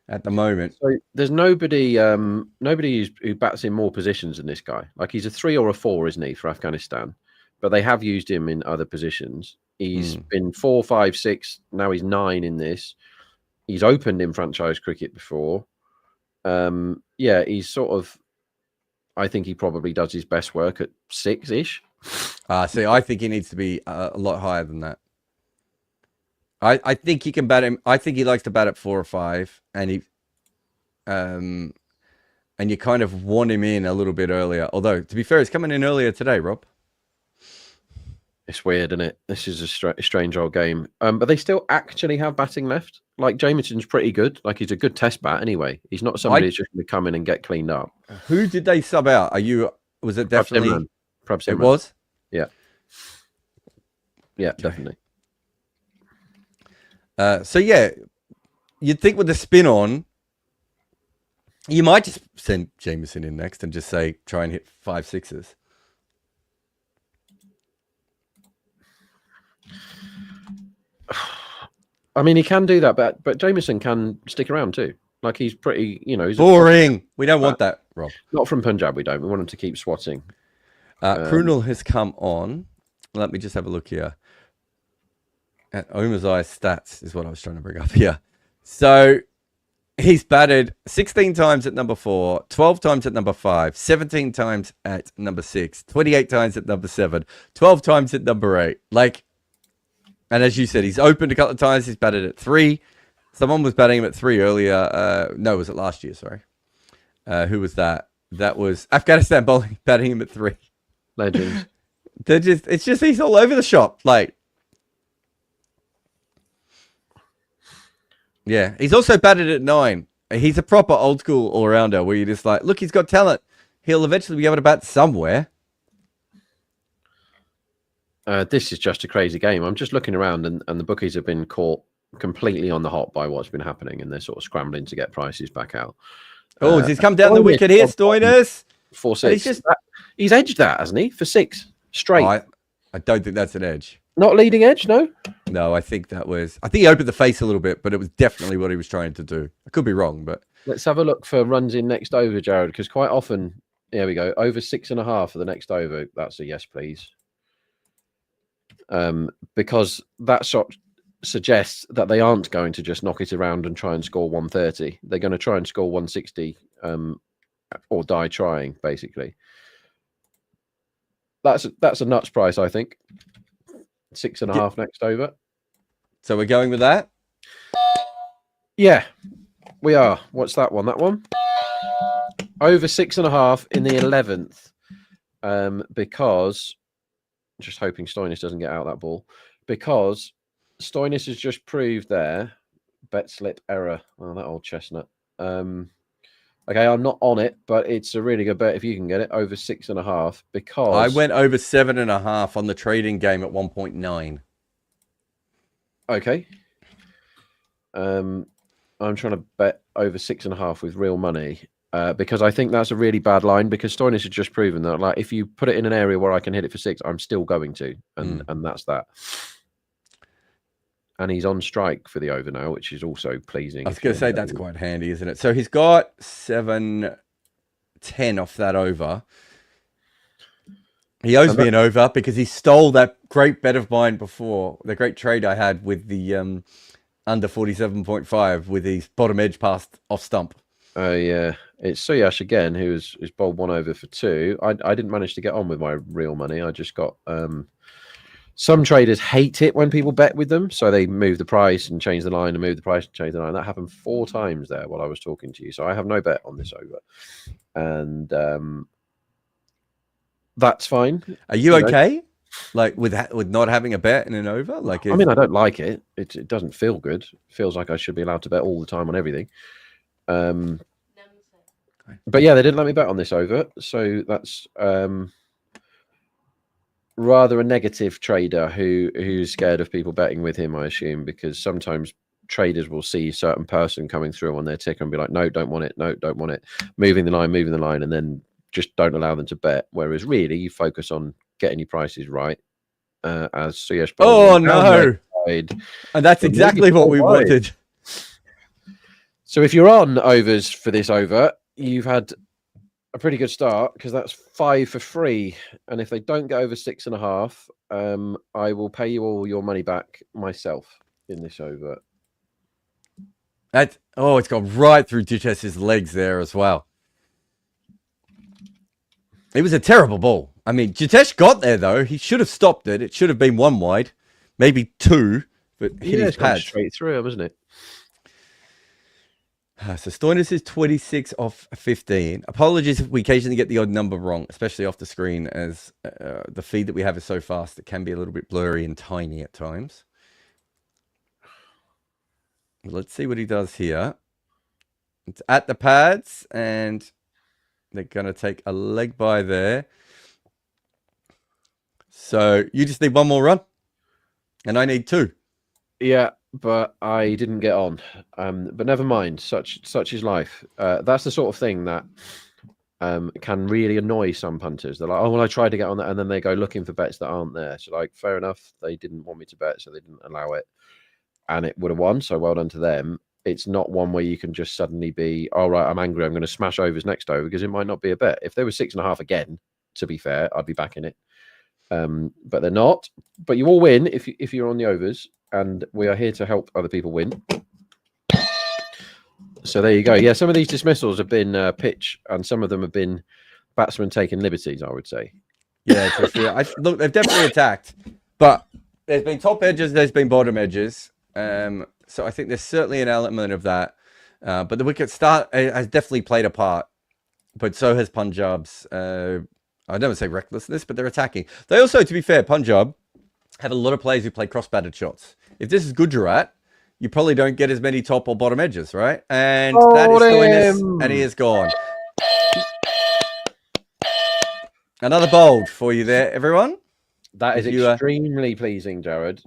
at the moment, so there's nobody who bats in more positions than this guy. Like he's a 3 or a 4, isn't he, for Afghanistan? But they have used him in other positions. He's been 4, 5, 6. Now he's 9 in this. He's opened in franchise cricket before. Yeah, he's sort of. I think he probably does his best work at 6-ish. See, I think he needs to be a lot higher than that. I think he can bat him. I think he likes to bat at 4 or 5, and you kind of want him in a little bit earlier. Although, to be fair, he's coming in earlier today, Rob. It's weird, isn't it? This is a strange old game. But they still actually have batting left. Like Jameson's pretty good. Like he's a good test bat anyway. He's not somebody who's just going to come in and get cleaned up. Who did they sub out? Was it definitely? Perhaps it was. Yeah. Yeah, definitely. So yeah, you'd think with the spin on, you might just send Jameson in next and just say try and hit 5 6s. I mean, he can do that, but Jameson can stick around too. Like he's pretty, he's boring. We don't want that, Rob. Not from Punjab. We don't. We want him to keep swatting. Krunal has come on. Let me just have a look here. At Omar's eye stats is what I was trying to bring up here. So he's batted 16 times at number 4, 12 times at number 5, 17 times at number 6, 28 times at number 7, 12 times at number 8. And as you said, he's opened a couple of times. He's batted at 3. Someone was batting him at 3 earlier. No, was it last year? Sorry. Who was that? That was Afghanistan bowling, batting him at 3. Legend. It's just he's all over the shop. Yeah, he's also batted at 9. He's a proper old school all-rounder where you're just like, look, he's got talent. He'll eventually be able to bat somewhere. This is just a crazy game. I'm just looking around and the bookies have been caught completely on the hop by what's been happening, and they're sort of scrambling to get prices back out. Oh, he's come down the wicket here, Stoinis. 4-6. He's edged that, hasn't he? For 6 straight. I don't think that's an edge. Not leading edge, no? No, I think he opened the face a little bit, but it was definitely what he was trying to do. I could be wrong, but Let's have a look for runs in next over, Jarrod, because quite often, there we go, over 6.5 for the next over. That's a yes, please. Because that shot suggests that they aren't going to just knock it around and try and score 130. They're going to try and score 160 or die trying, basically. That's a nuts price, I think. 6.5 next over. So we're going with that? Yeah, we are. What's that one? That one? Over 6.5 in the 11th. Because, just hoping Stoinis doesn't get out that ball. Because Stoinis has just proved there. Bet slip error. Oh, that old chestnut. Okay, I'm not on it, but it's a really good bet if you can get it over 6.5. Because I went over 7.5 on the trading game at 1.9. Okay. I'm trying to bet over 6.5 with real money because I think that's a really bad line. Because Stoinis has just proven that, like, if you put it in an area where I can hit it for 6, I'm still going to, and that's that. And he's on strike for the over now, which is also pleasing. I was going to say that's quite handy, isn't it? So he's got 7.10 off that over. He owes me an over because he stole that great bet of mine before, the great trade I had with the under 47.5 with his bottom edge passed off stump. Oh, yeah. It's Suyash again, who's bowled 1 over for 2. I didn't manage to get on with my real money. I just got... some traders hate it when people bet with them, so they move the price and change the line and move the price and change the line. That happened 4 times there while I was talking to you. So I have no bet on this over. And that's fine. Are you okay? Like with not having a bet in an over? Like, I mean, I don't like it. It doesn't feel good. It feels like I should be allowed to bet all the time on everything. But yeah, they didn't let me bet on this over, so that's rather a negative trader who's scared of people betting with him, I assume, because sometimes traders will see a certain person coming through on their ticker and be like, no, don't want it, no, don't want it, moving the line, and then just don't allow them to bet. Whereas really, you focus on getting your prices right. As Suyash. Oh no! And that's exactly what we wanted. So if you're on overs for this over, you've had a pretty good start because that's 5 for free. And if they don't get over 6.5, I will pay you all your money back myself in this over. It's gone right through Duchesse's legs there as well. It was a terrible ball. I mean, Jitesh got there though. He should have stopped it. It should have been 1 wide, maybe 2, but hit his pad straight through him, wasn't it? So Stoinis is 26 off 15. Apologies if we occasionally get the odd number wrong, especially off the screen, as the feed that we have is so fast it can be a little bit blurry and tiny at times. Let's see what he does here. It's at the pads, and they're going to take a leg by there. So you just need 1 more run, and I need 2. Yeah, but I didn't get on. But never mind. Such is life. That's the sort of thing that can really annoy some punters. They're like, "Oh, well, I tried to get on that," and then they go looking for bets that aren't there. So, like, fair enough. They didn't want me to bet, so they didn't allow it, and it would have won. So well done to them. It's not one where you can just suddenly be, "All right, I'm angry. I'm going to smash overs next over," because it might not be a bet. If they were 6.5 again, to be fair, I'd be backing it. But they're not. But you all win if you're on the overs. And we are here to help other people win. So there you go. Yeah, some of these dismissals have been pitch, and some of them have been batsmen taking liberties, I would say. Yeah, look, they've definitely attacked, but there's been top edges, there's been bottom edges. So I think there's certainly an element of that. But the wicket start has definitely played a part. But so has Punjab's, I don't say recklessness, but they're attacking. They also, to be fair, Punjab have a lot of players who play cross-batted shots. If this is Gujarat, you probably don't get as many top or bottom edges, right? And that is Stoinis, and he is gone. Another bold for you there, everyone. That is extremely pleasing, Jarrod.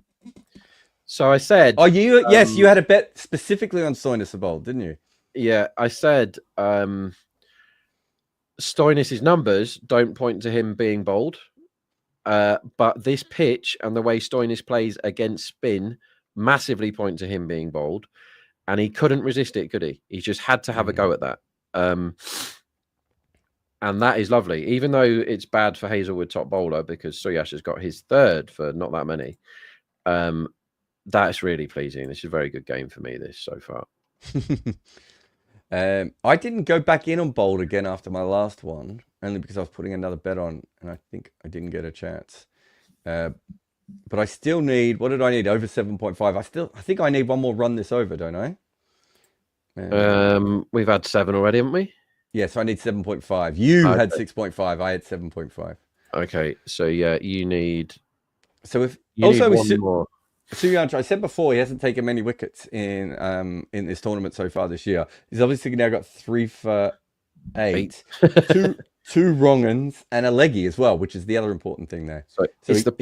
So I said... Oh, yes, you had a bet specifically on Stoinis for bold, didn't you? Yeah, I said Stoinis' numbers don't point to him being bold. But this pitch and the way Stoinis plays against spin massively point to him being bold. and he couldn't resist it, could he? He just had to have a go at that. And that is lovely, even though it's bad for Hazelwood top bowler because Suyash has got his third for not that many. That's really pleasing. This is a very good game for me, this so far. I didn't go back in on bold again after my last one, only because I was putting another bet on, and I think I didn't get a chance. But I still need, what did I need? Over 7.5. I think I need one more run this over, don't I? We've had 7 already, haven't we? Yeah, so I need 7.5. You had 6.5. I had 7.5. Okay, so yeah, you need. So if you also need one more. Suyanch, I said before, he hasn't taken many wickets in this tournament so far this year. He's obviously now got 3 for 8. two wrong uns and a leggy as well, which is the other important thing there. So it's the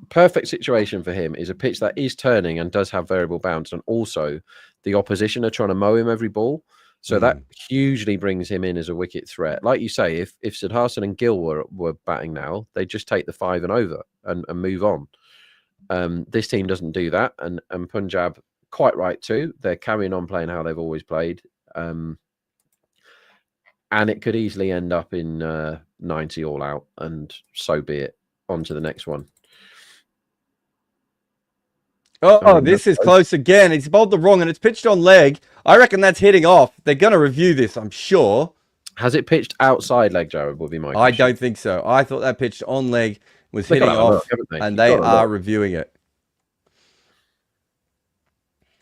perfect situation for him. Is a pitch that is turning and does have variable bounce, and also the opposition are trying to mow him every ball. So that hugely brings him in as a wicket threat. Like you say, if Siddharthan and Gill were batting now, they just take the 5 and over and move on. This team doesn't do that, and Punjab, quite right too. They're carrying on playing how they've always played, and it could easily end up in 90 all out, and so be it. On to the next one. Oh, this is close again. It's bowled the wrong, and it's pitched on leg. I reckon that's hitting off. They're going to review this, I'm sure. Has it pitched outside leg, Jarrod? Would be my question. I don't think so. I thought that pitched on leg was hitting off, and they are reviewing it.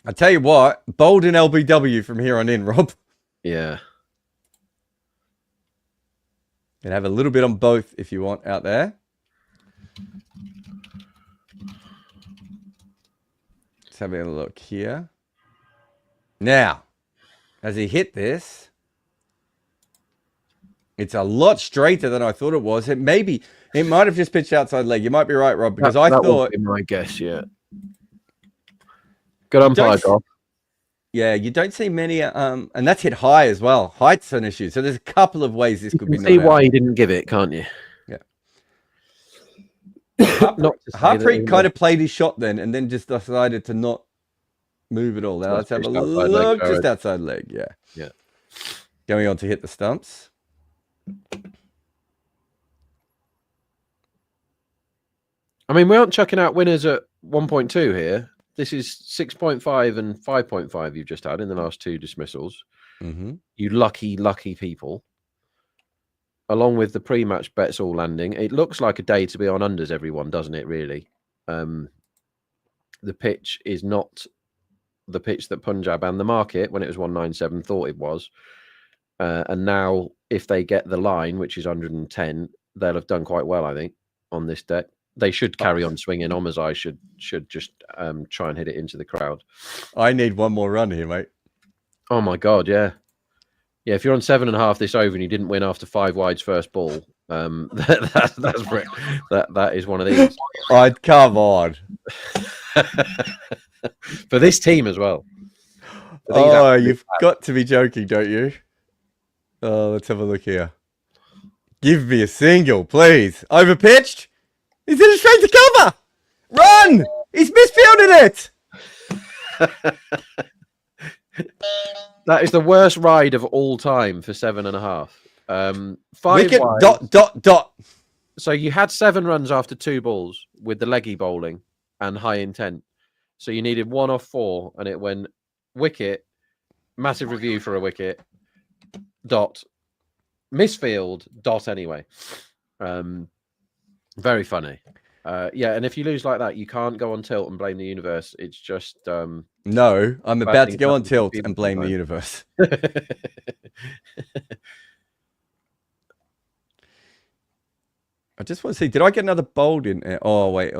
I tell you what, bold in LBW from here on in, Rob. Yeah. You can have a little bit on both if you want out there. Let's have a look here. Now, as he hit this, it's a lot straighter than I thought it was. It might have just pitched outside leg. You might be right, Rob, because I thought. Would be my guess, yeah. Good umpire, Rob. Yeah, you don't see many, and that's hit high as well. Height's an issue. So there's a couple of ways this could be. See why he didn't give it, can't you? Yeah. Harpreet kind of played his shot then, and then just decided to not move at all. Now let's have a look. Just outside leg, yeah. Yeah. Going on to hit the stumps. I mean, we aren't chucking out winners at 1.2 here. This is 6.5 and 5.5 you've just had in the last 2 dismissals. You lucky, lucky people. Along with the pre-match bets all landing. It looks like a day to be on unders, everyone, doesn't it, really? The pitch is not the pitch that Punjab and the market, when it was 197, thought it was. And now, if they get the line, which is 110, they'll have done quite well, I think, on this deck. They should carry on swinging. Omazai should just try and hit it into the crowd. I need one more run here, mate. Oh my God, yeah. Yeah, if you're on 7.5 this over and you didn't win after 5 wides first ball, that is one of these. I'd come on. For this team as well. Oh, you've got to be joking, don't you? Oh, let's have a look here. Give me a single, please. Overpitched? He's in it straight to cover. Run! He's misfielded it. That is the worst ride of all time for 7.5. 5 wicket, wide. So you had 7 runs after 2 balls with the leggy bowling and high intent. So you needed 1 off 4, and it went wicket, massive review for a wicket, dot, misfield, dot anyway. Very funny. Yeah, and if you lose like that, you can't go on tilt and blame the universe. It's just... no, I'm about to go on tilt and blame the universe. I just want to see, did I get another bold in there? Oh, wait.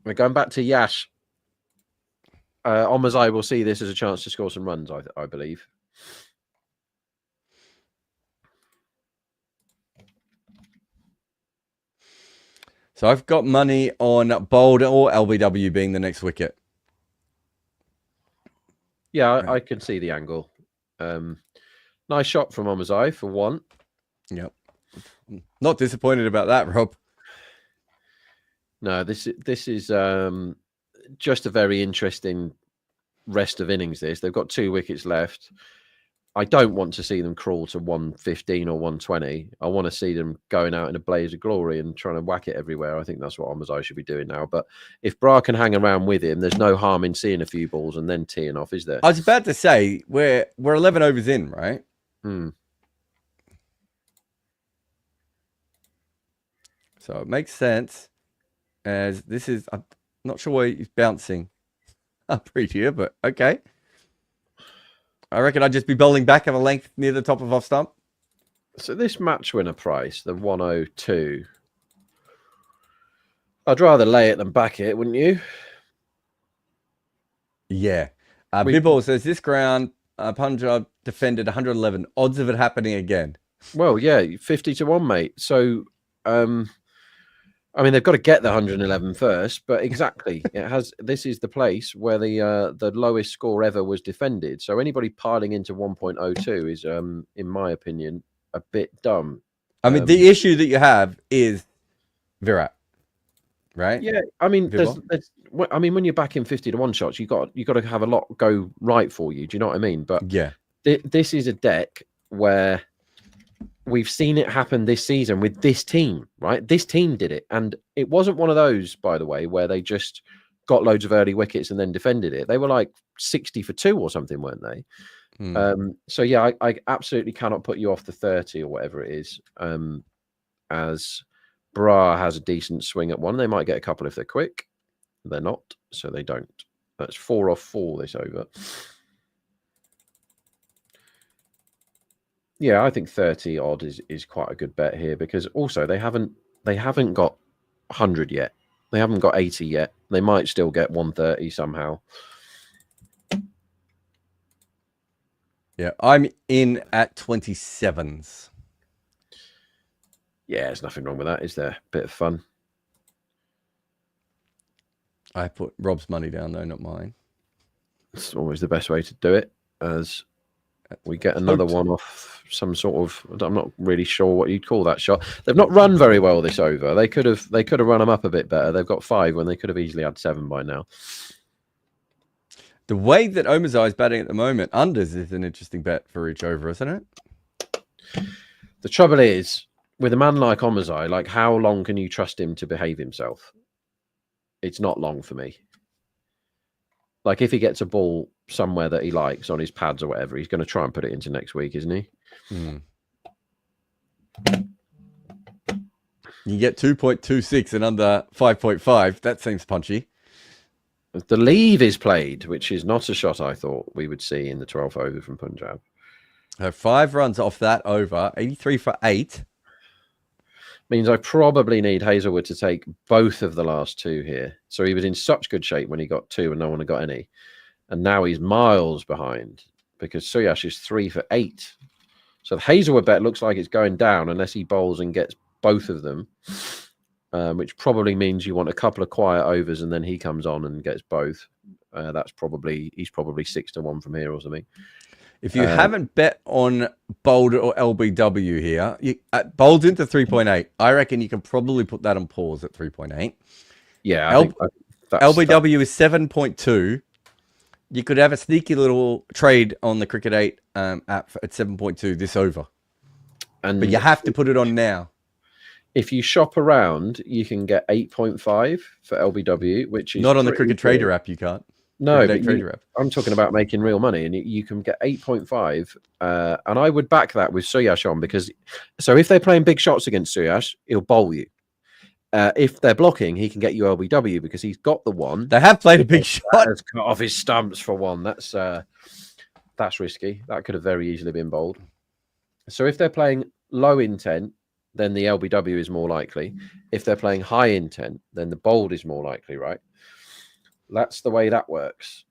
We're going back to Yash. Omazai will see this as a chance to score some runs, I believe. So I've got money on bold or LBW being the next wicket. Yeah, I can see the angle. Nice shot from Omazai for 1. Yep. Not disappointed about that, Rob. No, this is just a very interesting rest of innings this. They've got 2 wickets left. I don't want to see them crawl to 115 or 120. I want to see them going out in a blaze of glory and trying to whack it everywhere. I think that's what Omazai should be doing now. But if Bra can hang around with him, there's no harm in seeing a few balls and then teeing off, is there? I was about to say, we're 11 overs in, right? So it makes sense, as this is, I'm not sure why he's bouncing up right here, but okay. I reckon I'd just be bowling back of a length near the top of off stump. So this match winner price, the 102, I'd rather lay it than back it, wouldn't you? Yeah. Bibble says, this ground, Punjab defended 111. Odds of it happening again. Well, yeah, 50 to 1, mate. So, I mean, they've got to get the 111 first, but exactly, this is the place where the lowest score ever was defended. So anybody piling into 1.02 is, in my opinion, a bit dumb. I mean, the issue that you have is Virat, right? Yeah, I mean, when you're back in 50 to 1 shots, you got to have a lot go right for you. Do you know what I mean? But yeah, this is a deck where we've seen it happen this season with this team, right? This team did it. And it wasn't one of those, by the way, where they just got loads of early wickets and then defended it. They were like 60 for 2 or something, weren't they? So, yeah, I absolutely cannot put you off the 30 or whatever it is. As Bra has a decent swing at 1. They might get a couple if they're quick. They're not, so they don't. That's 4 off 4 this over. Yeah, I think 30 odd is quite a good bet here, because also they haven't got 100 yet. They haven't got 80 yet. They might still get 130 somehow. Yeah, I'm in at 27s. Yeah, there's nothing wrong with that, is there? Bit of fun. I put Rob's money down, though, not mine. It's always the best way to do it, as we get another one off some sort of, I'm not really sure what you'd call that shot. They've not run very well this over. They could have run them up a bit better. They've got 5 when they could have easily had 7 by now. The way that Omazai is batting at the moment, unders is an interesting bet for each over, isn't it? The trouble is, with a man like Omazai, like, how long can you trust him to behave himself? It's not long for me. Like, if he gets a ball somewhere that he likes on his pads or whatever, he's going to try and put it into next week, isn't he? You get 2.26 and under 5.5. That seems punchy. The leave is played, which is not a shot I thought we would see in the 12th over from Punjab. 5 runs off that over, 83 for 8. Means I probably need Hazelwood to take both of the last 2 here. So he was in such good shape when he got 2 and no one had got any. And now he's miles behind because Suyash is 3 for 8. So the Hazelwood bet looks like it's going down unless he bowls and gets both of them, which probably means you want a couple of quiet overs and then he comes on and gets both. He's probably 6 to 1 from here or something. If you haven't bet on bowled or LBW here, bowled into 3.8. I reckon you can probably put that on pause at 3.8. Yeah, LBW is 7.2. You could have a sneaky little trade on the Cricket 8 app at 7.2 this over. But you have to put it on now. If you shop around, you can get 8.5 for LBW, which is not on the Cricket Trader app. You can't. No, but I'm talking about making real money, and you can get 8.5. And I would back that with Suyash on, because if they're playing big shots against Suyash, he'll bowl you. If they're blocking, he can get you LBW because he's got the one. They have played a big shot. Has cut off his stumps for 1. That's risky. That could have very easily been bowled. So if they're playing low intent, then the LBW is more likely. If they're playing high intent, then the bowled is more likely, right? That's the way that works.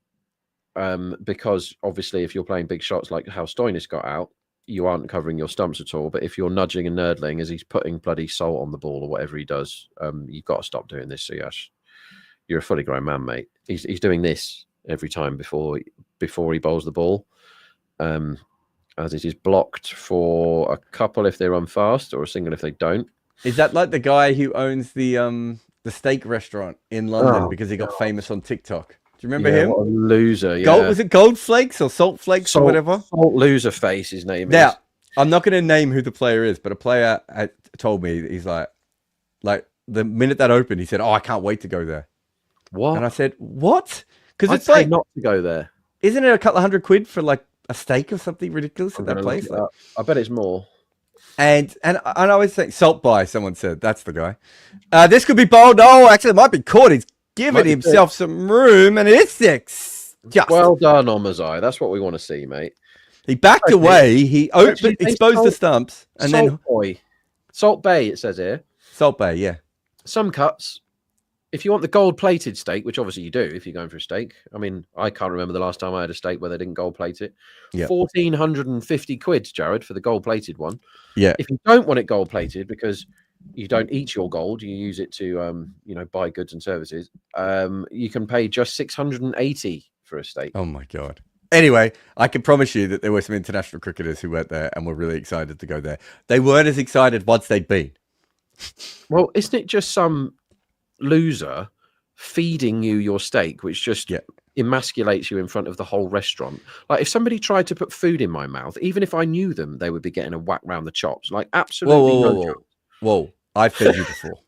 Because obviously, if you're playing big shots like how Stoinis got out, you aren't covering your stumps at all. But if you're nudging and nerdling as he's putting bloody salt on the ball or whatever he does, you've got to stop doing this, Suyash. You're a fully grown man, mate. He's doing this every time before he bowls the ball. As it is blocked for a couple if they run fast or a single if they don't. Is that like the guy who owns the steak restaurant in London because he got famous on TikTok? Do you remember Yeah, him? what a loser. Yeah. Gold, was it Gold Flakes or Salt Flakes or whatever? Salt loser face, his name is. Now, I'm not going to name who the player is, but a player had told me, he's like the minute that opened, he said, "Oh, I can't wait to go there." What? And I said, "What?" Because I'd it's say like, not to go there. isn't it a couple of £100 for like a steak or something ridiculous I'm at that gonna look place? it Like, up. I bet it's more. and I always think Salt By, someone said, that's the guy. This could be bold. Oh, actually, it might be caught. He's given himself some room, and it's six. Just Well done, Omazai. That's what we want to see, mate. he backed away. He opened, exposed the stumps, and Salt then Boy, Salt Bay. It says here. Salt Bay, yeah. Some cuts. If you want the gold-plated steak, which obviously you do if you're going for a steak. I mean, I can't remember the last time I had a steak where they didn't gold-plate it. Yeah. 1,450 quid, Jarrod, for the gold-plated one. Yeah. If you don't want it gold-plated because you don't eat your gold, you use it to, buy goods and services, you can pay just 680 for a steak. Oh, my God. Anyway, I can promise you that there were some international cricketers who went there and were really excited to go there. They weren't as excited once they'd been. Well, isn't it just some loser feeding you your steak, which just emasculates you in front of the whole restaurant? Like, if somebody tried to put food in my mouth, even if I knew them, they would be getting a whack round the chops. Like, absolutely Whoa. I've fed you before.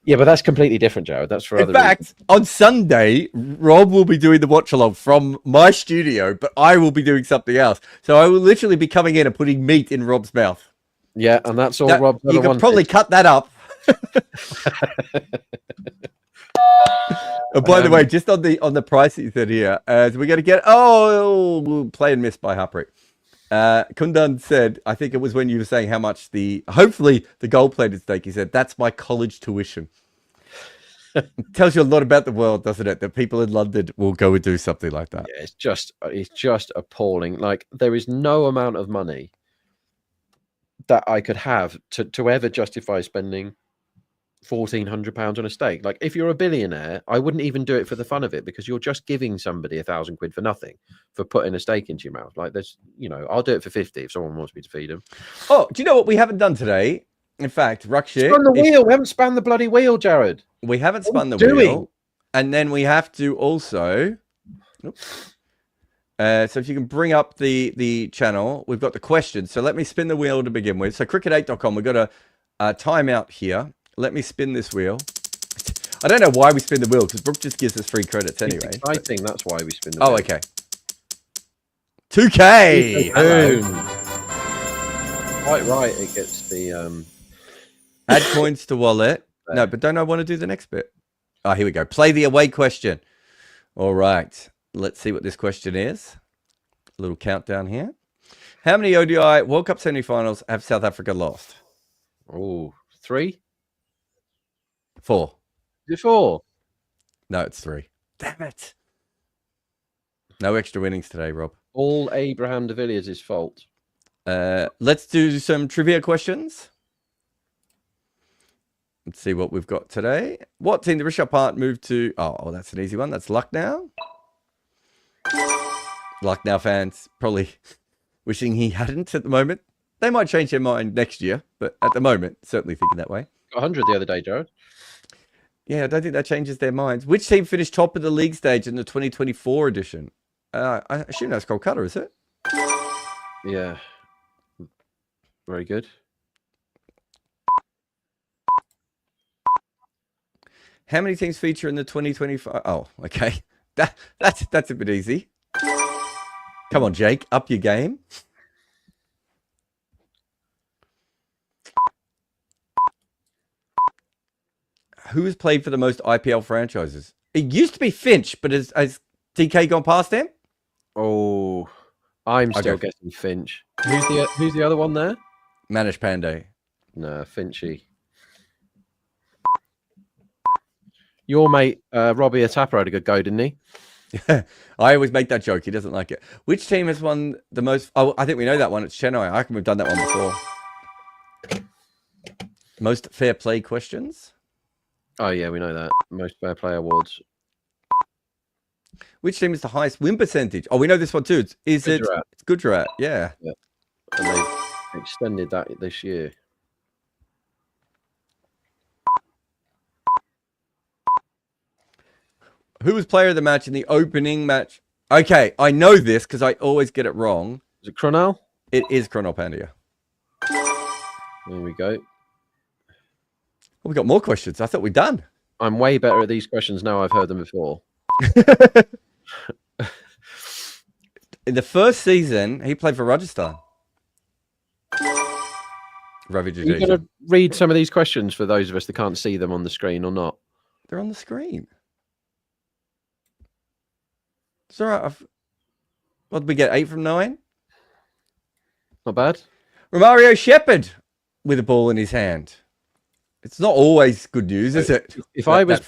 Yeah, but that's completely different, Jarrod. That's for other reasons. On Sunday, Rob will be doing the watch along from my studio, but I will be doing something else. So I will literally be coming in and putting meat in Rob's mouth. Yeah, and that's all Rob. You can probably cut that up. And by the way, just on the price that you said here, so we're going to get play and miss by Harpreet. Kundan said, I think it was when you were saying how much hopefully the gold-plated steak, he said, that's my college tuition. It tells you a lot about the world, doesn't it? That people in London will go and do something like that. Yeah, it's just appalling. Like, there is no amount of money that I could have to ever justify spending £1,400 on a steak. Like, if you're a billionaire, I wouldn't even do it for the fun of it, because you're just giving somebody £1,000 for nothing for putting a steak into your mouth. Like, there's, I'll do it for 50 if someone wants me to feed them. Oh, do you know what we haven't done today? In fact, Rakshit, spun the wheel. We haven't spun the bloody wheel, Jarrod. We haven't spun the wheel, and then we have to also. Oops. So if you can bring up the channel, we've got the questions. So let me spin the wheel to begin with. So cricket8.com, we've got a timeout here. Let me spin this wheel. I don't know why we spin the wheel, because Brooke just gives us free credits anyway. I think that's why we spin the wheel. Oh, okay. 2K. Boom. Quite right. It gets the add coins to wallet. No, but don't I want to do the next bit? Oh, here we go. Play the away question. All right. Let's see what this question is. A little countdown here. How many ODI World Cup semi-finals have South Africa lost? Oh, 3? 4. Is it 4? No, it's 3. Damn it. No extra winnings today, Rob. All Abraham de Villiers' fault. Let's do some trivia questions. Let's see what we've got today. What team did Rishabh Pant move to? Oh, that's an easy one. That's Lucknow. Lucknow fans probably wishing he hadn't at the moment. They might change their mind next year, but at the moment, certainly thinking that way. Got 100 the other day, Jarrod. Yeah, I don't think that changes their minds. Which team finished top of the league stage in the 2024 edition? I assume that's Kolkata, is it? Yeah. Very good. How many teams feature in the 2025? Oh, okay. That's a bit easy. Come on, Jake, up your game. Who has played for the most IPL franchises? It used to be Finch, but has DK gone past him? Oh, I'm still guessing Finch. Who's the other one there? Manish Pandey. No, Finchy. Your mate, Robbie Atapper, had a good go, didn't he? I always make that joke. He doesn't like it. Which team has won the most? Oh, I think we know that one. It's Chennai. I reckon we've done that one before. Most fair play questions? Oh, yeah, we know that. Most fair play awards. Which team is the highest win percentage? Oh, we know this one too. It's Gujarat. Yeah. And they've extended that this year. Who was player of the match in the opening match? Okay, I know this because I always get it wrong. Is it Cronell? It is Cronell Pandya. There we go. Oh, we got more questions. I thought we'd done. I'm way better at these questions now. I've heard them before. In the first season, he played for Rajasthan. Ravi Are you Jadeja. going to read some of these questions for those of us that can't see them on the screen or not? They're on the screen. It's all right. What did we get? 8 from 9? Not bad. Romario Shepherd with a ball in his hand. It's not always good news, is it? If I was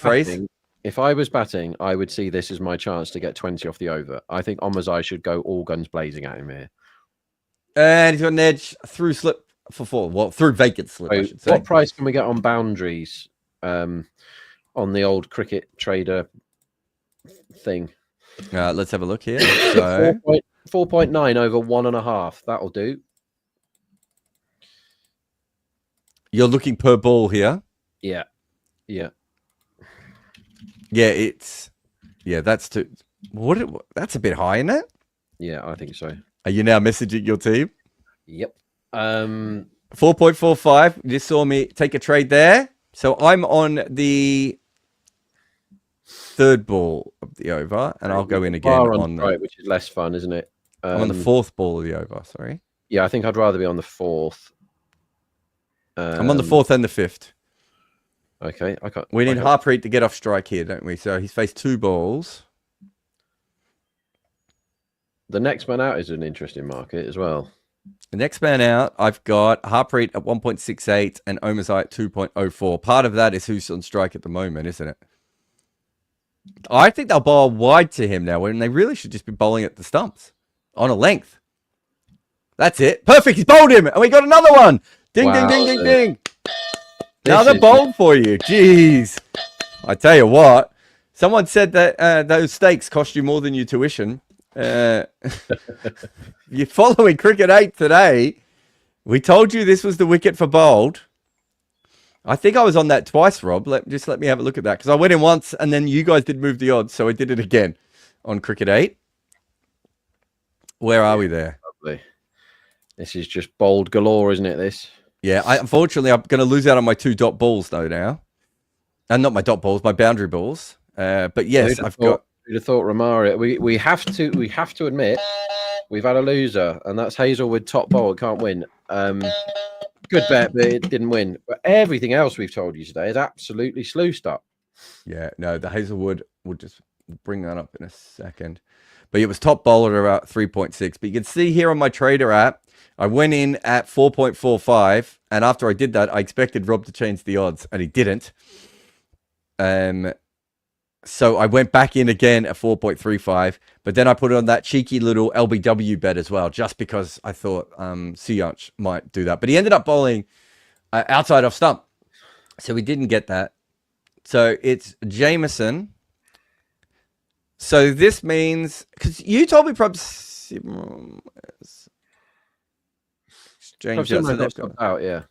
batting, I would see this as my chance to get 20 off the over. I think Omazai should go all guns blazing at him here. And he's got an edge through slip for 4. Well, through vacant slip, I should say. What price can we get on boundaries on the old cricket trader thing? Let's have a look here. So 4.9 over 1.5. That'll do. You're looking per ball here. Yeah. Yeah, that's too. That's a bit high, isn't it? Yeah, I think so. Are you now messaging your team? Yep. 4.45. You just saw me take a trade there. So I'm on the 3rd ball of the over, and I'll go in again on right, which is less fun, isn't it? I'm on the 4th ball of the over. Sorry. Yeah, I think I'd rather be on the 4th. I'm on the 4th and the 5th. Okay, I can't. We need Harpreet to get off strike here, don't we? So he's faced 2 balls. The next man out is an interesting market as well. The next man out, I've got Harpreet at 1.68 and Omazai at 2.04. Part of that is who's on strike at the moment, isn't it? I think they'll bowl wide to him now when they really should just be bowling at the stumps on a length. That's it. Perfect. He's bowled him. And we got another one. Ding, Wow. ding, ding, ding, ding. Another bowl for you. Jeez. I tell you what. Someone said that those steaks cost you more than your tuition. You're following Cricket 8 today. We told you this was the wicket for bowled. I think I was on that twice, Rob. Just let me have a look at that. Because I went in once and then you guys did move the odds. So I did it again on Cricket 8. Where are we there? Lovely. This is just bold galore, isn't it, this? Yeah, unfortunately, I'm going to lose out on my 2 dot balls, though, now. And not my dot balls, my boundary balls. But yes, I've got... Who'd have thought Romario? We have to admit, we've had a loser, and that's Hazelwood top bowl. It can't win. Good bet, but it didn't win. But everything else we've told you today is absolutely sluiced up. Yeah, no, the Hazelwood, we'll just bring that up in a second. But it was top bowler at about 3.6. But you can see here on my trader app, I went in at 4.45, and after I did that, I expected Rob to change the odds, and he didn't. So I went back in again at 4.35, but then I put on that cheeky little LBW bet as well, just because I thought Siyanch might do that. But he ended up bowling outside off stump, so we didn't get that. So it's Jameson. So this means, because you told me probably... James Simran got subbed out, yeah.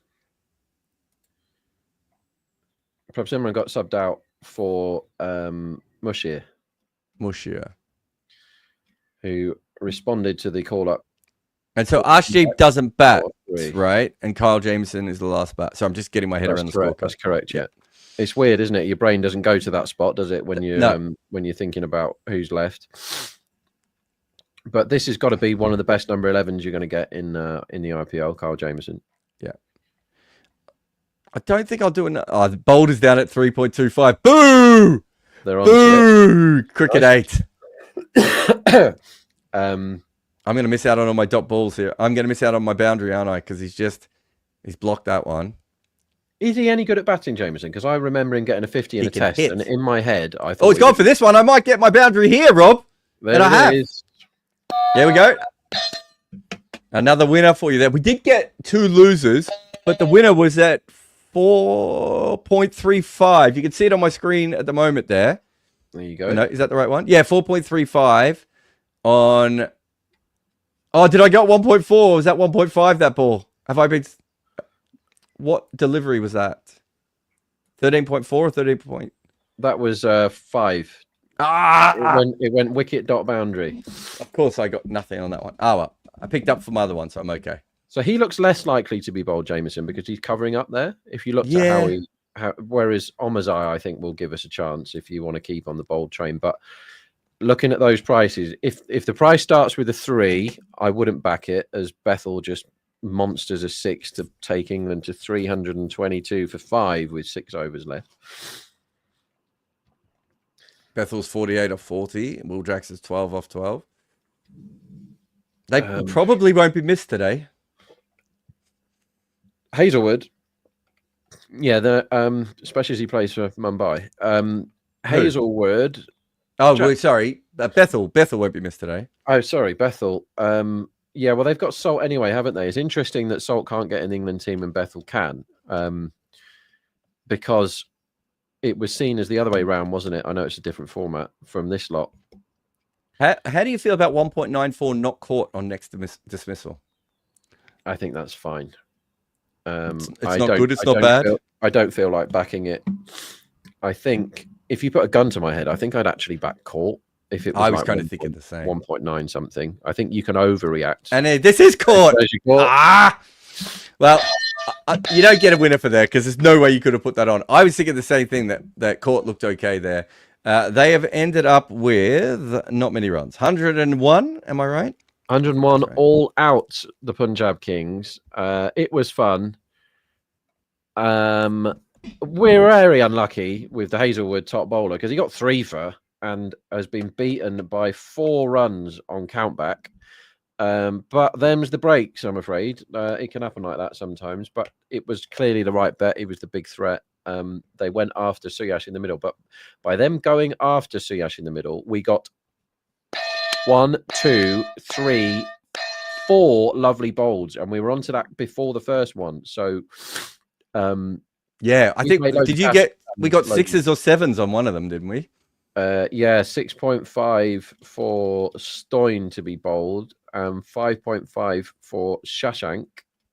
Simran got subbed out for Mushir, who responded to the call up. And so Arshdeep doesn't bat, right? And Kyle Jameson is the last bat. So I'm just getting my head around the scorecard. That's correct, yeah. It's weird, isn't it? Your brain doesn't go to that spot, does it, when you when you're thinking about who's left? But this has got to be one of the best number 11s you're going to get in the IPL, Kyle Jameson. Yeah. I don't think I'll do it. Oh, the Boulder's down at 3.25. Boo! They're on. Boo! Cricket 8. I'm going to miss out on all my dot balls here. I'm going to miss out on my boundary, aren't I? Because he's blocked that one. Is he any good at batting, Jameson? Because I remember him getting a 50 in a test, and in my head, I thought... Oh, he's gone for this one. I might get my boundary here, Rob. There it is. There we go. Another winner for you there. We did get 2 losers, but the winner was at 4.35. You can see it on my screen at the moment there. There you go. No, is that the right one? Yeah, 4.35 on... Oh, did I get 1.4? Was that 1.5, that ball? Have I been... What delivery was that? 13.4 or 13 point? That was 5. Ah! It went wicket dot boundary. Of course, I got nothing on that one. Oh, well. I picked up for my other one, so I'm okay. So he looks less likely to be bowled, Jameson, because he's covering up there. If you looked at Yeah. whereas Omazai, I think, will give us a chance if you want to keep on the bold train. But looking at those prices, if the price starts with a 3, I wouldn't back it, as Bethel just monsters a 6 to take England to 322 for 5 with 6 overs left. Bethel's 48 off 40. Will Jackson's 12 off 12. They probably won't be missed today. Hazelwood, yeah, especially as he plays for Mumbai. Hazelwood. Oh, sorry, Bethel won't be missed today. Oh, sorry, Bethel. Yeah, well, they've got Salt anyway, haven't they? It's interesting that Salt can't get in the England team and Bethel can, because it was seen as the other way round, wasn't it? I know it's a different format from this lot. How do you feel about 1.94 not caught on next dismissal? I think that's fine. It's not good. It's not bad. I don't feel like backing it. I think if you put a gun to my head, I think I'd actually back caught. If it was I was like kind of thinking the same. 1.9 something. I think you can overreact. And this is caught. Ah! Well, you don't get a winner for there because there's no way you could have put that on. I was thinking the same thing, that court looked okay there. They have ended up with not many runs. 101, am I right? 101 right. All out, the Punjab Kings. It was fun. We're very unlucky with the Hazelwood top bowler because he got 3 for and has been beaten by 4 runs on countback. But them's the breaks, I'm afraid. It can happen like that sometimes, but it was clearly the right bet. He was the big threat. They went after Suyash in the middle, but by them going after Suyash in the middle, we got 1, 2, 3, 4 lovely bowls, and we were onto that before the first one. So, yeah, I think we got 6s or 7s on one of them, didn't we? Yeah, 6.5 for Stoyne to be bowled, 5.5 for Shashank.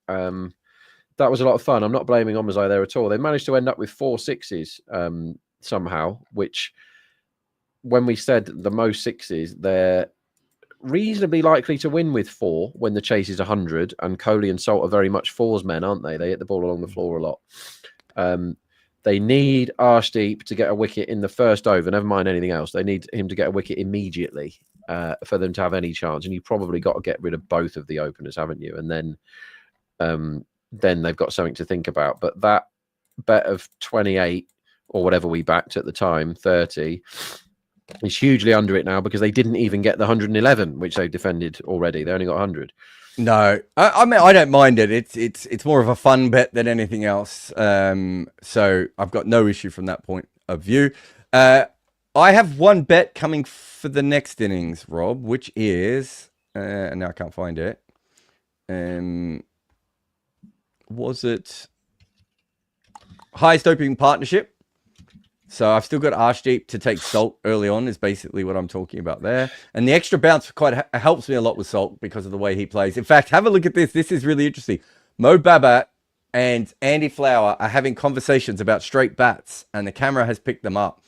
That was a lot of fun. I'm not blaming Omazai there at all. They managed to end up with 4 6s somehow, which when we said the most 6s, they're reasonably likely to win with 4 when the chase is 100. And Kohli and Salt are very much 4s men, aren't they? They hit the ball along the floor a lot. They need Arshdeep to get a wicket in the first over. Never mind anything else. They need him to get a wicket immediately for them to have any chance. And you probably got to get rid of both of the openers, haven't you? And then they've got something to think about. But that bet of 28 or whatever we backed at the time, 30, is hugely under it now because they didn't even get the 111, which they've defended already. They only got 100. No, I mean, I don't mind it. It's more of a fun bet than anything else. So I've got no issue from that point of view. I have one bet coming for the next innings, Rob, which is, and now I can't find it. Was it highest opening partnership? So I've still got Arshdeep to take Salt early on is basically what I'm talking about there. And the extra bounce quite helps me a lot with Salt because of the way he plays. In fact, have a look at this. This is really interesting. Mo Babat and Andy Flower are having conversations about straight bats, and the camera has picked them up.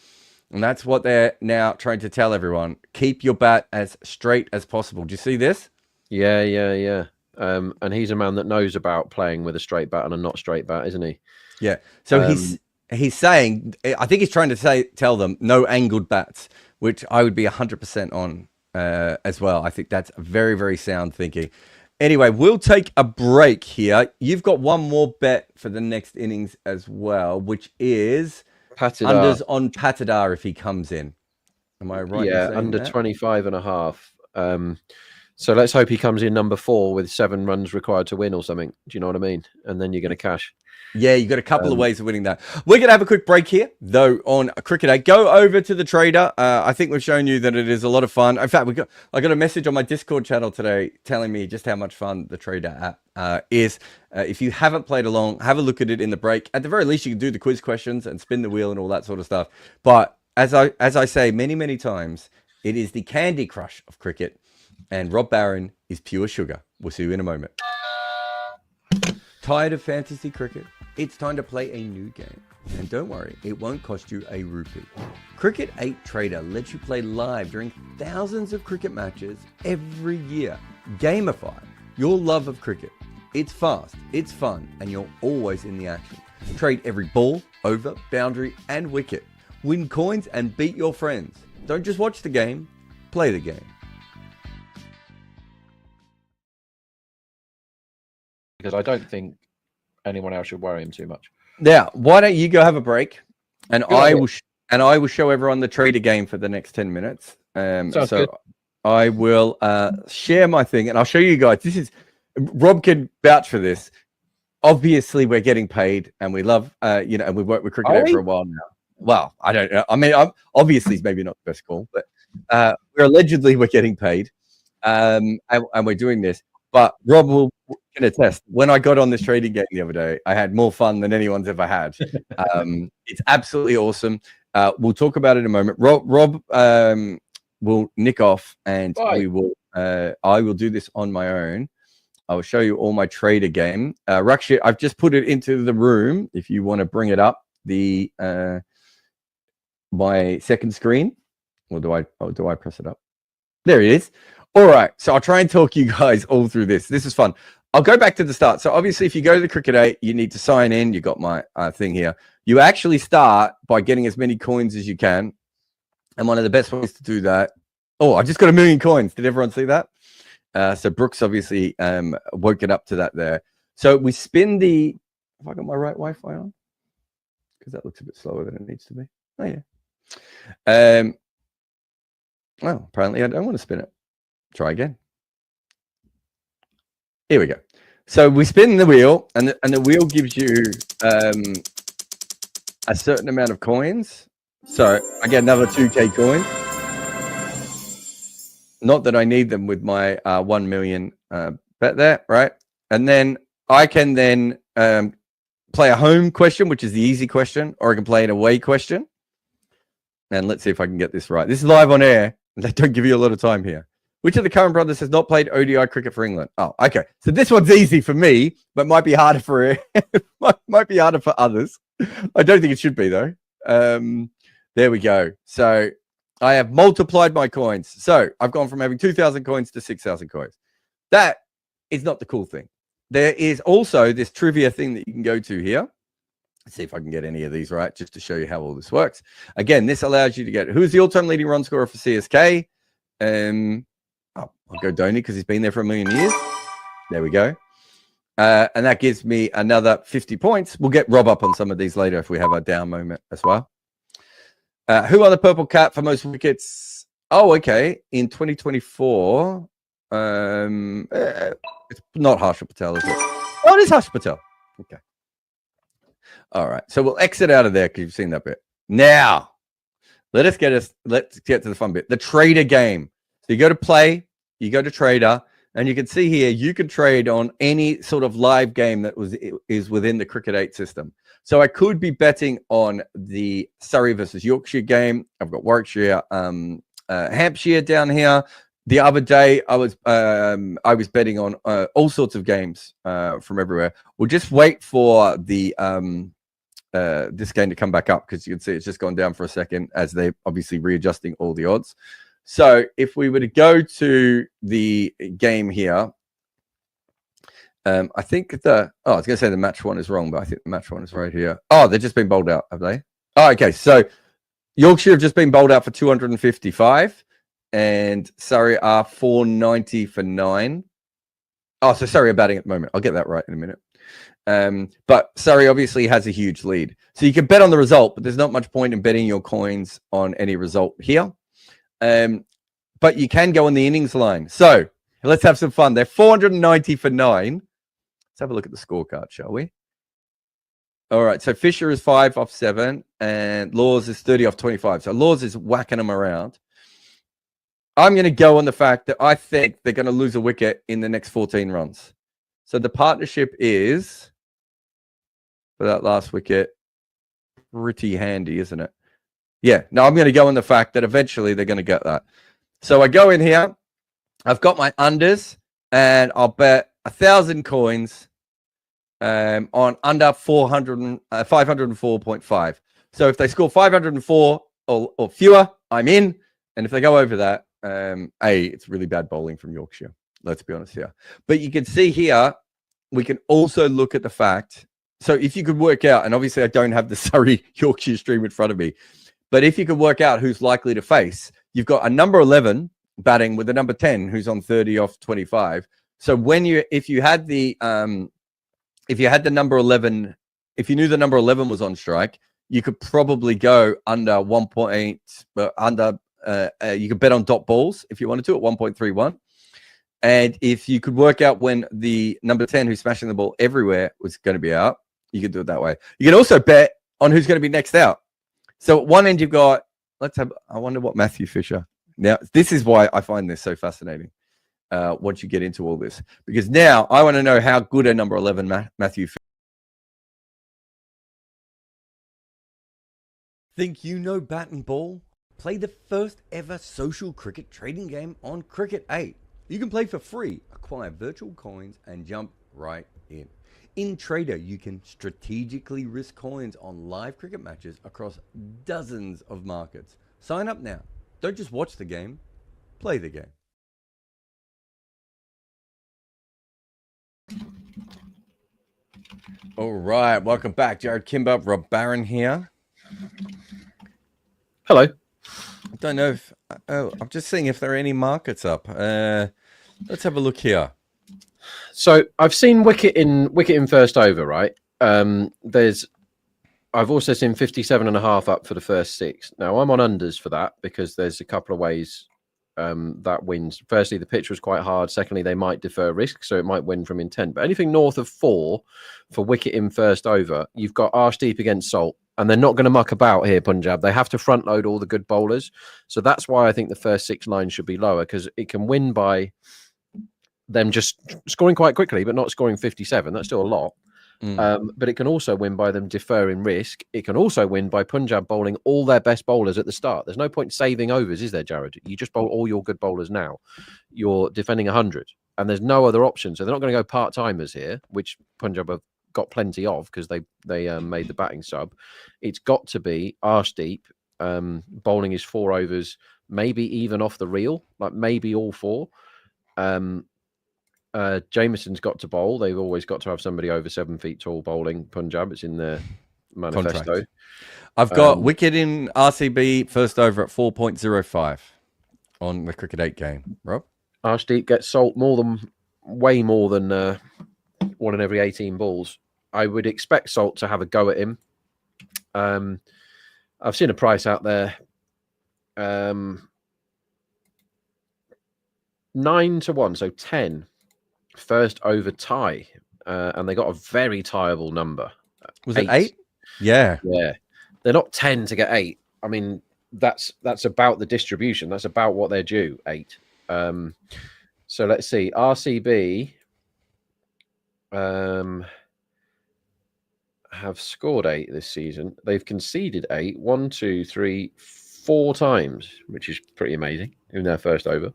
And that's what they're now trying to tell everyone. Keep your bat as straight as possible. Do you see this? Yeah. And he's a man that knows about playing with a straight bat and a not straight bat, isn't he? Yeah. So he's saying, I think he's trying to tell them no angled bats, which I would be 100% on as well. I think that's very, very sound thinking. Anyway, we'll take a break here. You've got one more bet for the next innings as well, which is Patidar. Unders on Patidar if he comes in. Am I right? Yeah, under 25.5. So let's hope he comes in number 4 with 7 runs required to win or something. Do you know what I mean? And then you're going to cash. Yeah, you've got a couple of ways of winning that. We're going to have a quick break here, though, on Cricket Day. Go over to the trader. I think we've shown you that it is a lot of fun. In fact, I got a message on my Discord channel today telling me just how much fun the trader app is. If you haven't played along, have a look at it in the break. At the very least, you can do the quiz questions and spin the wheel and all that sort of stuff. But as I say many, many times, it is the Candy Crush of cricket. And Rob Barron is pure sugar. We'll see you in a moment. Tired of fantasy cricket? It's time to play a new game. And don't worry, it won't cost you a rupee. Cricket 8 Trader lets you play live during thousands of cricket matches every year. Gamify your love of cricket. It's fast, it's fun, and you're always in the action. Trade every ball, over, boundary, and wicket. Win coins and beat your friends. Don't just watch the game, play the game. Because I don't think anyone else should worry him too much. Now, why don't you go have a break, and I will show everyone the trader game for the next 10 minutes. So good. I will share my thing, and I'll show you guys. This is Rob can vouch for this. Obviously, we're getting paid, and we love, and we've worked with Cricket for a while now. Well, I don't know. I mean, obviously, it's maybe not the best call, but we're getting paid, and we're doing this. But Rob can attest. When I got on this trading game the other day, I had more fun than anyone's ever had. It's absolutely awesome. We'll talk about it in a moment. Rob will nick off, and we will. I will do this on my own. I will show you all my trader game. Rakshit, I've just put it into the room. If you want to bring it up, my second screen, or do I press it up? There it is. All right, so I'll try and talk you guys all through this. This is fun. I'll go back to the start. So obviously, if you go to the Cricket 8, you need to sign in. You got my thing here. You actually start by getting as many coins as you can. And one of the best ways to do that. Oh, I just got 1 million coins. Did everyone see that? So Brooks obviously woken up to that there. So we spin the. Have I got my right Wi-Fi on? Because that looks a bit slower than it needs to be. Oh yeah. Well, apparently I don't want to spin it. Try again. Here we go. So we spin the wheel, and the wheel gives you a certain amount of coins. So I get another 2K coin. Not that I need them with my 1 million bet there, right? And then I can then play a home question, which is the easy question, or I can play an away question. And let's see if I can get this right. This is live on air. They don't give you a lot of time here. Which of the current brothers has not played ODI cricket for England? Oh, okay. So this one's easy for me, but might be harder for might be harder for others. I don't think it should be though. There we go. So I have multiplied my coins. So I've gone from having 2,000 coins to 6,000 coins. That is not the cool thing. There is also this trivia thing that you can go to here. Let's see if I can get any of these right, just to show you how all this works. Again, this allows you to get who's the all-time leading run scorer for CSK. I'll go Dhoni because he's been there for 1 million years. There we go. And that gives me another 50 points. We'll get Rob up on some of these later if we have a down moment as well. Who won the Purple Cat for most wickets? Oh, okay. In 2024, it's not Harshal Patel, is it? Oh, it is Harshal Patel. Okay. All right. So we'll exit out of there because you've seen that bit. Now, let's get to the fun bit. The trader game. So you go to play, you go to trader, and you can see here you can trade on any sort of live game that is within the Cricket 8 system. So I could be betting on the Surrey versus Yorkshire game. I've got Warwickshire, Hampshire down here. The other day I was betting on all sorts of games from everywhere. We'll just wait for the this game to come back up because you can see it's just gone down for a second as they're obviously readjusting all the odds. So if we were to go to the game here, I think I was going to say the match one is wrong, but I think the match one is right here. Oh, they've just been bowled out, have they? Oh, okay. So Yorkshire have just been bowled out for 255 and Surrey are 490 for 9. Oh, so Surrey are batting at the moment. I'll get that right in a minute. But Surrey obviously has a huge lead. So you can bet on the result, but there's not much point in betting your coins on any result here. But you can go on the innings line. So let's have some fun. They're 490 for 9. Let's have a look at the scorecard, shall we? All right. So Fisher is 5 off 7 and Laws is 30 off 25. So Laws is whacking them around. I'm going to go on the fact that I think they're going to lose a wicket in the next 14 runs. So the partnership is, for that last wicket, pretty handy, isn't it? Yeah. No, I'm going to go on the fact that eventually they're going to get that. So I go in here. I've got my unders, and I'll bet 1,000 coins on under 504.5. So if they score 504 or fewer, I'm in. And if they go over that, it's really bad bowling from Yorkshire. Let's be honest here. But you can see here, we can also look at the fact. So if you could work out, and obviously I don't have the Surrey Yorkshire stream in front of me, but if you could work out who's likely to face, you've got a number 11 batting with a number 10 who's on 30 off 25. So if you had the number 11, if you knew the number 11 was on strike, you could probably go under 1 point, you could bet on dot balls if you wanted to at 1.31. And if you could work out when the number 10 who's smashing the ball everywhere was going to be out, you could do it that way. You can also bet on who's going to be next out. So at one end you've got, I wonder what Matthew Fisher. Now, this is why I find this so fascinating once you get into all this. Because now I want to know how good a number 11 Matthew Fisher. Think you know bat and ball? Play the first ever social cricket trading game on Cricket 8. You can play for free, acquire virtual coins, and jump right in. In Trader, you can strategically risk coins on live cricket matches across dozens of markets. Sign up now. Don't just watch the game, play the game. All right, welcome back. Jarrod Kimber, Rob Barron here. Hello. I don't know if... I'm just seeing if there are any markets up. Let's have a look here. So I've seen wicket in first over, right? I've also seen 57.5 up for the first 6. Now I'm on unders for that because there's a couple of ways that wins. Firstly, the pitch was quite hard. Secondly, they might defer risk, so it might win from intent. But anything north of 4 for wicket in first over, you've got Arshdeep against Salt, and they're not going to muck about here, Punjab. They have to front load all the good bowlers. So that's why I think the first 6 lines should be lower, because it can win by them just scoring quite quickly, but not scoring 57. That's still a lot. But it can also win by them deferring risk. It can also win by Punjab bowling all their best bowlers at the start. There's no point saving overs, is there, Jarrod? You just bowl all your good bowlers now. You're defending 100, and there's no other option. So they're not going to go part-timers here, which Punjab have got plenty of because they made the batting sub. It's got to be Arshdeep bowling his 4 overs, maybe even off the reel, like maybe all 4. Jameson's got to bowl. They've always got to have somebody over 7 feet tall bowling Punjab. It's in their manifesto. Contract. I've got wicket in RCB first over at 4.05 on the Cricket 8 game. Rob? Arshdeep gets Salt way more than 1 in every 18 balls. I would expect Salt to have a go at him. I've seen a price out there. 9-1, so 10. First over tie, and they got a very tieable number. Was it 8? Yeah. They're not 10 to get 8. I mean, that's about the distribution. That's about what they're due, 8. So let's see. RCB have scored 8 this season. They've conceded 8 1, 2, 3, 4 times, which is pretty amazing in their first over.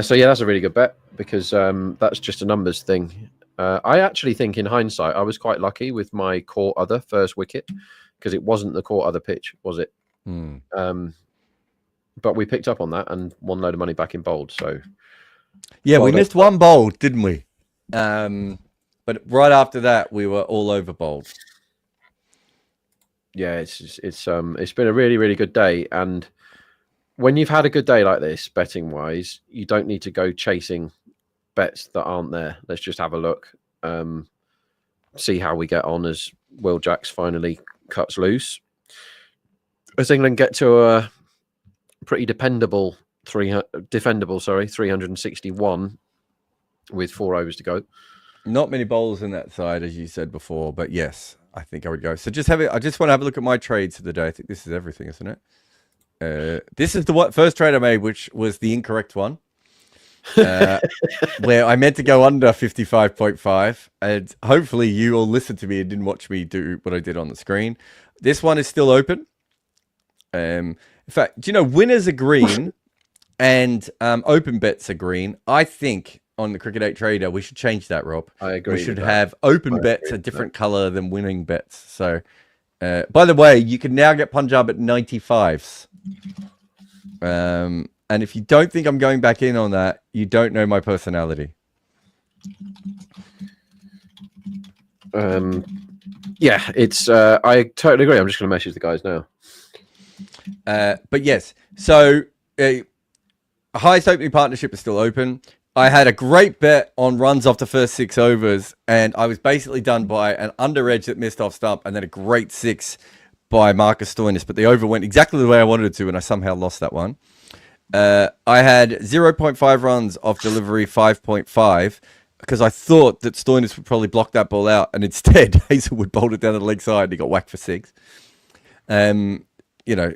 So yeah, that's a really good bet because that's just a numbers thing. I actually think in hindsight, I was quite lucky with my caught other first wicket because it wasn't the caught other pitch, was it? But we picked up on that and won a load of money back in bold. So yeah, we missed one bold, didn't we? But right after that, we were all over bold. Yeah, it's been a really, really good day. And when you've had a good day like this, betting wise, you don't need to go chasing bets that aren't there. Let's just have a look, see how we get on as Will Jacks finally cuts loose. As England get to a pretty defendable 361 with 4 overs to go. Not many bowlers in that side, as you said before, but yes, I think I would go. So I just want to have a look at my trades of the day. I think this is everything, isn't it? This is the first trade I made, which was the incorrect one, where I meant to go under 55.5, and hopefully you all listened to me and didn't watch me do what I did on the screen. This one is still open. In fact, do you know winners are green and open bets are green? I think on the Cricket 8 Trader. We should change that, Rob. I agree. We should with have that. open I bets agree a with different color than winning bets. So, by the way, you can now get Punjab at 95s. And if you don't think I'm going back in on that, you don't know my personality. Yeah, it's. I totally agree. I'm just going to message the guys now. But yes, so highest opening partnership is still open. I had a great bet on runs off the first 6 overs, and I was basically done by an under edge that missed off stump, and then a great 6 by Marcus Stoinis. But the over went exactly the way I wanted it to, and I somehow lost that one. I had 0.5 runs off delivery 5.5 because I thought that Stoinis would probably block that ball out, and instead Hazelwood bowled it down the leg side and he got whacked for 6. You know,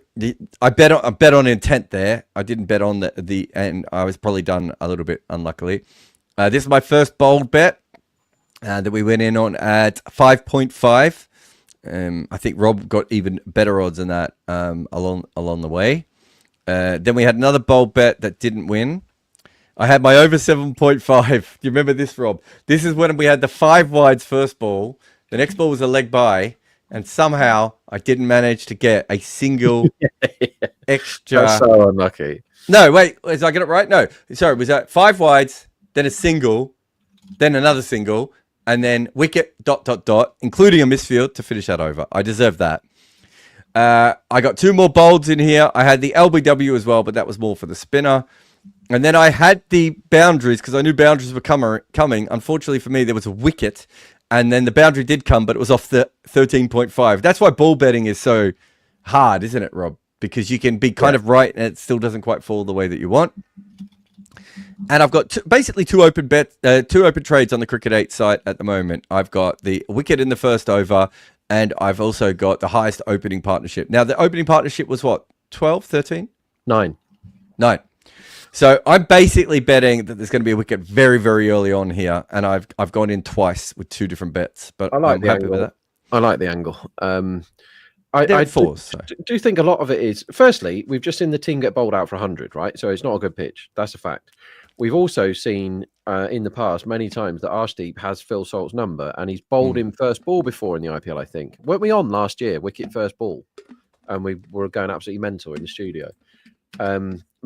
I bet on intent there. I didn't bet on the and I was probably done a little bit unluckily. This is my first bold bet that we went in on at 5.5. I think Rob got even better odds than that along the way. Then we had another bold bet that didn't win. I had my over 7.5. Do you remember this, Rob? This is when we had the 5 wides first ball. The next ball was a leg by. And somehow I didn't manage to get a single extra. That's so unlucky. No, wait, did I get it right? No, sorry, it was 5 wides, then a single, then another single, and then wicket, ... including a misfield to finish that over. I deserve that. I got 2 more bolds in here. I had the LBW as well, but that was more for the spinner. And then I had the boundaries because I knew boundaries were coming. Unfortunately for me, there was a wicket. And then the boundary did come, but it was off the 13.5. That's why ball betting is so hard, isn't it, Rob? Because you can be kind of right and it still doesn't quite fall the way that you want. And I've got basically 2 open trades on the Cricket 8 site at the moment. I've got the wicket in the first over, and I've also got the highest opening partnership. Now, the opening partnership was what? 12, 13? 9. So I'm basically betting that there's going to be a wicket very, very early on here, and I've gone in twice with 2 different bets. But I'm happy with that. I like the angle. I do think a lot of it is. Firstly, we've just seen the team get bowled out for 100, right? So it's not a good pitch. That's a fact. We've also seen in the past many times that Arshdeep has Phil Salt's number, and he's bowled him first ball before in the IPL. I think weren't we on last year wicket first ball, and we were going absolutely mental in the studio.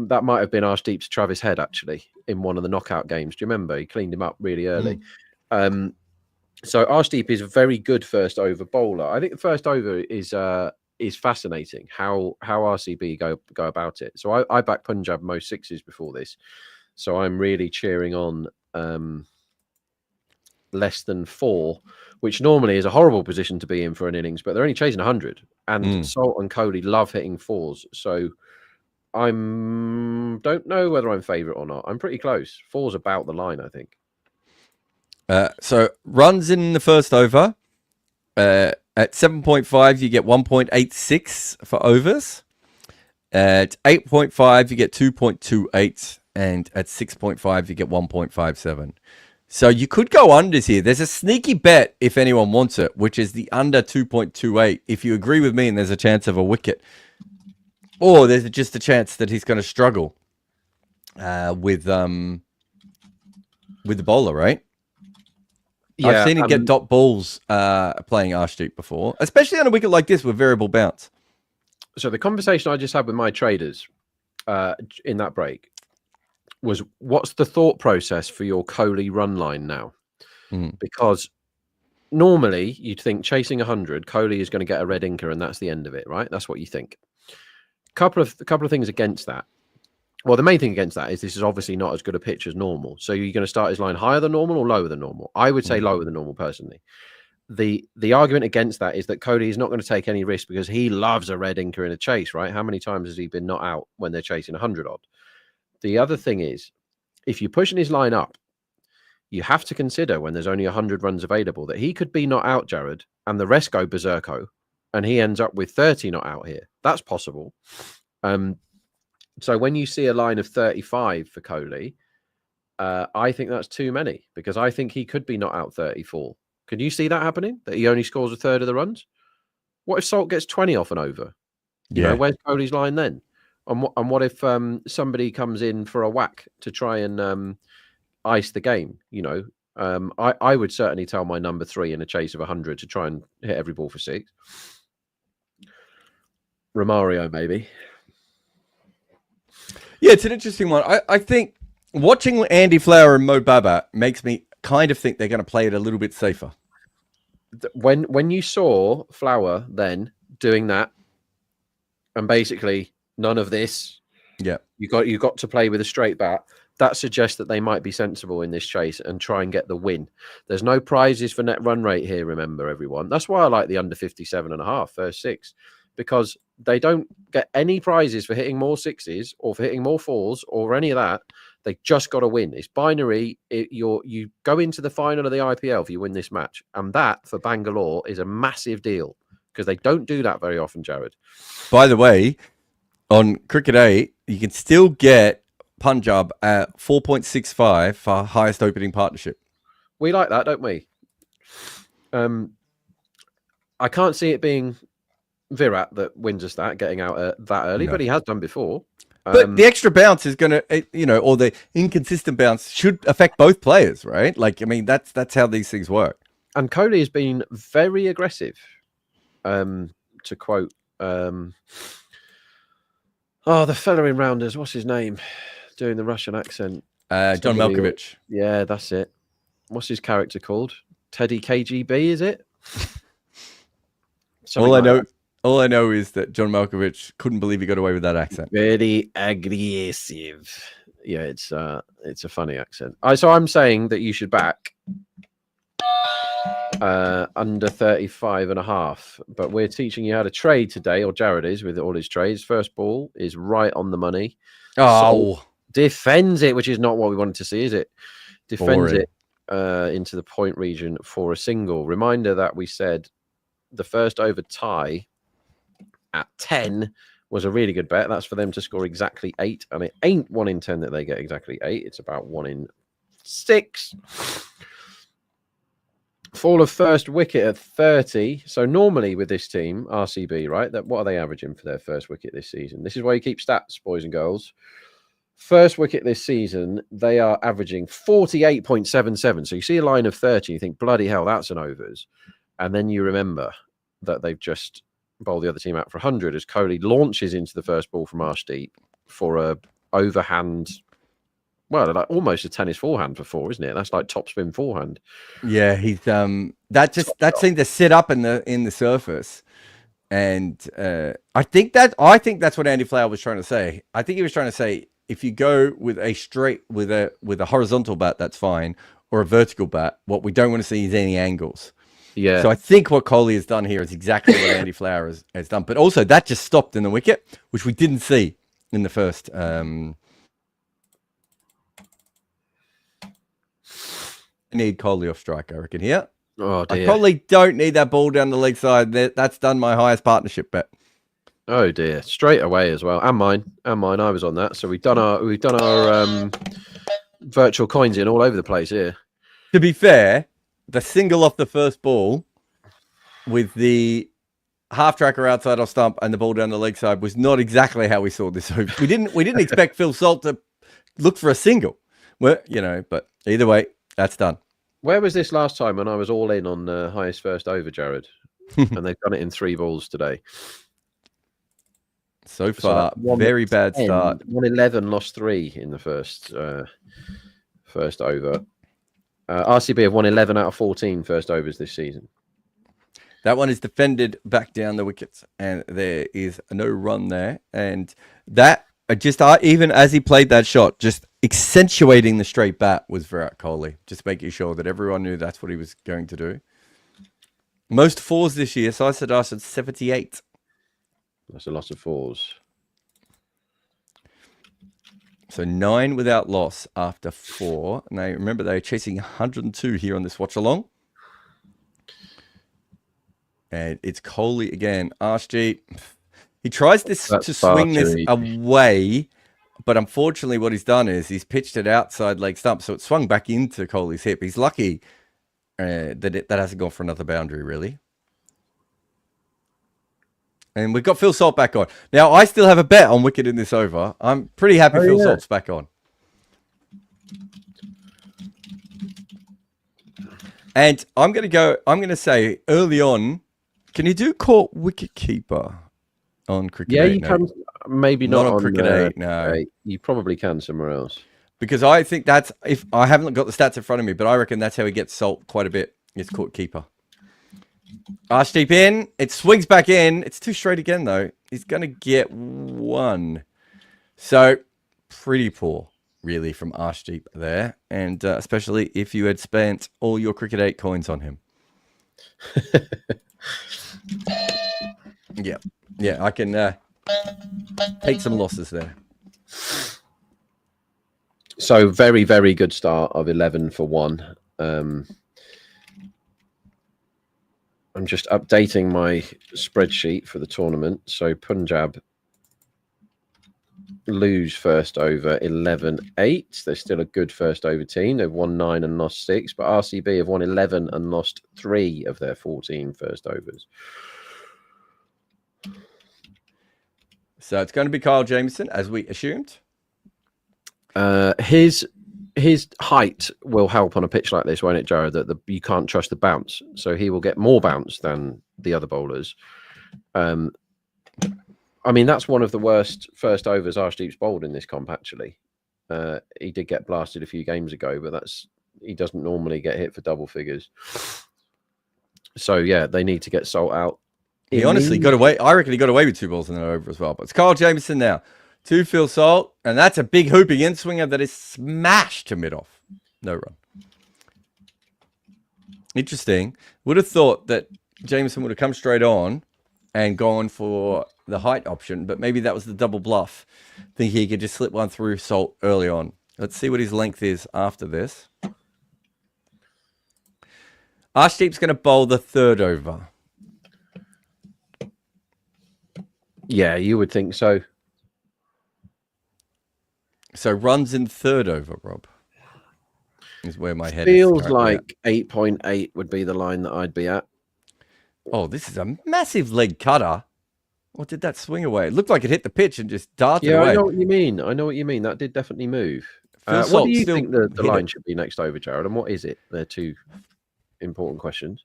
That might have been Arshdeep's Travis Head actually in one of the knockout games. Do you remember? He cleaned him up really early. So Arshdeep is a very good first over bowler. I think the first over is fascinating how RCB go about it. So I backed Punjab most 6s before this. So I'm really cheering on less than 4, which normally is a horrible position to be in for an innings, but they're only chasing 100. And Salt and Kohli love hitting 4s. So don't know whether I'm favourite or not. I'm pretty close. 4's about the line, I think. So runs in the first over. At 7.5, you get 1.86 for overs. At 8.5, you get 2.28. And at 6.5, you get 1.57. So you could go unders here. There's a sneaky bet, if anyone wants it, which is the under 2.28. If you agree with me and there's a chance of a wicket. Or there's just a chance that he's going to struggle with the bowler, right? Yeah, I've seen him get dot balls playing Arshdeep before, especially on a wicket like this with variable bounce. So the conversation I just had with my traders in that break was, what's the thought process for your Kohli run line now? Because normally you'd think chasing 100, Kohli is going to get a red inker and that's the end of it, right? That's what you think. Couple of things against that. Well, the main thing against that is this is obviously not as good a pitch as normal. So you're going to start his line higher than normal or lower than normal? I would say lower than normal personally. The argument against that is that Kohli is not going to take any risk because he loves a red inker in a chase, right? How many times has he been not out when they're chasing 100 odd? The other thing is, if you're pushing his line up, you have to consider when there's only 100 runs available that he could be not out, Jarrod, and the rest go berserko, and he ends up with 30 not out here. That's possible. So when you see a line of 35 for Kohli, I think that's too many because I think he could be not out 34. Can you see that happening? That he only scores a third of the runs? What if Salt gets 20 off and over? You know, where's Kohli's line then? And what if somebody comes in for a whack to try and ice the game. I would certainly tell my number 3 in a chase of 100 to try and hit every ball for 6. Romario, maybe. Yeah, it's an interesting one. I think watching Andy Flower and Mo Baba makes me kind of think they're going to play it a little bit safer. When you saw Flower then doing that, and basically none of this, yeah, you got to play with a straight bat. That suggests that they might be sensible in this chase and try and get the win. There's no prizes for net run rate here, remember, everyone. That's why I like the under 57.5 first 6, because they don't get any prizes for hitting more 6s or for hitting more 4s or any of that. They just got to win. It's binary. You go into the final of the IPL if you win this match. And that, for Bangalore, is a massive deal because they don't do that very often, Jarrod. By the way, on Cricket 8, you can still get Punjab at 4.65 for highest opening partnership. We like that, don't we? I can't see it being Virat that wins us that, getting out that early, but he has done before. But the extra bounce is going to, or the inconsistent bounce should affect both players, right? Like, I mean, that's how these things work. And Kohli has been very aggressive. To quote, the fella in Rounders, what's his name? Doing the Russian accent. John Malkovich. Yeah, that's it. What's his character called? Teddy KGB, is it? All I know is that John Malkovich couldn't believe he got away with that accent. Very aggressive. Yeah, it's a funny accent. So I'm saying that you should back under 35.5, but we're teaching you how to trade today, or Jarrod is with all his trades. First ball is right on the money. Oh, defends it, which is not what we wanted to see, is it? Defends boring. It into the point region for a single. Reminder that we said the first over tie at 10 was a really good bet. That's for them to score exactly 8, and it ain't 1 in 10 that they get exactly 8. It's about 1 in 6. Fall of first wicket at 30. So normally with this team, RCB, right? What are they averaging for their first wicket this season? This is why you keep stats, boys and girls. First wicket this season, they are averaging 48.77. So you see a line of 30, you think, bloody hell, that's an overs. And then you remember that they've just bowled the other team out for 100 as Kohli launches into the first ball from Arshdeep for a overhand, well, like almost a tennis forehand for 4, isn't it? That's like topspin forehand. Yeah, he's that seemed to sit up in the surface, and I think that's what Andy Flower was trying to say. I think he was trying to say if you go with a straight with a horizontal bat, that's fine, or a vertical bat. What we don't want to see is any angles. Yeah. So I think what Kohli has done here is exactly what Andy Flower has done. But also that just stopped in the wicket, which we didn't see in the first. I need Kohli off strike, I reckon, here. Oh, dear. I probably don't need that ball down the leg side. That's done my highest partnership bet. Oh dear, straight away as well. And mine. I was on that. So we've done our virtual coins in all over the place here. To be fair, the single off the first ball with the half tracker outside off stump and the ball down the leg side was not exactly how we saw this. We didn't expect Phil Salt to look for a single. Well, but either way, that's done. Where was this last time when I was all in on the highest first over, Jarrod? And they've done it in 3 balls today. So far, very bad start. 111 lost 3 in the first over. RCB have won 11 out of 14 first overs this season. That one is defended back down the wickets, and there is no run there. And that just even as he played that shot, just accentuating the straight bat was Virat Kohli, just making sure that everyone knew that's what he was going to do. Most 4s this year, so I said 78. That's a lot of 4s. So 9 without loss after 4. Now, remember, they're chasing 102 here on this watch along. And it's Kohli again. Arshdeep, he tries to swing this away, but unfortunately what he's done is he's pitched it outside leg stump, so it swung back into Kohli's hip. He's lucky that hasn't gone for another boundary, really. And we've got Phil Salt back on. Now, I still have a bet on wicket in this over. I'm pretty happy Phil Salt's back on. And I'm going to say early on, can you do caught wicket keeper on cricket? Yeah, 8? you No. can. Maybe Not not on cricket 8, no. Cricket 8. You probably can somewhere else. Because I think that's, if I haven't got the stats in front of me, but I reckon that's how he gets salt quite a bit. It's caught keeper. Arshdeep in. It swings back in. It's too straight again, though. He's going to get 1. So, pretty poor, really, from Arshdeep there. And especially if you had spent all your cricket 8 coins on him. Yeah, I can take some losses there. So very, very good start of 11 for 1. I'm just updating my spreadsheet for the tournament. So Punjab lose first over 11-8. They're still a good first over team. They've won 9 and lost 6, but RCB have won 11 and lost 3 of their 14 first overs. So it's going to be Kyle Jamieson, as we assumed. His height will help on a pitch like this, won't it, Jarrod? That you can't trust the bounce, so he will get more bounce than the other bowlers. I mean, that's one of the worst first overs Arshdeep's bowled in this comp. Actually, he did get blasted a few games ago, but he doesn't normally get hit for double figures. So yeah, they need to get Salt out. He honestly got away. I reckon he got away with 2 balls in an over as well. But it's Kyle Jamieson now. 2 Phil Salt, and that's a big hooping in swinger that is smashed to mid-off. No run. Interesting. Would have thought that Jamieson would have come straight on and gone for the height option, but maybe that was the double bluff. Thinking he could just slip one through Salt early on. Let's see what his length is after this. Arshdeep's going to bowl the 3rd over. Yeah, you would think so. So runs in 3rd over, Rob, is where my head feels is like 8.8 would be the line that I'd be at. Oh, this is a massive leg cutter. What did that swing away? It looked like it hit the pitch and just darted away. I know what you mean. I know what you mean. That did definitely move. What do you think the line should be next over, Jarrod? And what is it? They're 2 important questions.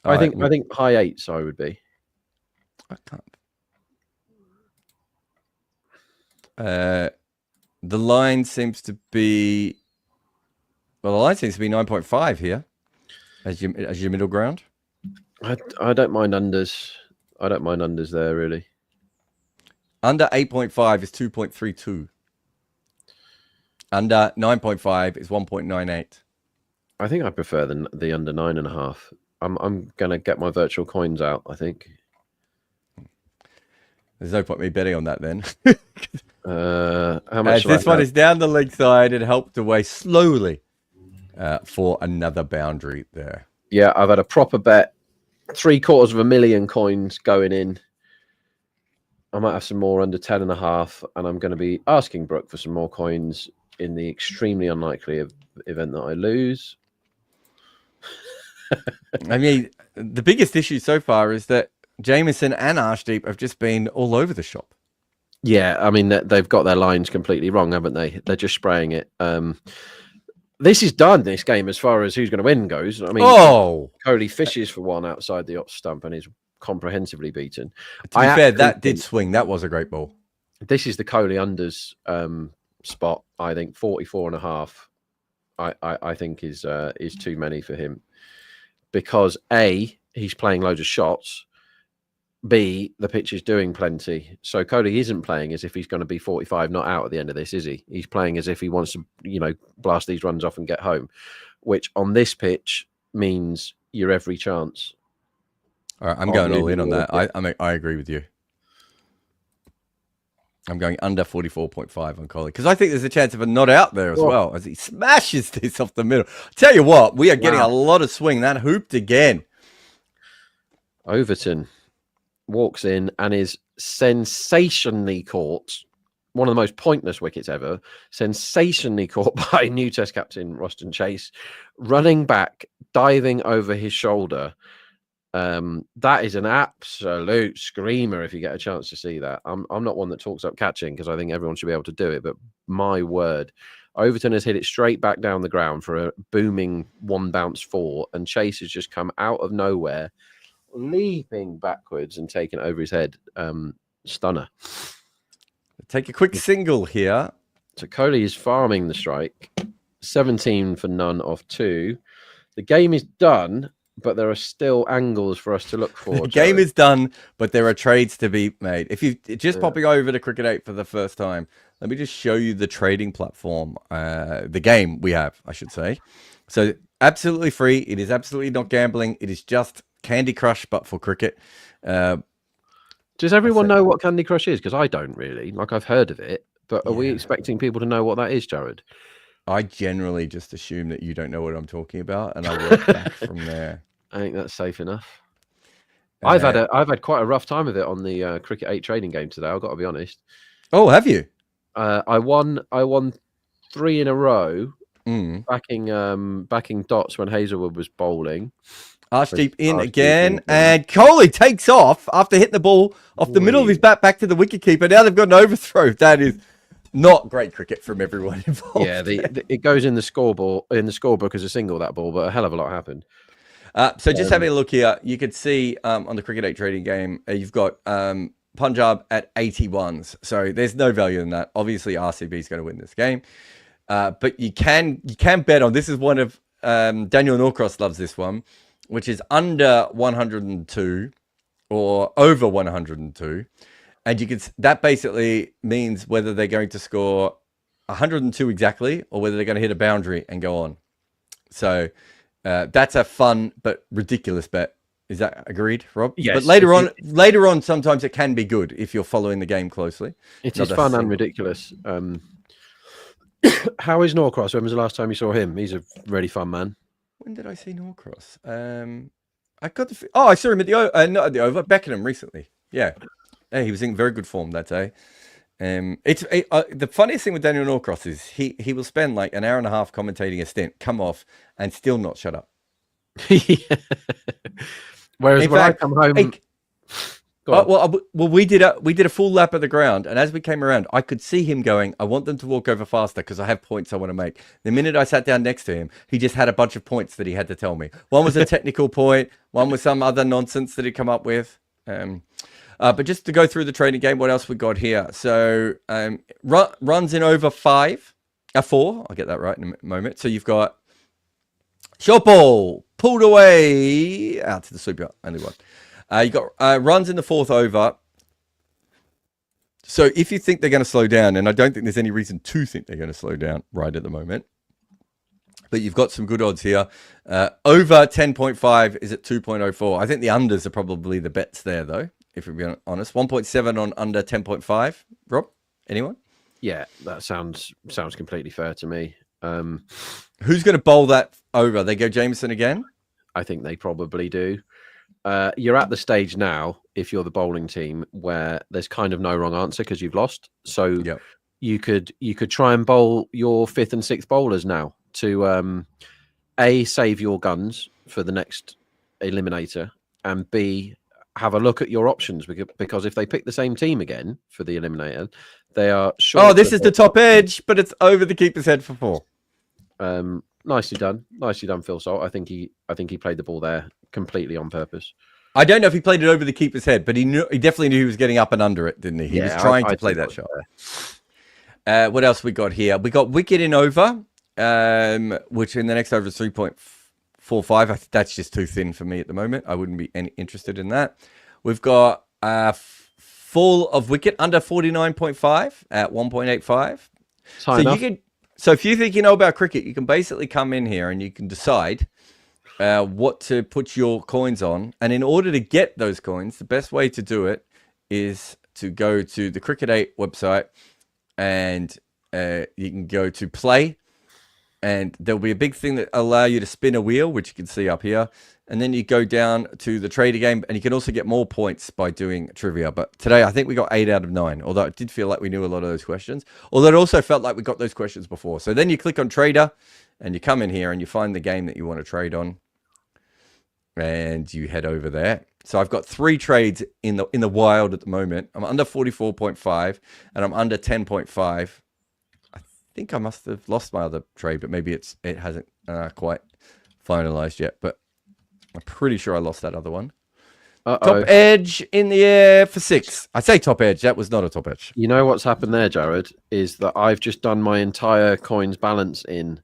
I think high 8s I would be. I can't. The line seems to be 9.5 here as your middle ground. I don't mind unders. I don't mind unders there, really. Under 8.5 is 2.32. Under 9.5 is 1.98. I think I prefer the under 9.5. I'm gonna get my virtual coins out, I think. There's no point me betting on that then. How much? This one is down the leg side and helped away slowly for another boundary there. Yeah, I've had a proper bet. 750,000 coins going in. I might have some more under 10.5, and I'm going to be asking Brooke for some more coins in the extremely unlikely event that I lose. I mean, the biggest issue so far is that Jamieson and Arshdeep have just been all over the shop. Yeah, I mean, they've got their lines completely wrong, haven't they? They're just spraying it. This is done, this game, as far as who's going to win goes. I mean, Kohli fishes for 1 outside the off stump and is comprehensively beaten. To be fair, that did swing. That was a great ball. This is the Kohli unders spot, I think. 44.5, I think is too many for him. Because A, he's playing loads of shots. B, the pitch is doing plenty. So Kohli isn't playing as if he's going to be 45 not out at the end of this, is he? He's playing as if he wants to, blast these runs off and get home, which on this pitch means your every chance. All right, I'm going all in on that. I agree with you. I'm going under 44.5 on Kohli because I think there's a chance of a not out there as well as he smashes this off the middle. I tell you what, we are getting a lot of swing. That hooped again. Overton walks in and is sensationally caught. One of the most pointless wickets ever. Sensationally caught by new Test captain Roston Chase, running back, diving over his shoulder. That is an absolute screamer if you get a chance to see that. I'm not one that talks up catching because I think everyone should be able to do it, but my word, Overton has hit it straight back down the ground for a booming one bounce four, and Chase has just come out of nowhere, leaping backwards and taking it over his head. Stunner. Take a quick single here. So Kohli is farming the strike. 17 for none of 2. The game is done, but there are still angles for us to look for. The game is done, but there are trades to be made. If you're just popping over to Cricket 8 for the first time, let me just show you the trading platform, the game we have, I should say. So absolutely free. It is absolutely not gambling. It is just Candy Crush, but for cricket. Does everyone know what Candy Crush is? Because I don't really. Like, I've heard of it, but are we expecting people to know what that is, Jarrod? I generally just assume that you don't know what I'm talking about, and I work back from there. I think that's safe enough. I've had quite a rough time with it on the Cricket 8 trading game today. I've got to be honest. Oh, have you? I won 3 in a row, backing Dots when Hazelwood was bowling. Arshdeep in again, and Kohli takes off after hitting the ball off the middle of his bat back to the wicketkeeper. Now they've got an overthrow. That is not great cricket from everyone involved. Yeah, it goes in the scorebook as a single, that ball, but a hell of a lot happened. So just having a look here, you could see on the Cricket 8 trading game, you've got Punjab at 81s. So there's no value in that. Obviously, RCB is going to win this game. But you can bet on, this is one of, Daniel Norcross loves this one, which is under 102 or over 102. And you could, that basically means whether they're going to score 102 exactly or whether they're going to hit a boundary and go on. So that's a fun but ridiculous bet. Is that agreed, Rob? Yes. But later on, sometimes it can be good if you're following the game closely. It is fun and ridiculous. How is Norcross? When was the last time you saw him? He's a really fun man. When did I see Norcross? I got the. Oh, I saw him at the not at the over. Beckenham recently. Yeah, he was in very good form that day. The funniest thing with Daniel Norcross is he will spend like an hour and a half commentating a stint, come off, and still not shut up. Whereas when I come home, we did a full lap of the ground, and as we came around, I could see him going, I want them to walk over faster because I have points I want to make. The minute I sat down next to him, he just had a bunch of points that he had to tell me. One was a technical point, one was some other nonsense that he'd come up with. But just to go through the trading game, what else we got here? So runs in over 4. I'll get that right in a moment. So you've got short ball pulled away out to the sweeper, only one. You got runs in the 4th over. So if you think they're going to slow down, and I don't think there's any reason to think they're going to slow down right at the moment, but you've got some good odds here. Over 10.5 is at 2.04. I think the unders are probably the bets there, though, if we're being honest. 1.7 on under 10.5. Rob, anyone? Yeah, that sounds completely fair to me. Who's going to bowl that over? They go Jameson again? I think they probably do. You're at the stage now, if you're the bowling team, where there's kind of no wrong answer because you've lost. So you could try and bowl your 5th and 6th bowlers now to A, save your guns for the next eliminator, and B, have a look at your options, because if they pick the same team again for the eliminator, they are sure. Oh, this is the top edge, but it's over the keeper's head for 4. Nicely done, Phil Salt. I think he played the ball there completely on purpose. I don't know if he played it over the keeper's head, but he definitely knew he was getting up and under it, didn't he? He was trying to play that shot. What else we got here? We got wicket in over, which in the next over is 3.45. I think that's just too thin for me at the moment. I wouldn't be interested in that. We've got full of wicket under 49.5 at 1.85. So if you think you know about cricket, you can basically come in here and you can decide what to put your coins on. And in order to get those coins, the best way to do it is to go to the Cricket 8 website, and you can go to play, and there'll be a big thing that allow you to spin a wheel, which you can see up here. And then you go down to the trader game, and you can also get more points by doing trivia. But today, I think we got 8 out of 9, although it did feel like we knew a lot of those questions. Although it also felt like we got those questions before. So then you click on trader, and you come in here, and you find the game that you want to trade on. and you head over there. So I've got 3 trades in the wild at the moment. I'm under 44.5 and I'm under 10.5. I think I must have lost my other trade, but maybe it hasn't quite finalized yet. But I'm pretty sure I lost that other one. Top edge in the air for 6. I say top edge. That was not a top edge. You know what's happened there, Jarrod, is that I've just done my entire coins balance in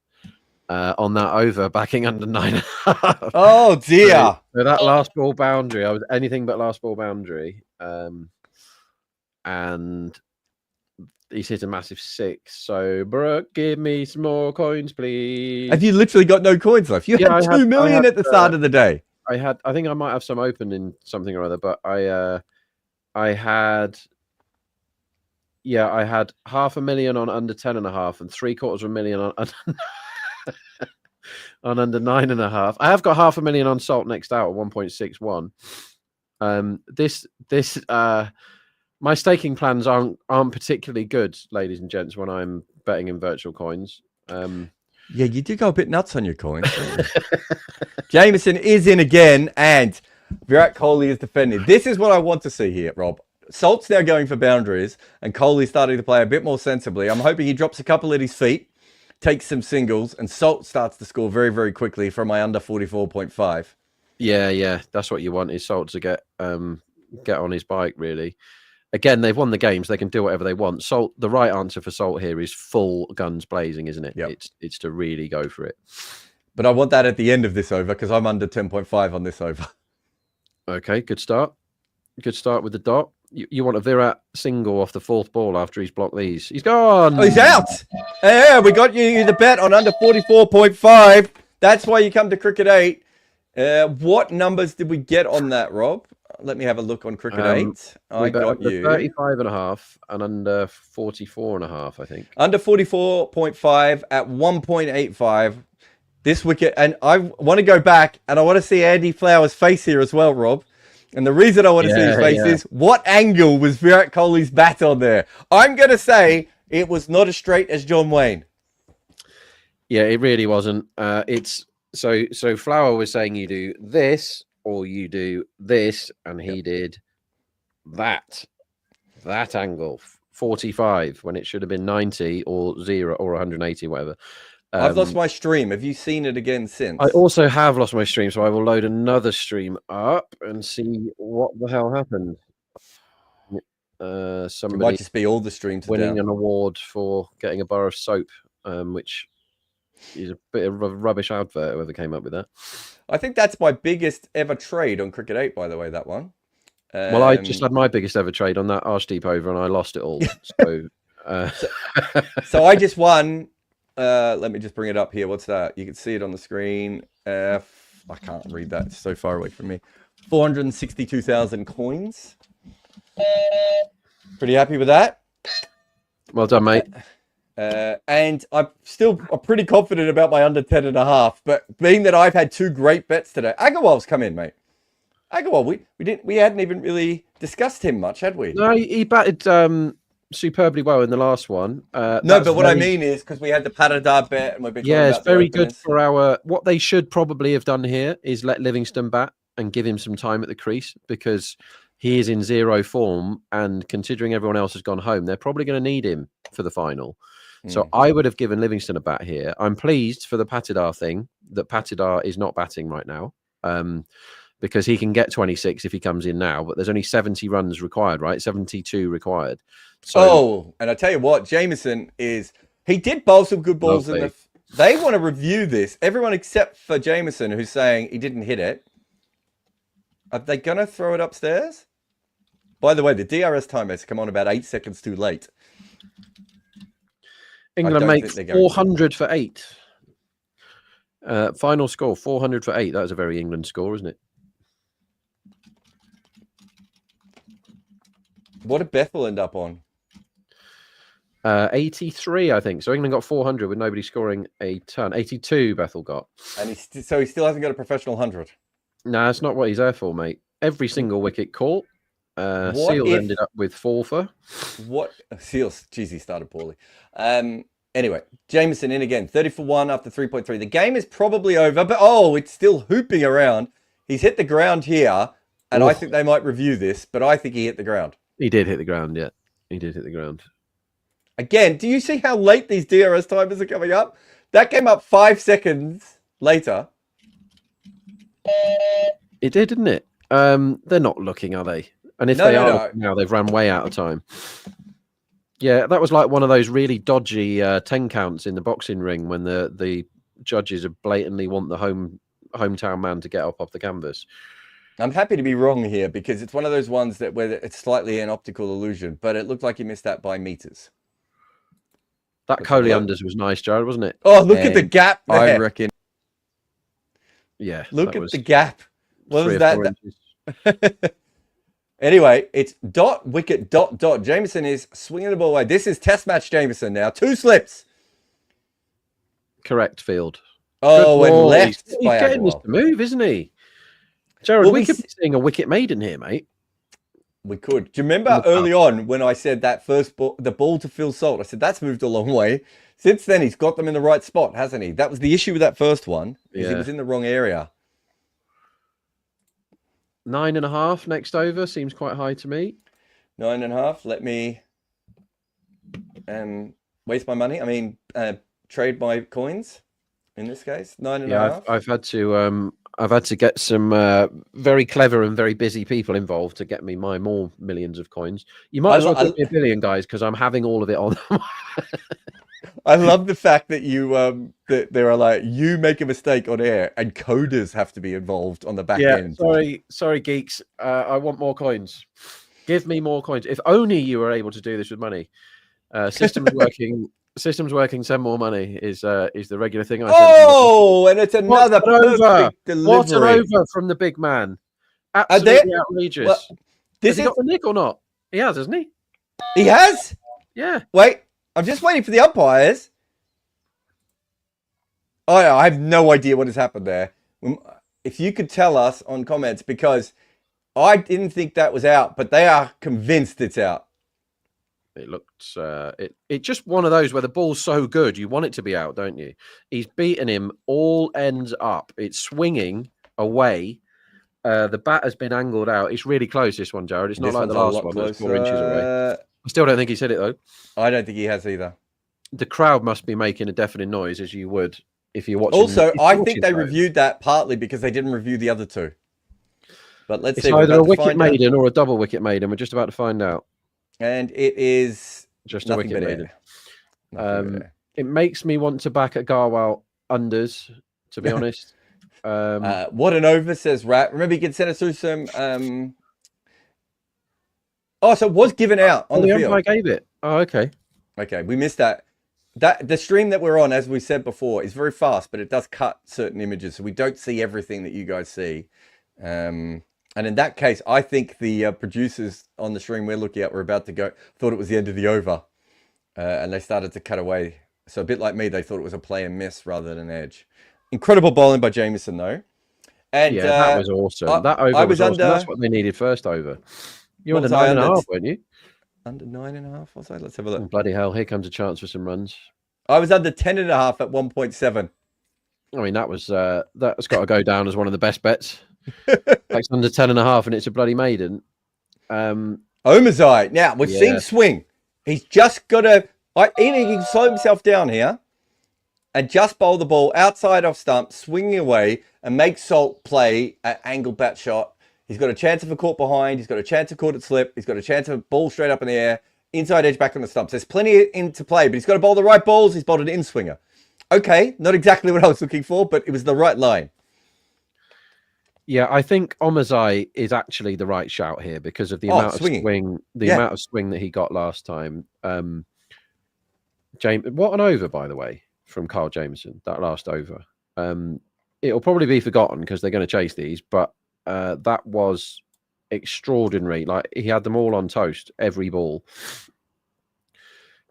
on that over, backing under 9.5. Oh, dear. So that last ball boundary, I was anything but last ball boundary. And he's hit a massive 6. So, Brooke, give me some more coins, please. Have you literally got no coins left? You had 2 million at the start of the day. I think I might have some open in something or other, but I had 500,000 on under 10.5 and 750,000 on on under 9.5. I have got 500,000 on salt next out at 1.61. My staking plans aren't particularly good, ladies and gents, when I'm betting in virtual coins. Yeah, you do go a bit nuts on your coins. Jameson is in again, and Virat Kohli is defending. This is what I want to see here, Rob. Salt's now going for boundaries, and Kohli's starting to play a bit more sensibly. I'm hoping he drops a couple at his feet, takes some singles, and Salt starts to score very, very quickly from my under 44.5. Yeah, that's what you want, is Salt to get on his bike, really. Again, they've won the games. They can do whatever they want. Salt, the right answer for Salt here is full guns blazing, isn't it? Yep. It's to really go for it. But I want that at the end of this over because I'm under 10.5 on this over. Okay, good start. Good start with the dot. You want a Virat single off the 4th ball after he's blocked these. He's gone. Oh, he's out. Yeah, we got you the bet on under 44.5. That's why you come to Cricket 8. What numbers did we get on that, Rob? Let me have a look on Cricket 8. I got you 35.5 and under 44.5, I think. Under 44.5 at 1.85. This wicket, and I want to go back and I want to see Andy Flower's face here as well, Rob. And the reason I want to see his face is, what angle was Virat Kohli's bat on there? I'm going to say it was not as straight as John Wayne. Yeah, it really wasn't. It's so Flower was saying you do this or you do this, and he did that angle, 45, when it should have been 90 or 0 or 180, whatever. I've lost my stream. Have you seen it again since? I also have lost my stream, so I will load another stream up and see what the hell happened. Somebody it might just be all the streams winning an award for getting a bar of soap, which is a bit of a rubbish advert, whoever came up with that. I think that's my biggest ever trade on Cricket 8, by the way, that one. Well, I just had my biggest ever trade on that Arshdeep over, and I lost it all. So I just won. Let me just bring it up here. What's that? You can see it on the screen. I can't read that. It's so far away from me. 462,000 coins. Pretty happy with that. Well done, mate. And I'm pretty confident about my under 10.5. But being that I've had 2 great bets today, Agarwal's come in, mate. Agarwal, we hadn't even really discussed him much, had we? No, he batted superbly well in the last one. No, but what I mean is because we had the Patadar bet, and we've been it's very good for our. What they should probably have done here is let Livingston bat and give him some time at the crease, because he is in 0 form, and considering everyone else has gone home, they're probably going to need him for the final. So I would have given Livingston a bat here. I'm pleased for the Patidar thing that Patidar is not batting right now, because he can get 26 if he comes in now, but there's only 70 runs required, right? 72 required. So, and I tell you what, Jameson he did bowl some good balls in they want to review this. Everyone except for Jameson, who's saying he didn't hit it. Are they going to throw it upstairs? By the way, the DRS time has come on about 8 seconds too late. England make 400 for 8. Final score, 400 for 8. That was a very England score, isn't it? What did Bethel end up on? 83, I think. So England got 400 with nobody scoring a ton. 82 Bethel got. And so he still hasn't got a professional 100. No, that's not what he's there for, mate. Every single wicket caught. Seals ended up with 4 for. Seals? Geez, he started poorly. Anyway, Jameson in again. 30 for 1 after 3.3. The game is probably over, but it's still hooping around. He's hit the ground here, and I Oof. think they might review this, but I think he hit the ground. He did hit the ground, yeah. He did hit the ground. Again, do you see how late these DRS timers are coming up? That came up 5 seconds later. It did, didn't it? They're not looking, are they? And if they are looking now, they've run way out of time. Yeah, that was like one of those really dodgy 10 counts in the boxing ring when the judges blatantly want the hometown man to get up off the canvas. I'm happy to be wrong here because it's one of those ones that where it's slightly an optical illusion, but it looked like he missed that by meters. That Coley unders was nice, Jarrod, wasn't it? Oh, look at the gap there. I reckon. Yeah. Look at the gap. What was that? Inches. Anyway, it's dot, wicket, dot, dot. Jameson is swinging the ball away. This is test match Jameson now. 2 slips. Correct field. Oh, and left. He's getting this to move, isn't he? Jarrod, Well, we could be seeing a wicket maiden here, mate. We could. Do you remember early on when I said that first ball, the ball to Phil Salt? I said, that's moved a long way. Since then, he's got them in the right spot, hasn't he? That was the issue with that first one. Is he was in the wrong area. 9.5 next over seems quite high to me. 9.5. Let me waste my money. I mean, trade my coins in this case. 9.5. Yeah, I've had to get some very clever and very busy people involved to get me my more millions of coins. You might as well give me $1 billion, guys, because I'm having all of it on. I love the fact that you that there are like you make a mistake on air and coders have to be involved on the back end. Sorry, geeks. I want more coins. Give me more coins. If only you were able to do this with money. Systems working. Systems working. Send more money is the regular thing. And it's another perfect delivery. What an over from the big man. Absolutely outrageous. Well, has he got the nick or not? He has, hasn't he? He has. Yeah. Wait. I'm just waiting for the umpires. Oh, I have no idea what has happened there. If you could tell us on comments, because I didn't think that was out, but they are convinced it's out. It looked, it just one of those where the ball's so good, you want it to be out, don't you? He's beaten him all ends up. It's swinging away. The bat has been angled out. It's really close, this one, Jarrod. It's not like the last one that's 4 inches away. I still don't think he's hit it, though. I don't think he has either. The crowd must be making a deafening noise, as you would if you're watching. Also, I think they reviewed that partly because they didn't review the other two. But let's see. It's either a wicket maiden or a double wicket maiden. We're just about to find out. And it is just a wicket maiden. It makes me want to back at Garwell unders, to be honest. What an over, says Rat. Remember, you can send us through some... Oh, so it was given out on the field. I gave it. Oh, okay. Okay, we missed that. The stream that we're on, as we said before, is very fast, but it does cut certain images, so we don't see everything that you guys see. And in that case, I think the producers on the stream we're looking at were about to go, thought it was the end of the over, and they started to cut away. So a bit like me, they thought it was a play and miss rather than an edge. Incredible bowling by Jameson, though. And yeah, that was awesome. That over was awesome. That's what they needed first over. You were under 9.5, weren't you? Under 9.5, was I? Let's have a look. Oh, bloody hell, here comes a chance for some runs. I was under 10.5 at 1.7. I mean, that's got to go down as one of the best bets. Like under 10.5 and it's a bloody maiden. Omazai. Now, we've seen swing. He's just got to... Either he can slow himself down here and just bowl the ball outside off stump, swinging away and make Salt play an angled bat shot. He's got a chance of a caught behind. He's got a chance of caught at slip. He's got a chance of a ball straight up in the air. Inside edge back on the stumps. There's plenty into play, but he's got to bowl the right balls. He's bowled an in-swinger. Okay, not exactly what I was looking for, but it was the right line. Yeah, I think Omazai is actually the right shout here because of the amount of swing, amount of swing that he got last time. What an over, by the way, from Kyle Jameson, that last over. It'll probably be forgotten because they're going to chase these, but that was extraordinary. Like, he had them all on toast, every ball.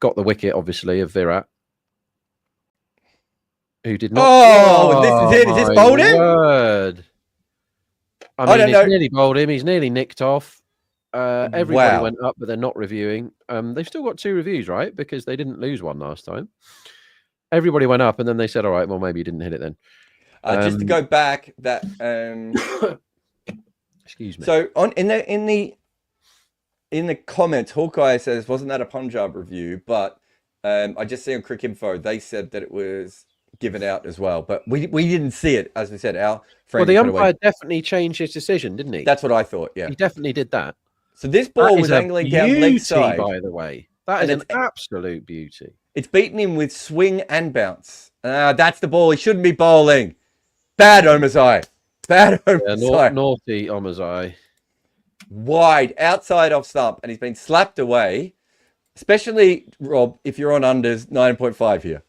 Got the wicket, obviously, of Virat, who did not. Oh, this is it. Is this bowled in? I mean, he's nearly bowled him. He's nearly nicked off. Everybody went up, but they're not reviewing. They've still got 2 reviews, right? Because they didn't lose one last time. Everybody went up, and then they said, all right, well, maybe you didn't hit it then. Just to go back, that excuse me. so in the comments, Hawkeye says, "Wasn't that a Punjab review?" But I just see on Crick Info they said that it was given out as well, but we didn't see it. As we said, our friend. Well, the umpire definitely changed his decision, didn't he? That's what I thought. Yeah, he definitely did that. So this ball was angling down leg side. By the way, that is an absolute beauty. It's beaten him with swing and bounce. That's the ball. He shouldn't be bowling. Bad Omazai. Bad Omazai. Naughty Omazai. Wide, outside off stump, and he's been slapped away. Especially, Rob, if you're on unders 9.5 here.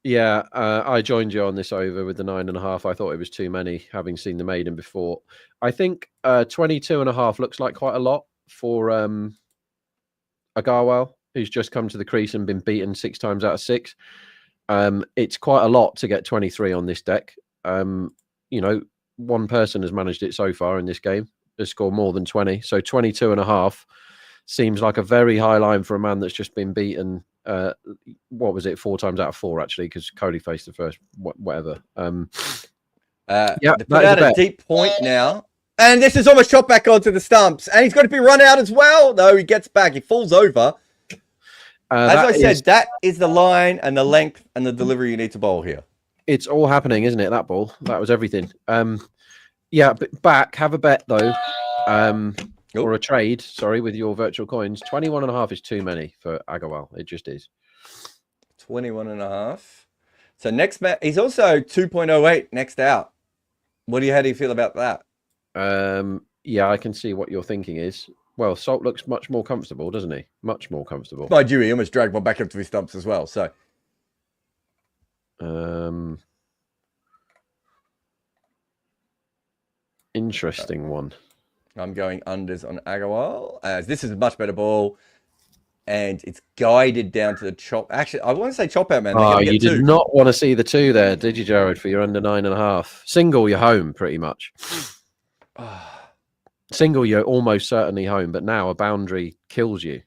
Yeah, I joined you on this over with the 9.5. I thought it was too many, having seen the maiden before. I think 22.5 looks like quite a lot for Agarwal, who's just come to the crease and been beaten 6 times out of 6. It's quite a lot to get 23 on this deck. You know, one person has managed it so far in this game, has scored more than 20. So 22.5 seems like a very high line for a man that's just been beaten. What was it? 4 times out of 4, actually, because Cody faced the first, whatever. Yeah, they put out a deep point now. And this is almost shot back onto the stumps. And he's got to be run out as well. No, he gets back. He falls over. As I said, that is the line and the length and the delivery you need to bowl here. It's all happening, isn't it? That ball. That was everything. Yeah, but back. Have a bet, though. Or a trade, sorry, with your virtual coins. 21.5 is too many for Agarwal. It just is. 21.5. So next match, he's also 2.08 next out. How do you feel about that? Yeah, I can see what your thinking is. Well, Salt looks much more comfortable, doesn't he? Much more comfortable. Mind you, he almost dragged one back up to his stumps as well. So, interesting one. I'm going unders on Agarwal, as this is a much better ball, and it's guided down to the chop. Actually, I want to say chop out, man. Oh, you did not want to see the 2 there, did you, Jarrod, for your under 9.5? Single, you're home, pretty much. Single, you're almost certainly home, but now a boundary kills you.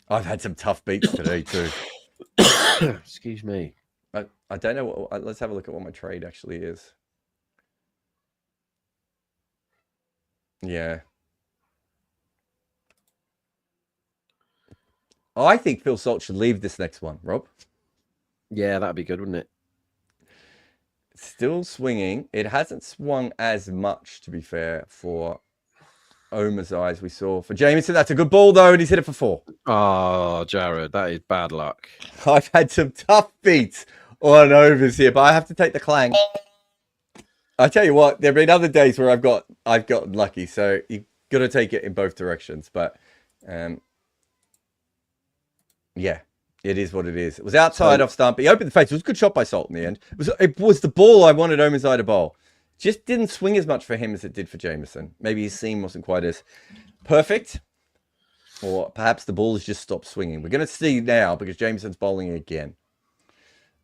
I've had some tough beats today, too. Excuse me. I don't know. Let's have a look at what my trade actually is. Yeah. I think Phil Salt should leave this next one, Rob. Yeah, that'd be good, wouldn't it? Still swinging. It hasn't swung as much, to be fair, for Omazai as we saw for Jamieson. That's a good ball, though, and he's hit it for 4. Oh, Jarrod, that is bad luck. I've had some tough beats on overs here, but I have to take the clang. I tell you what, there have been other days where I've gotten lucky, so you've got to take it in both directions. But yeah, it is what it is. It was outside off stump. He opened the face. It was a good shot by Salt in the end. It was the ball I wanted Omazai to bowl. Just didn't swing as much for him as it did for Jamieson. Maybe his seam wasn't quite as perfect, or perhaps the ball has just stopped swinging. We're going to see now because Jamieson's bowling again.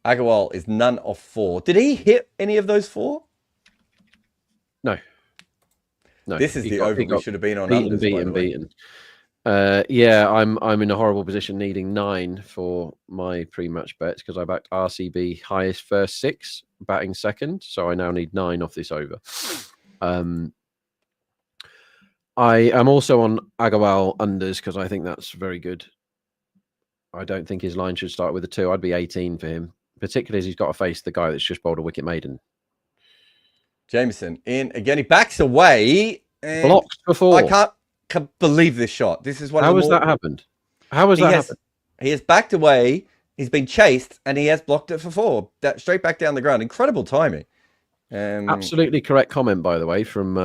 Agarwal is none of 4. Did he hit any of those 4? No. This is the over we should have been on. Beaten. Yeah, I'm in a horrible position, needing 9 for my pre-match bets because I backed RCB highest first 6, batting second, so I now need 9 off this over. I am also on Agarwal unders because I think that's very good. I don't think his line should start with a 2. I'd be 18 for him, particularly as he's got to face the guy that's just bowled a wicket maiden. Jamieson in again. He backs away. Blocked for 4. I can't believe this shot. This is one. How has that happened? How has that happened? He has backed away. He's been chased, and he has blocked it for 4. That straight back down the ground. Incredible timing. Absolutely correct comment, by the way, from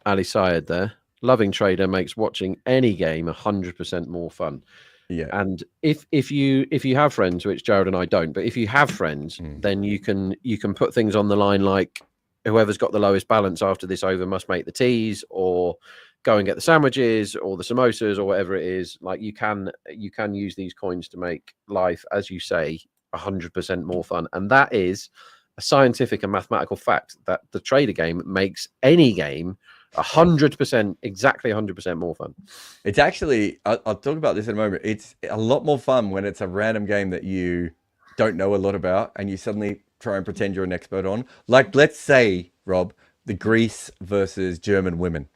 Ali Syed there. Loving trader makes watching any game 100% more fun. Yeah. And if you have friends, which Jarrod and I don't, but if you have friends, then you can put things on the line like whoever's got the lowest balance after this over must make the teas, or go and get the sandwiches or the samosas or whatever it is. Like you can use these coins to make life, as you say, 100% more fun. And that is a scientific and mathematical fact that the trader game makes any game 100%, exactly 100% more fun. It's actually, I'll talk about this in a moment. It's a lot more fun when it's a random game that you don't know a lot about and you suddenly try and pretend you're an expert on. Like, let's say, Rob, the Greece versus German women.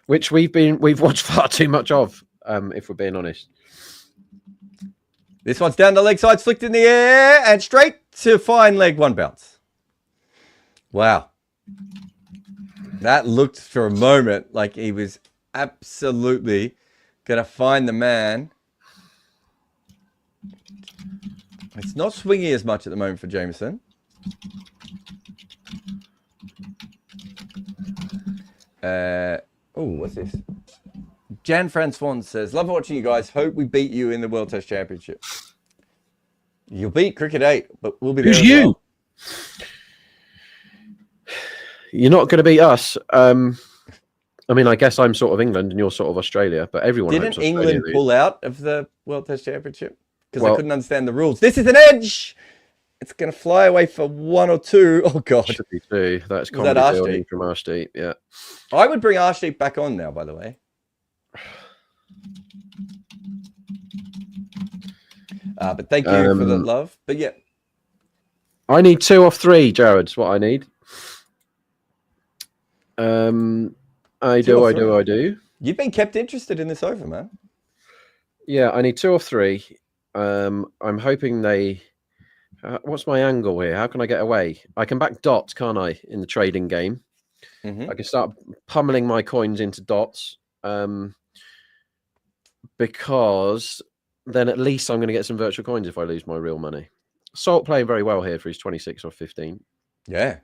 Which we've watched far too much of, if we're being honest. This one's down the leg side, flicked in the air, and straight to fine leg, one bounce. Wow. That looked for a moment like he was absolutely going to find the man. It's not swinging as much at the moment for Jameson. What's this? Jan Francois says, love watching you guys. Hope we beat you in the World Test Championship. You'll beat Cricket 8, but we'll be there. Who's you? Well. You're not going to beat us. I mean, I guess I'm sort of England and you're sort of Australia, but everyone didn't England pull out of the World Test Championship because they couldn't understand the rules. This is an edge. It's going to fly away for 1 or 2. Oh God, should be 2. That's comedy building from Arshdeep. Yeah, I would bring Arshdeep back on now. By the way. But thank you for the love. But yeah, I need 2 off 3, Jarrod. That's what I need. I do. You've been kept interested in this over, man. Yeah, I need 2 off 3. I'm hoping they. What's my angle here? How can I get away? I can back dots, can't I, in the trading game? I can start pummeling my coins into dots, because then at least I'm going to get some virtual coins if I lose my real money. Salt playing very well here for his 26 or 15. Yeah.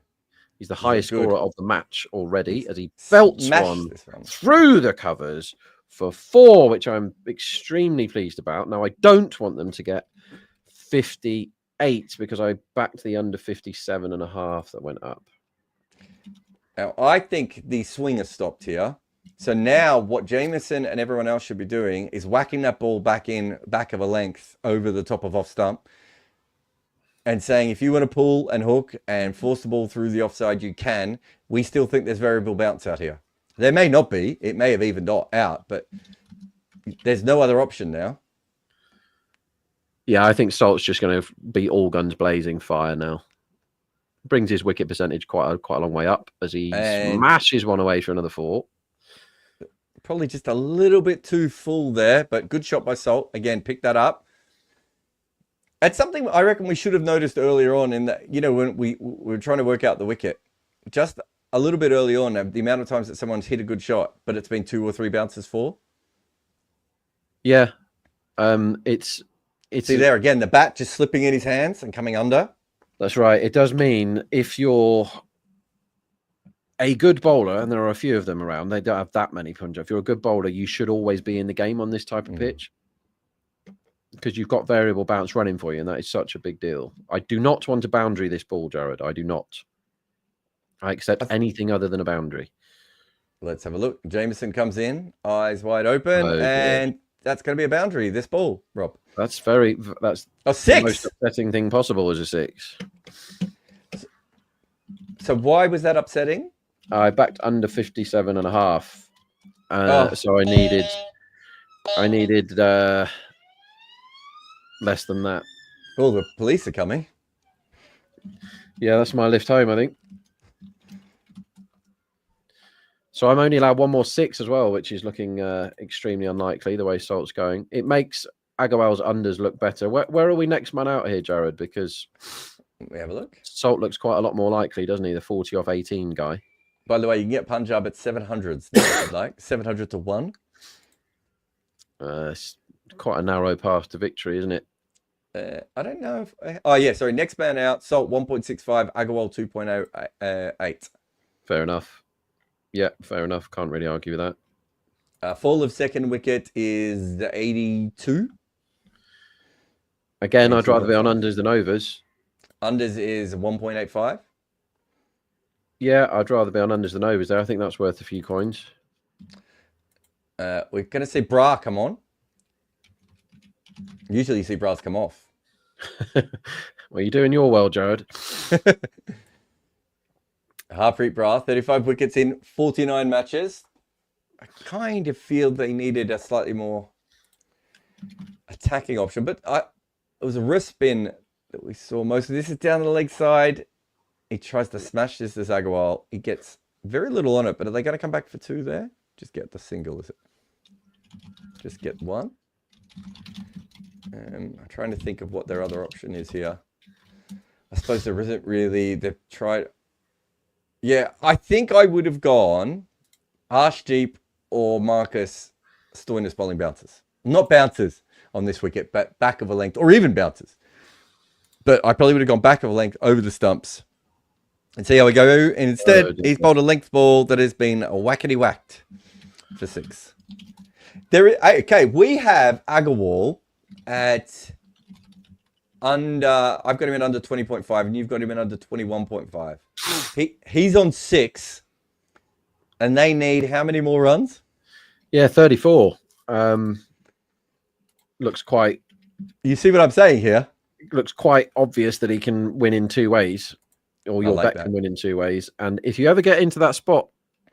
He's the highest scorer of the match already as he belts one through the covers for 4, which I'm extremely pleased about. Now, I don't want them to get 58 because I backed the under 57.5 that went up. Now, I think the swing has stopped here. So now what Jameson and everyone else should be doing is whacking that ball back of a length over the top of off stump and saying, if you want to pull and hook and force the ball through the offside, you can. We still think there's variable bounce out here. There may not be. It may have evened out, but there's no other option now. Yeah, I think Salt's just going to be all guns blazing fire now. Brings his wicket percentage quite a long way up as he smashes one away for another 4. Probably just a little bit too full there, but good shot by Salt. Again, pick that up. It's something I reckon we should have noticed earlier on in that, when we were trying to work out the wicket, just a little bit early on, the amount of times that someone's hit a good shot, but it's been 2 or 3 bounces for. Yeah. It's See there again, the bat just slipping in his hands and coming under. That's right. It does mean if you're a good bowler, and there are a few of them around, they don't have that many puncher. If you're a good bowler, you should always be in the game on this type of pitch because you've got variable bounce running for you, and that is such a big deal. I do not want a boundary this ball, Jarrod. I do not. I accept anything other than a boundary. Let's have a look. Jameson comes in, eyes wide open, and that's going to be a boundary, this ball, Rob. That's the 6. The most upsetting thing possible is a 6. So why was that upsetting? I backed under 57.5. So I needed less than that. Oh, the police are coming. Yeah, that's my lift home, I think. So I'm only allowed 1 more 6 as well, which is looking extremely unlikely the way Salt's going. It makes Agarwal's unders look better. Where are we next man out here, Jarrod? Because we have a look. Salt looks quite a lot more likely, doesn't he? The 40 off 18 guy. By the way, you can get Punjab at 700s now, if you'd like 700 to 1. It's quite a narrow path to victory, isn't it? I don't know if. Oh yeah, sorry. Next man out. Salt 1.65. Agarwal 2.08. Fair enough. Yeah, fair enough. Can't really argue with that. Fall of second wicket is 82. Again, I'd rather be on unders than overs. Unders is 1.85. Yeah, I'd rather be on unders than overs there. I think that's worth a few coins. We're going to see Bra come on. Usually you see Bras come off. Well, you're doing your well, Jarrod. Harpreet Bra, 35 wickets in 49 matches. I kind of feel they needed a slightly more attacking option, but it was a wrist spin that we saw most of. This is down the leg side. He tries to smash this as Agarwal. He gets very little on it, but are they going to come back for 2 there? Just get the single, is it? Just get 1. I'm trying to think of what their other option is here. I suppose there isn't really. They've tried. Yeah, I think I would have gone Arshdeep or Marcus Stoinis bowling bouncers. Not bouncers on this wicket, but back of a length, or even bouncers. But I probably would have gone back of a length over the stumps and see how we go. And instead, he's bowled a length ball that has been whackety whacked for 6. Okay, we have Agarwal at under. I've got him in under 20.5, and you've got him in under 21.5. He's on 6, and they need how many more runs? Yeah, 34. Looks quite. You see what I'm saying here? Looks quite obvious that he can win in 2 ways, or your bet can win in 2 ways. And if you ever get into that spot,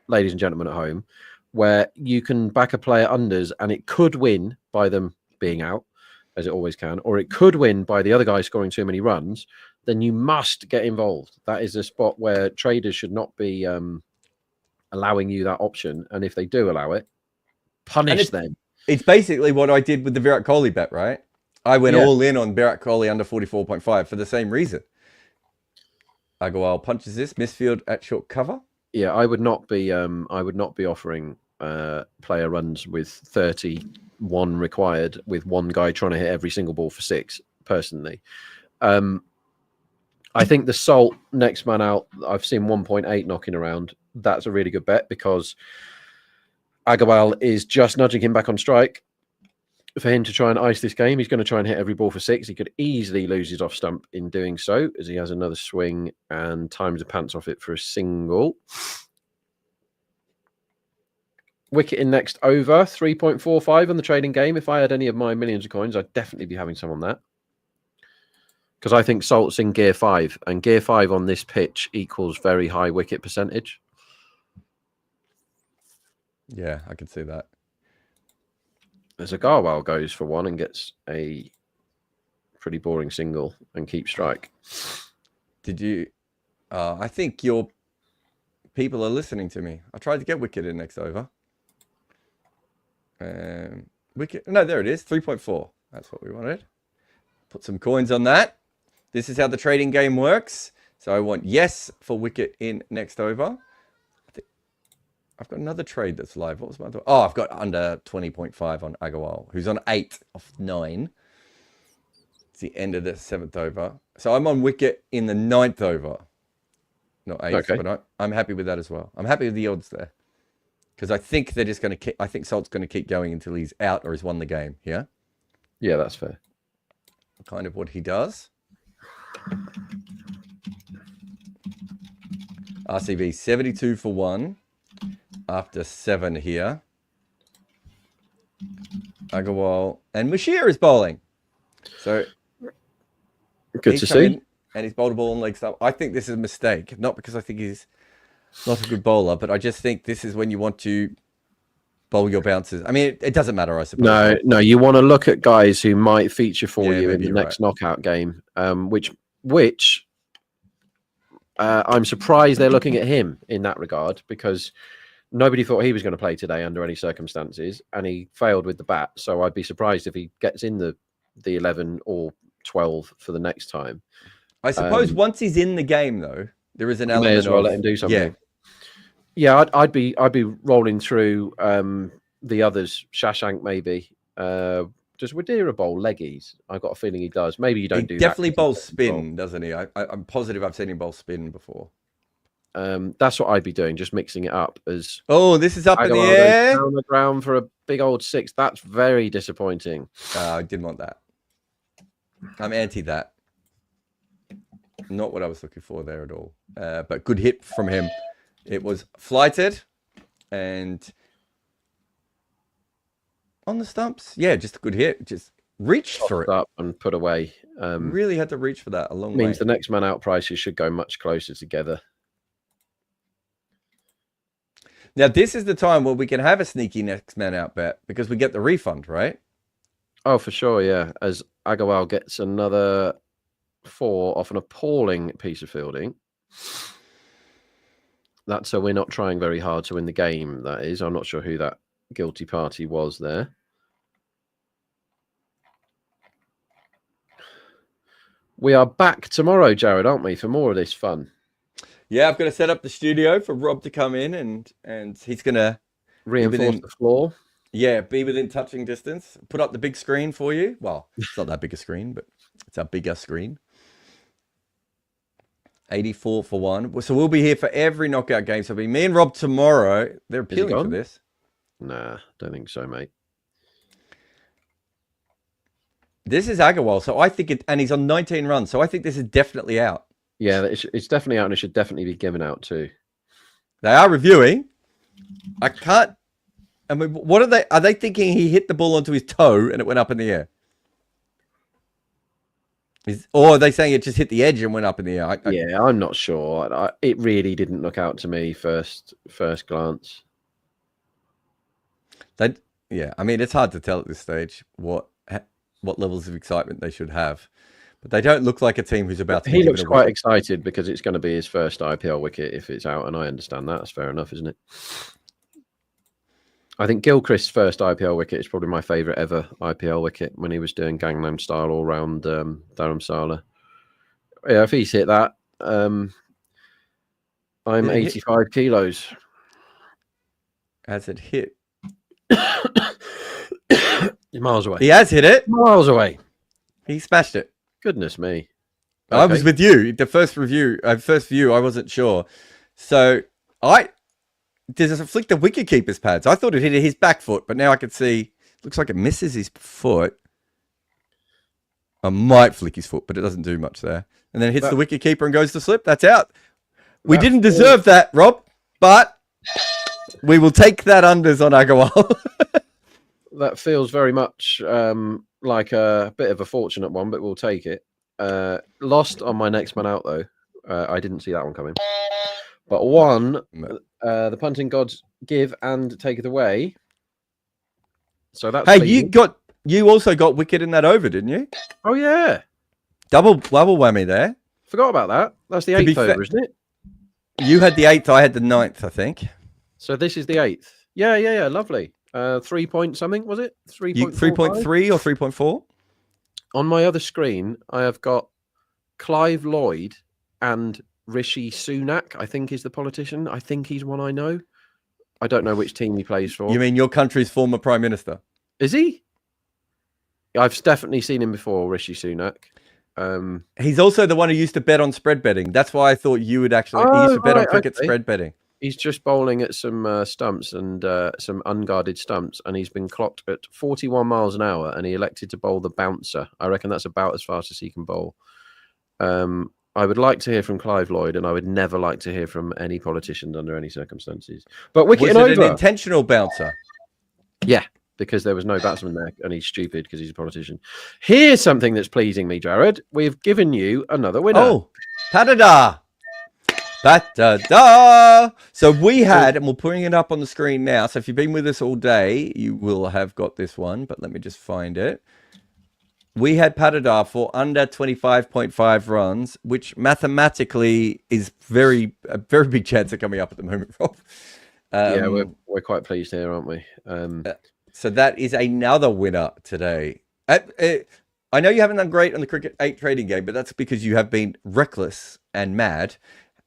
ladies and gentlemen at home, where you can back a player unders and it could win by them being out, as it always can, or it could win by the other guy scoring too many runs, then you must get involved. That is a spot where traders should not be allowing you that option. And if they do allow it, punish them. It's basically what I did with the Virat Kohli bet, right? I went all in on Virat Kohli under 44.5 for the same reason. Agarwal punches this misfield at short cover. Yeah, I would not be offering player runs with 31 required with one guy trying to hit every single ball for 6 personally. I think the Salt next man out, I've seen 1.8 knocking around. That's a really good bet because Agarwal is just nudging him back on strike. For him to try and ice this game, he's going to try and hit every ball for 6. He could easily lose his off stump in doing so, as he has another swing and times the pants off it for a single. Wicket in next over, 3.45 on the trading game. If I had any of my millions of coins, I'd definitely be having some on that. Because I think Salt's in gear 5, and gear 5 on this pitch equals very high wicket percentage. Yeah, I can see that. As Agarwal goes for 1 and gets a pretty boring single and keeps strike. Did you? I think your people are listening to me. I tried to get wicket in next over. Wicket. No, there it is. 3.4. That's what we wanted. Put some coins on that. This is how the trading game works. So I want yes for wicket in next over. I've got another trade that's live. What was my other? Oh, I've got under 20.5 on Agarwal, who's on 8 off 9. It's the end of the 7th over. So I'm on wicket in the 9th over. Not 8th, okay. But I'm happy with that as well. I'm happy with the odds there. Because I think they're just going to keep, I think Salt's going to keep going until he's out or he's won the game. Yeah? Yeah, that's fair. Kind of what he does. RCB 72 for 1. After 7 here. Agarwal and Mashir is bowling. So good to see. And he's bowled a ball on leg stump. I think this is a mistake. Not because I think he's not a good bowler, but I just think this is when you want to bowl your bouncers. I mean, it doesn't matter, I suppose. No, you want to look at guys who might feature for you in the next knockout game, which I'm surprised they're looking at him in that regard because nobody thought he was going to play today under any circumstances, and he failed with the bat. So I'd be surprised if he gets in the 11 or 12 for the next time. I suppose once he's in the game, though, there is an element may as well let him do something. Yeah, I'd be rolling through the others. Shashank maybe. Does Wadira bowl leggies? I've got a feeling he does. Maybe you don't do that. He definitely bowls spin, doesn't he? I'm positive I've seen him bowl spin before. That's what I'd be doing, just mixing it up. As this is up in the air. Down the ground for a big old 6. That's very disappointing. I didn't want that. I'm anti that. Not what I was looking for there at all. But good hit from him. It was flighted and on the stumps. Yeah, just a good hit. Just reached for it up and put away. Really had to reach for that a long way. Means the next man out prices should go much closer together. Now, this is the time where we can have a sneaky next man out bet because we get the refund, right? Oh, for sure, yeah. As Agarwal gets another 4 off an appalling piece of fielding. That's so we're not trying very hard to win the game, that is. I'm not sure who that guilty party was there. We are back tomorrow, Jarrod, aren't we, for more of this fun? Yeah, I've got to set up the studio for Rob to come in, and he's going to reinforce the floor. Yeah, be within touching distance. Put up the big screen for you. Well, it's not that big a screen, but it's a bigger screen. 84 for 1. So we'll be here for every knockout game. So it'll be me and Rob tomorrow. They're appealing for this. Nah, don't think so, mate. This is Agarwal. So I think and he's on 19 runs. So I think this is definitely out. Yeah, it's definitely out, and it should definitely be given out too. They are reviewing. I mean, what are they? Are they thinking he hit the ball onto his toe and it went up in the air? Or are they saying it just hit the edge and went up in the air? Yeah, I'm not sure. It really didn't look out to me first glance. Yeah, I mean, it's hard to tell at this stage what levels of excitement they should have. But they don't look like a team who's about to... He looks quite excited because it's going to be his first IPL wicket if it's out, and I understand that. That's fair enough, isn't it? I think Gilchrist's first IPL wicket is probably my favourite ever IPL wicket when he was doing Gangnam Style all round Dharamsala. Yeah, if he's hit that, I'm 85 kilos. Has it hit? Miles away. He has hit it. Miles away. He smashed it. Goodness me. Okay. I was with you. The first view, I wasn't sure. So does it flick the wicket keeper's pads? I thought it hit his back foot, but now I can see, looks like it misses his foot. I might flick his foot, but it doesn't do much there. And then it hits the wicket keeper and goes to slip. That's out. We didn't deserve that, Rob, but we will take that unders on Agarwal. That feels very much like a bit of a fortunate one, but we'll take it. Lost on my next man out, though. I didn't see that one coming. But one, the punting gods give and take it away. So that's... Hey, you also got wicket in that over, didn't you? Oh, yeah. Double whammy there. Forgot about that. That's the 8th over, isn't it? You had the 8th, I had the 9th, I think. So this is the 8th. Yeah. Lovely. 3 point something, was it? 3.3 or 3.4? On my other screen, I have got Clive Lloyd and Rishi Sunak, I think is the politician. I think he's one I know. I don't know which team he plays for. You mean your country's former prime minister? Is he? I've definitely seen him before, Rishi Sunak. He's also the one who used to bet on spread betting. That's why I thought you would actually... he used to bet on cricket spread betting. He's just bowling at some stumps and some unguarded stumps, and he's been clocked at 41 miles an hour, and he elected to bowl the bouncer. I reckon that's about as fast as he can bowl. I would like to hear from Clive Lloyd, and I would never like to hear from any politicians under any circumstances. But wicket and over. Was it an intentional bouncer? Yeah, because there was no batsman there, and he's stupid because he's a politician. Here's something that's pleasing me, Jarrod. We've given you another winner. Oh, ta-da-da! Da-da-da! So we had, and we're putting it up on the screen now. So if you've been with us all day, you will have got this one. But let me just find it. We had Patadar for under 25.5 runs, which mathematically is a very big chance of coming up at the moment, Rob. Yeah, we're quite pleased here, aren't we? So that is another winner today. I know you haven't done great on the Cricket 8 trading game, but that's because you have been reckless and mad.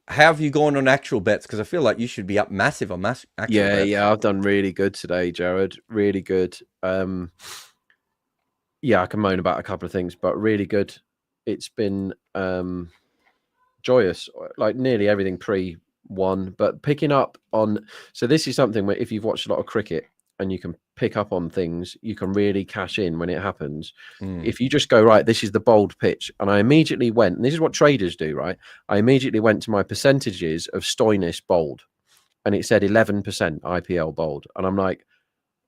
How have you gone on actual bets? Because I feel like you should be up massive on actual bets. Yeah, I've done really good today, Jarrod. Really good. Yeah, I can moan about a couple of things, but really good. It's been joyous, like nearly everything pre-1, but picking up on... So this is something where if you've watched a lot of cricket and you can pick up on things, you can really cash in when it happens. If you just go, right, this is the bowled pitch. And I immediately went, and this is what traders do, right? I immediately went to my percentages of Stoinis bowled, and it said 11% IPL bowled. And I'm like,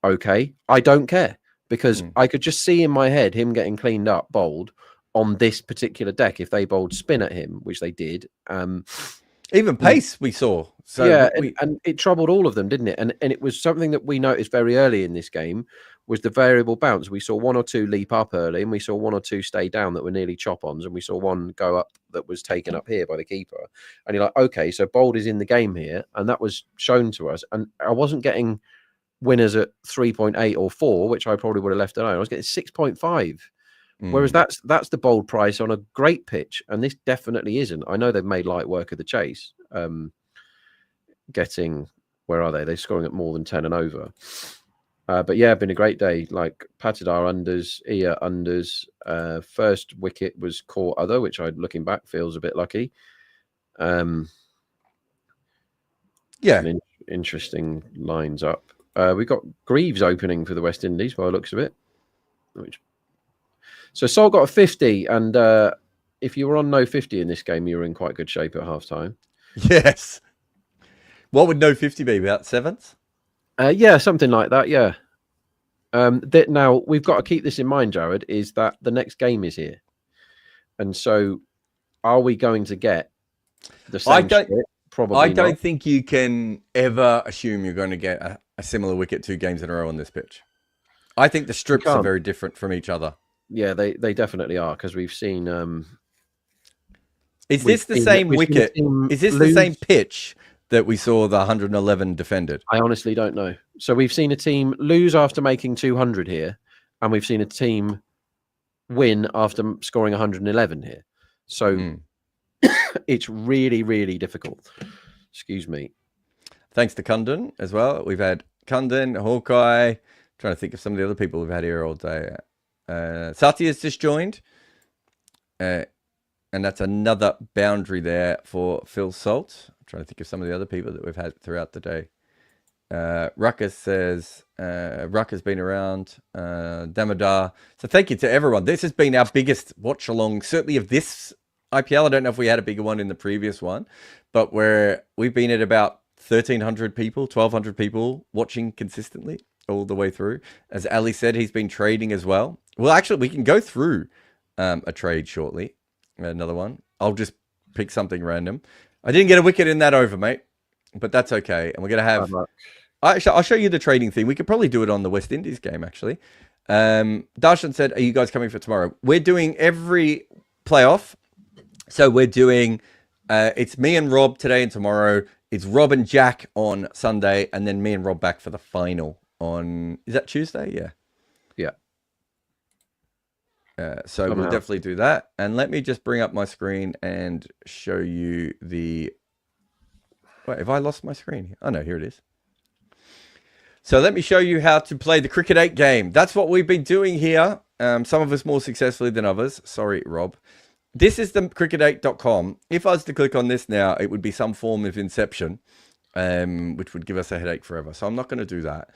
okay, I don't care. Because I could just see in my head him getting cleaned up, bowled on this particular deck. If they bowled spin at him, which they did, even pace we saw. So yeah, and it troubled all of them, didn't it? And it was something that we noticed very early in this game was the variable bounce. We saw 1 or 2 leap up early, and we saw 1 or 2 stay down that were nearly chop-ons, and we saw 1 go up that was taken up here by the keeper. And you're like, okay, so Bold is in the game here, and that was shown to us. And I wasn't getting winners at 3.8 or 4, which I probably would have left alone. I was getting 6.5. Whereas that's the Bold price on a great pitch, and this definitely isn't. I know they've made light work of the chase, getting, where are they? They're scoring at more than 10 and over. But yeah, been a great day. Like Patidar unders, Ia unders. First wicket was caught other, which looking back feels a bit lucky. Interesting lines up. We got Greaves opening for the West Indies by the looks of it. So Sol got a 50, and if you were on no 50 in this game, you were in quite good shape at half time. Yes. What would no 50 be? About 7th? Yeah, something like that. Yeah. Now we've got to keep this in mind, Jarrod, is that the next game is here, and so are we going to get the same? Probably. I don't think you can ever assume you're going to get a similar wicket 2 games in a row on this pitch. I think the strips are very different from each other. Yeah, they definitely are, because we've seen. Is this the same wicket? Is this the same pitch that we saw the 111 defended? I honestly don't know. So we've seen a team lose after making 200 here, and we've seen a team win after scoring 111 here. So it's really, really difficult. Excuse me. Thanks to Kundan as well. We've had Kundan, Hawkeye. Trying to think of some of the other people we've had here all day. Satya's just joined. And that's another boundary there for Phil Salt. I'm trying to think of some of the other people that we've had throughout the day. Ruckus says, Ruckus been around. Damodar. So thank you to everyone. This has been our biggest watch along, certainly of this IPL. I don't know if we had a bigger one in the previous one, but we've been at about 1,300 people, 1,200 people watching consistently all the way through. As Ali said, he's been trading as well. Well, actually, we can go through a trade shortly. Another one. I'll just pick something random. I didn't get a wicket in that over, mate, but that's okay. And we're going to have... I'll show you the trading thing. We could probably do it on the West Indies game, actually. Darshan said, are you guys coming for tomorrow? We're doing every playoff. So we're doing... it's me and Rob today and tomorrow. It's Rob and Jack on Sunday, and then me and Rob back for the final on... Is that Tuesday? Yeah. So we'll definitely do that. And let me just bring up my screen and show you the... Wait, have I lost my screen? Oh, no, here it is. So let me show you how to play the Cricket 8 game. That's what we've been doing here. Some of us more successfully than others. Sorry, Rob. This is the cricket8.com. If I was to click on this now, it would be some form of inception, which would give us a headache forever. So I'm not going to do that.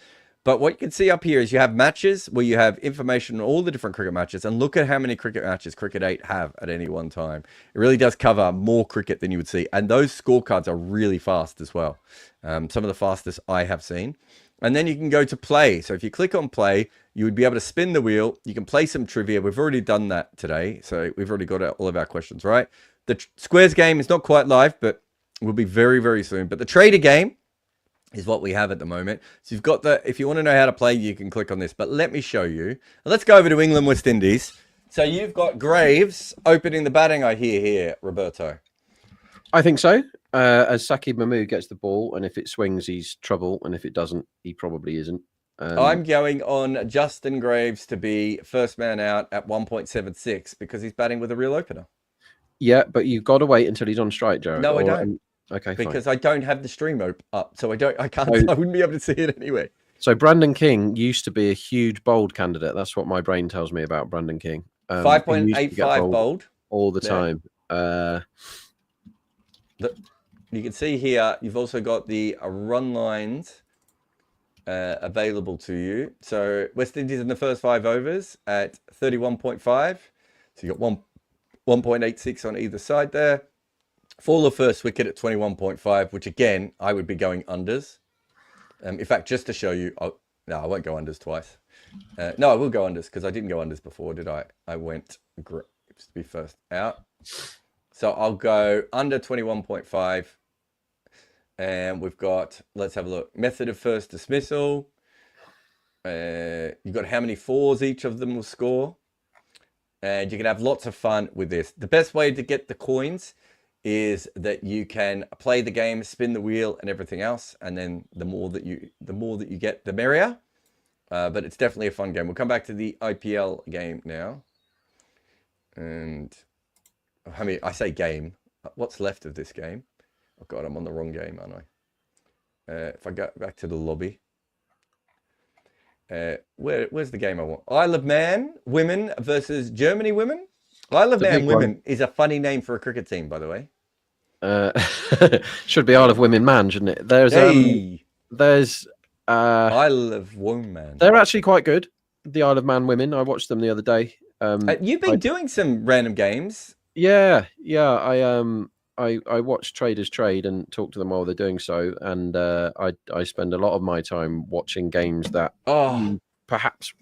But what you can see up here is you have matches where you have information on all the different cricket matches, and look at how many cricket matches Cricket 8 have at any one time. It really does cover more cricket than you would see. And those scorecards are really fast as well. Some of the fastest I have seen. And then you can go to play. So if you click on play, you would be able to spin the wheel. You can play some trivia. We've already done that today. So we've already got all of our questions, right? The Squares game is not quite live, but will be very, very soon. But the Trader game is what we have at the moment. So you've got if you want to know how to play, you can click on this. But let me show you. Let's go over to England, West Indies. So you've got Graves opening the batting, I hear here, Roberto. I think so. As Saqib Mahmood gets the ball, and if it swings, he's trouble. And if it doesn't, he probably isn't. I'm going on Justin Graves to be first man out at 1.76 because he's batting with a real opener. Yeah, but you've got to wait until he's on strike, Jarrod. No, I don't. Okay, because fine. I don't have the stream up, so I can't. I wouldn't be able to see it anyway. So Brandon King used to be a huge bold candidate. That's what my brain tells me about Brandon King. 5.85 bold all the time. You can see here. You've also got the run lines available to you. So West Indies in the first 5 overs at 31.5. So you got 1.86 on either side there. Fall of first wicket at 21.5, which again, I would be going unders. In fact, just to show you, no, I won't go unders twice. No, I will go unders because I didn't go unders before, did I? I went Graves to be first out. So I'll go under 21.5. And we've got, let's have a look. Method of first dismissal. You've got how many fours each of them will score. And you can have lots of fun with this. The best way to get the coins is that you can play the game, spin the wheel, and everything else. And then the more that you get, the merrier. But it's definitely a fun game. We'll come back to the IPL game now. And I mean, I say game. What's left of this game? Oh God, I'm on the wrong game, aren't I? If I go back to the lobby. Where's the game I want? Isle of Man women versus Germany women. Isle of Man women is a funny name for a cricket team, by the way. Should be Isle of Women Man, shouldn't it? There's Isle of Woman. They're actually quite good. The Isle of Man women. I watched them the other day. You've been doing some random games. Yeah. I watch traders trade and talk to them while they're doing so, and I spend a lot of my time watching games that you perhaps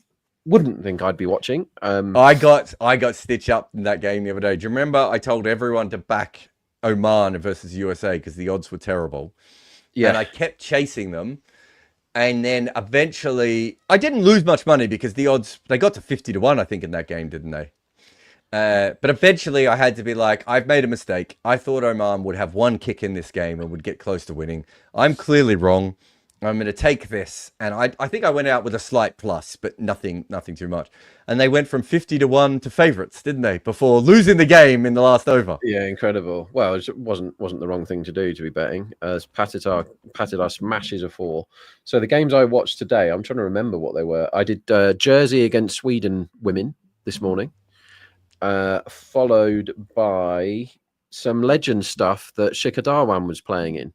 wouldn't think I'd be watching. I got stitched up in that game the other day. Do you remember I told everyone to back Oman versus USA because the odds were terrible? Yeah, and I kept chasing them, and then eventually I didn't lose much money because the odds, they got to 50-1, I think, in that game, didn't they? But eventually I had to be like, I've made a mistake. I thought Oman would have one kick in this game and would get close to winning. I'm clearly wrong. I'm going to take this. And I think I went out with a slight plus, but nothing too much. And they went from 50-1 to favourites, didn't they? Before losing the game in the last over. Yeah, incredible. Well, it wasn't the wrong thing to do, to be betting. As Patitar smashes a 4. So the games I watched today, I'm trying to remember what they were. I did Jersey against Sweden women this morning. Followed by some legend stuff that Shikhar Dhawan was playing in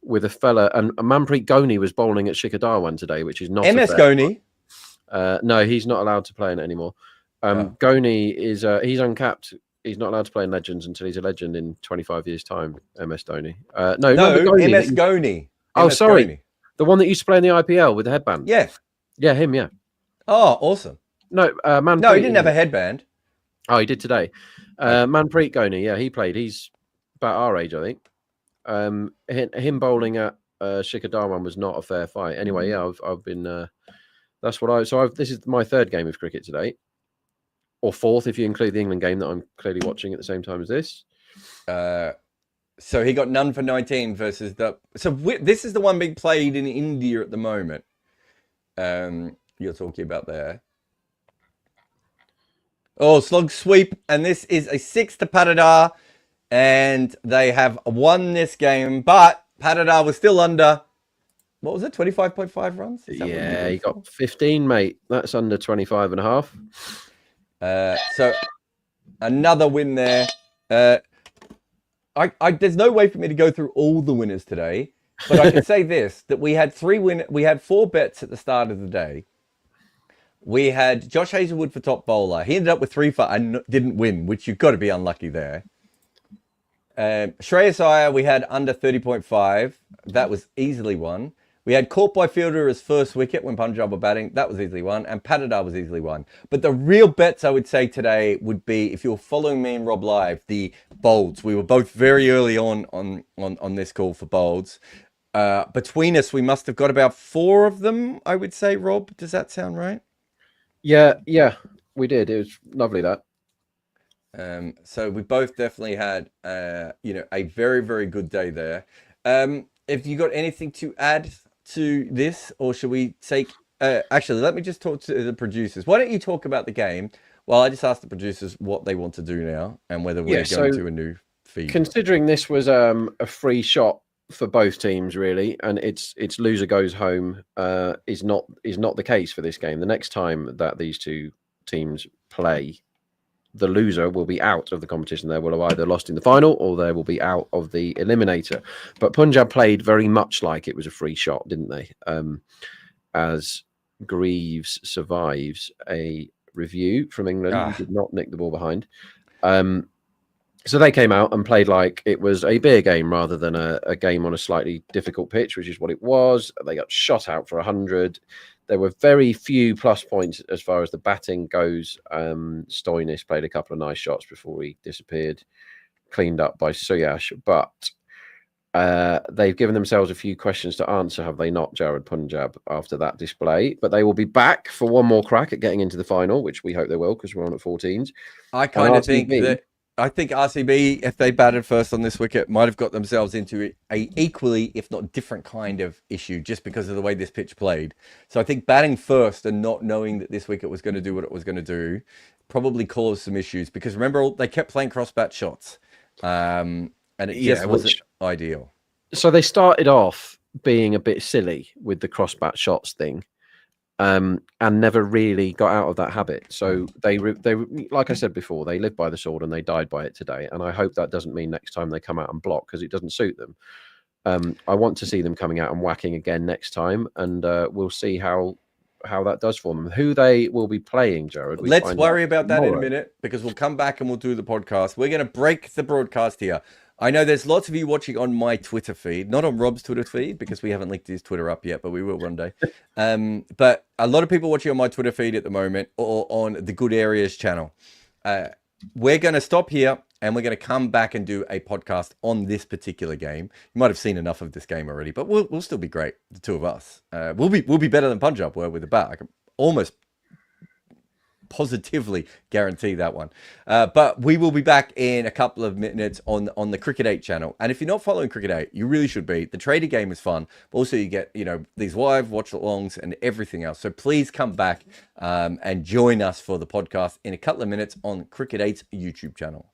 with a fella, and Manpreet Ghoni was bowling at Shikhar Dhawan today, which is not MS Ghoni. No, he's not allowed to play in it anymore. Ghoni is he's uncapped. He's not allowed to play in Legends until he's a legend in 25 years' time. MS Dhoni. No, Ghoni, MS Ghoni. Oh, sorry, Ghoni. The one that used to play in the IPL with the headband. Yeah, him. Yeah. Oh, awesome. No, Manpreet, no, he didn't have a headband. Oh, he did today. Manpreet Ghoni, yeah, he played. He's about our age, I think. Him bowling at Shikhar Dhawan was not a fair fight. Anyway, yeah, I've been. That's what I. So this is my third game of cricket today, or fourth if you include the England game that I'm clearly watching at the same time as this. So he got none for 19 versus the. So this is the one being played in India at the moment. You're talking about there. Oh, slug sweep, and this is a 6 to Patidar, and they have won this game, but Patidar was still under, what was it, 25.5 runs? Yeah, he got 15, mate. That's under 25 and a half. So another win there. There's no way for me to go through all the winners today, but I can say this, that we had 4 bets at the start of the day. We had Josh Hazlewood for top bowler. He ended up with 3 for and didn't win, which you've got to be unlucky there. Shreyas Iyer, we had under 30.5. That was easily won. We had caught by fielder as first wicket when Punjab were batting. That was easily won. And Patidar was easily won. But the real bets I would say today would be, if you're following me and Rob live, the bolds. We were both very early on this call for bolds. Between us, we must have got about 4 of them, I would say, Rob. Does that sound right? Yeah, we did. It was lovely, that. So we both definitely had, a very, very good day there. Have you got anything to add to this, or should we take... actually, let me just talk to the producers. Why don't you talk about the game? Well, I just asked the producers what they want to do now and whether we're going to a new feed. Considering this was a free shot for both teams, really, and it's loser goes home is not the case for this game. The next time that these two teams play, the loser will be out of the competition. They will have either lost in the final or they will be out of the eliminator. But Punjab played very much like it was a free shot, didn't they? As Greaves survives a review from England, who did not nick the ball behind. So they came out and played like it was a beer game rather than a game on a slightly difficult pitch, which is what it was. They got shot out for 100. There were very few plus points as far as the batting goes. Stoinis played a couple of nice shots before he disappeared, cleaned up by Suyash. But They've given themselves a few questions to answer, have they not, Jarrod Punjab, after that display? But they will be back for one more crack at getting into the final, which we hope they will, because we're on at 14s. I kind of think that RCB, if they batted first on this wicket, might have got themselves into a equally, if not different kind of issue, just because of the way this pitch played. So I think batting first and not knowing that this wicket was going to do what it was going to do probably caused some issues. Because remember, they kept playing cross-bat shots, and it just wasn't ideal. So they started off being a bit silly with the cross-bat shots thing. And never really got out of that habit. So they, like I said before, they live by the sword and they died by it today. And I hope that doesn't mean next time they come out and block, because it doesn't suit them. I want to see them coming out and whacking again next time, and we'll see how that does for them. Who they will be playing, Jarrod. Let's worry about that in a minute, because we'll come back and we'll do the podcast. We're going to break the broadcast here. I know there's lots of you watching on my Twitter feed, not on Rob's Twitter feed, because we haven't linked his Twitter up yet, but we will one day. But a lot of people watching on my Twitter feed at the moment, or on the Good Areas channel. We're going to stop here, and we're going to come back and do a podcast on this particular game. You might have seen enough of this game already, but we'll still be great, the two of us. We'll be better than Punjab were with the bat. I can almost positively guarantee that one. But we will be back in a couple of minutes on the Cricket 8 channel. And if you're not following Cricket 8, you really should be. The trading game is fun, but also you get, these live watch-alongs and everything else. So please come back and join us for the podcast in a couple of minutes on Cricket 8's YouTube channel.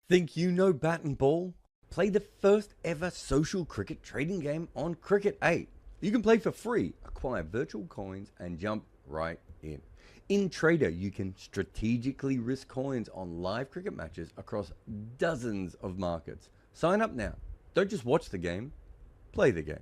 Think you know bat and ball? Play the first ever social cricket trading game on Cricket 8. You can play for free, acquire virtual coins, and jump right in. In Trader, you can strategically risk coins on live cricket matches across dozens of markets. Sign up now. Don't just watch the game, play the game.